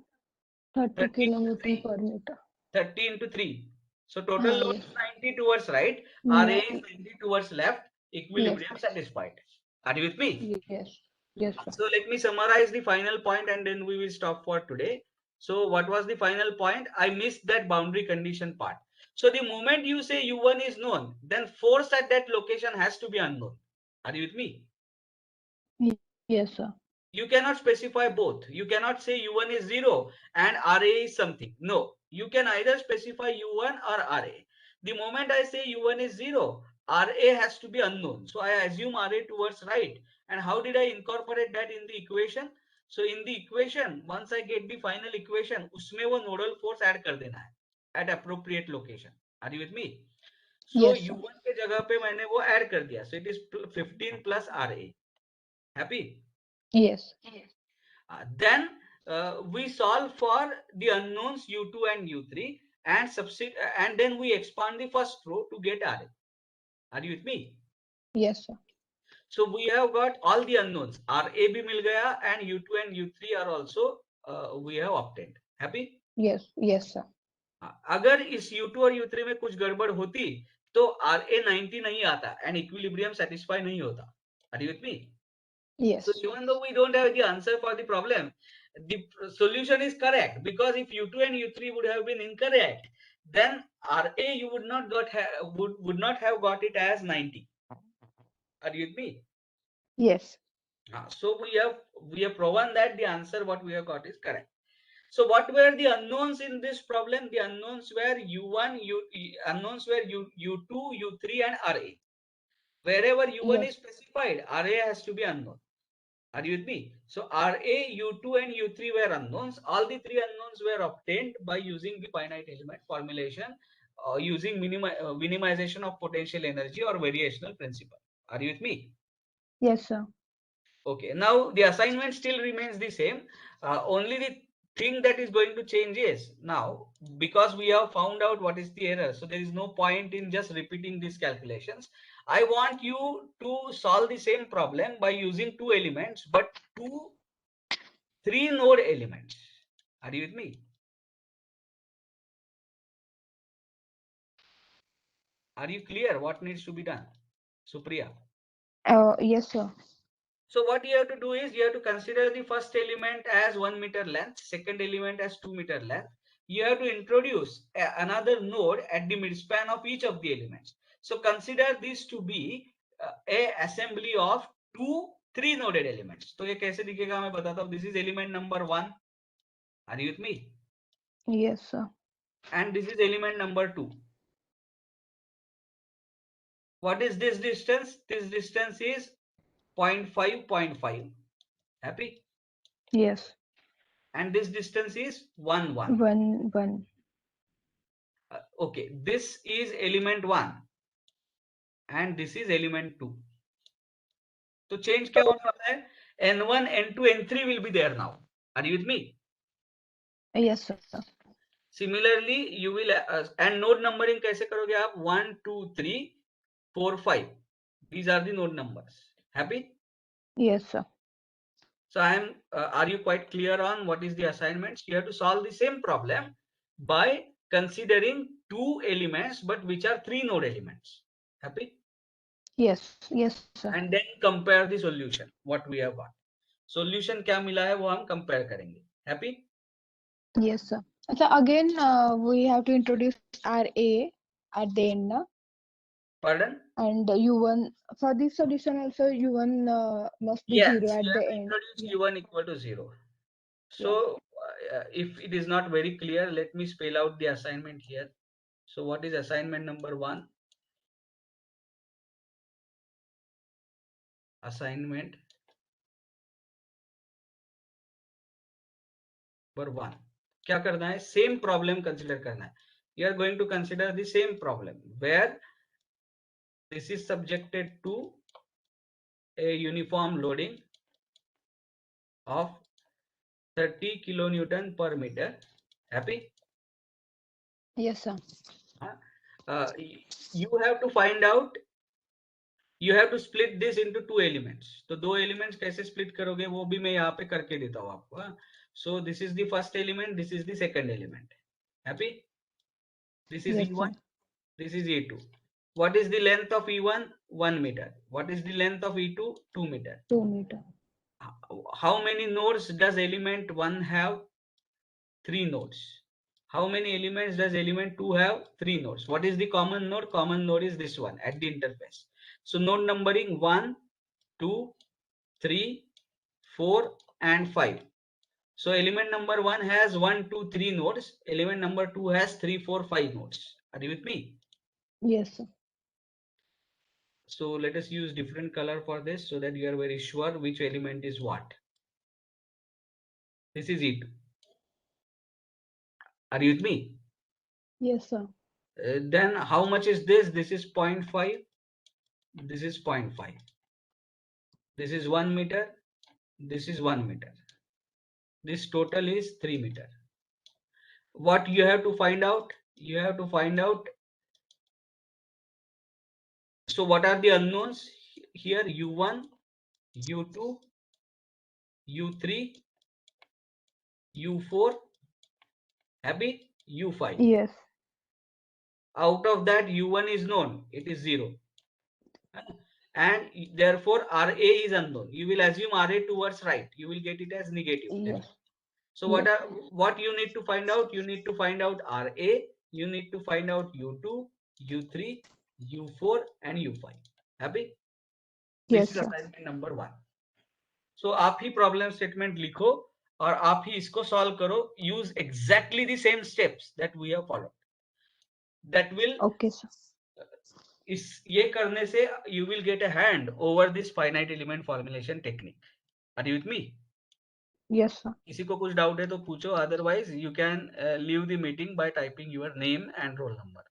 [SPEAKER 1] 30 into
[SPEAKER 2] kilonewton
[SPEAKER 1] 3.
[SPEAKER 2] per meter.
[SPEAKER 1] 30 into 3. So total load
[SPEAKER 2] Yes.
[SPEAKER 1] is 90 towards right. RA
[SPEAKER 2] No,
[SPEAKER 1] is 90 towards left. Equilibrium satisfied. Are you with me?
[SPEAKER 2] yes, yes, sir.
[SPEAKER 1] So let me summarize the final point and then we will stop for today. So what was the final point? I missed that boundary condition part. So the moment you say U1 is known, then force at that location has to be unknown. Are you with me?
[SPEAKER 2] Yes, sir.
[SPEAKER 1] You cannot specify both. You cannot say U1 is 0 and RA is something. No, you can either specify U1 or RA. The moment I say U1 is 0, RA has to be unknown. So I assume RA towards right. And how did I incorporate that in the equation? So in the equation, once I get the final equation, उसमें वो nodal force add कर देना है at appropriate location. Are you with me? So
[SPEAKER 2] Yes, sir.
[SPEAKER 1] U1 के जगह पे मैंने वो add कर दिया. So it is 15 plus RA. Happy?
[SPEAKER 2] Yes.
[SPEAKER 1] Then we solve for the unknowns U2 and U3 and then we expand the first row to get RA. Are you with me?
[SPEAKER 2] Yes, sir.
[SPEAKER 1] So we have got all the unknowns. RA bhi mil gaya and U2 and U3 are also we have obtained. Happy?
[SPEAKER 2] Yes, yes, sir.
[SPEAKER 1] अगर इस U2 और U3 में कुछ गड़बड़ होती तो RA 90 नहीं आता and equilibrium satisfy नहीं होता. Are you with me?
[SPEAKER 2] Yes.
[SPEAKER 1] So even though we don't have the answer for the problem, the solution is correct, because if U2 and U3 would have been incorrect, then RA you would not have got it as 90. Are you with me?
[SPEAKER 2] Yes.
[SPEAKER 1] So we have proven that the answer what we have got is correct. So what were the unknowns in this problem? The unknowns were U1, U2, U3 and RA. Wherever U1
[SPEAKER 2] Yes.
[SPEAKER 1] is specified, RA has to be unknown. Are you with me? So RA, U2 and U3 were unknowns. All the three unknowns were obtained by using the finite element formulation, using minimization of potential energy or variational principle. Are you with me?
[SPEAKER 2] Yes, sir.
[SPEAKER 1] Okay, now the assignment still remains the same. Only the thing that is going to change is now, because we have found out what is the error, so there is no point in just repeating these calculations. I want you to solve the same problem by using two elements, but three node elements. Are you with me? Are you clear what needs to be done, Supriya?
[SPEAKER 2] Yes, sir.
[SPEAKER 1] So what you have to do is you have to consider the first element as 1 meter length, second element as 2 meter length. You have to introduce another node at the midspan of each of the elements. So consider this to be a assembly of three noded elements. तो ये कैसे दिखेगा मैं बताता हूँ. This is element number 1. Are you with me?
[SPEAKER 2] Yes, sir.
[SPEAKER 1] And this is element number 2. What is this distance? This distance is 0.5, 0.5. Happy?
[SPEAKER 2] Yes.
[SPEAKER 1] And this distance is 1, 1.
[SPEAKER 2] 1, 1.
[SPEAKER 1] Okay, this is element 1 and this is element 2. So change क्या होने वाला है? N1, N2, N3 will be there now. Are you with me?
[SPEAKER 2] Yes, sir.
[SPEAKER 1] Similarly, you will and node numbering कैसे करोगे आप? 1, 2, 3, 4, 5. These are the node numbers. Happy?
[SPEAKER 2] Yes, sir.
[SPEAKER 1] So are you quite clear on what is the assignments? You have to solve the same problem by considering two elements, but which are three node elements. Happy?
[SPEAKER 2] Yes. Yes, sir.
[SPEAKER 1] And then compare the solution, what we have got. Solution क्या मिला है वो हम compare करेंगे. Happy?
[SPEAKER 2] Yes, sir. So again, we have to introduce RA at the end, na?
[SPEAKER 1] Pardon?
[SPEAKER 2] And U1 for this solution also U1 must be
[SPEAKER 1] Yes,
[SPEAKER 2] 0
[SPEAKER 1] you
[SPEAKER 2] at
[SPEAKER 1] have
[SPEAKER 2] the
[SPEAKER 1] to
[SPEAKER 2] end.
[SPEAKER 1] introduce
[SPEAKER 2] Yeah.
[SPEAKER 1] U1 equal to 0. So if it is not very clear, let me spell out the assignment here. So what is assignment number 1? Assignment number 1. क्या करना है? Same problem consider करना है. You are going to consider the same problem where this is subjected to a uniform loading of 30 kilonewton per meter. Happy?
[SPEAKER 2] Yes, sir.
[SPEAKER 1] You have to find out, you have to split this into two elements. तो दो elements कैसे split करोगे वो भी मैं यहाँ पे करके देता हूँ आपको. So this is the first element, this is the second element. Happy? This is
[SPEAKER 2] Yes,
[SPEAKER 1] E1,
[SPEAKER 2] sir.
[SPEAKER 1] this is E2. What is the length of E1? 1 meter. What is the length of E2? 2 meter.
[SPEAKER 2] 2 meter.
[SPEAKER 1] How many nodes does element 1 have? 3 nodes. How many elements does element 2 have? 3 nodes. What is the common node? Common node is this one at the interface. So node numbering 1, 2, 3, 4 and 5. So element number 1 has 1, 2, 3 nodes. Element number 2 has 3, 4, 5 nodes. Are you with me?
[SPEAKER 2] Yes, sir.
[SPEAKER 1] So let us use different color for this so that you are very sure which element is what. This is E2. Are you with me?
[SPEAKER 2] Yes, sir.
[SPEAKER 1] Then how much is this? This is 0.5. This is 0.5. This is 1 meter. This is 1 meter. This total is 3 meter. What you have to find out? You have to find out. So what are the unknowns? Here U1, U2, U3, U4, happy? U5.
[SPEAKER 2] Yes.
[SPEAKER 1] Out of that U1 is known, it is 0. And therefore RA is unknown. You will assume RA towards right. You will get it as negative.
[SPEAKER 2] Yes.
[SPEAKER 1] So what you need to find out? You need to find out RA, you need to find out U2, U3, U4 and U5. Happy?
[SPEAKER 2] Yes,
[SPEAKER 1] This is
[SPEAKER 2] sir.
[SPEAKER 1] assignment number 1. So आप ही problem statement लिखो और आप ही इसको solve करो. Use exactly the same steps that we have followed. That will
[SPEAKER 2] Okay, sir.
[SPEAKER 1] इस ये करने से you will get a hand over this finite element formulation technique. Are you with me?
[SPEAKER 2] Yes, sir.
[SPEAKER 1] किसी को कुछ doubt है तो पूछो, otherwise you can leave the meeting by typing your name and roll number.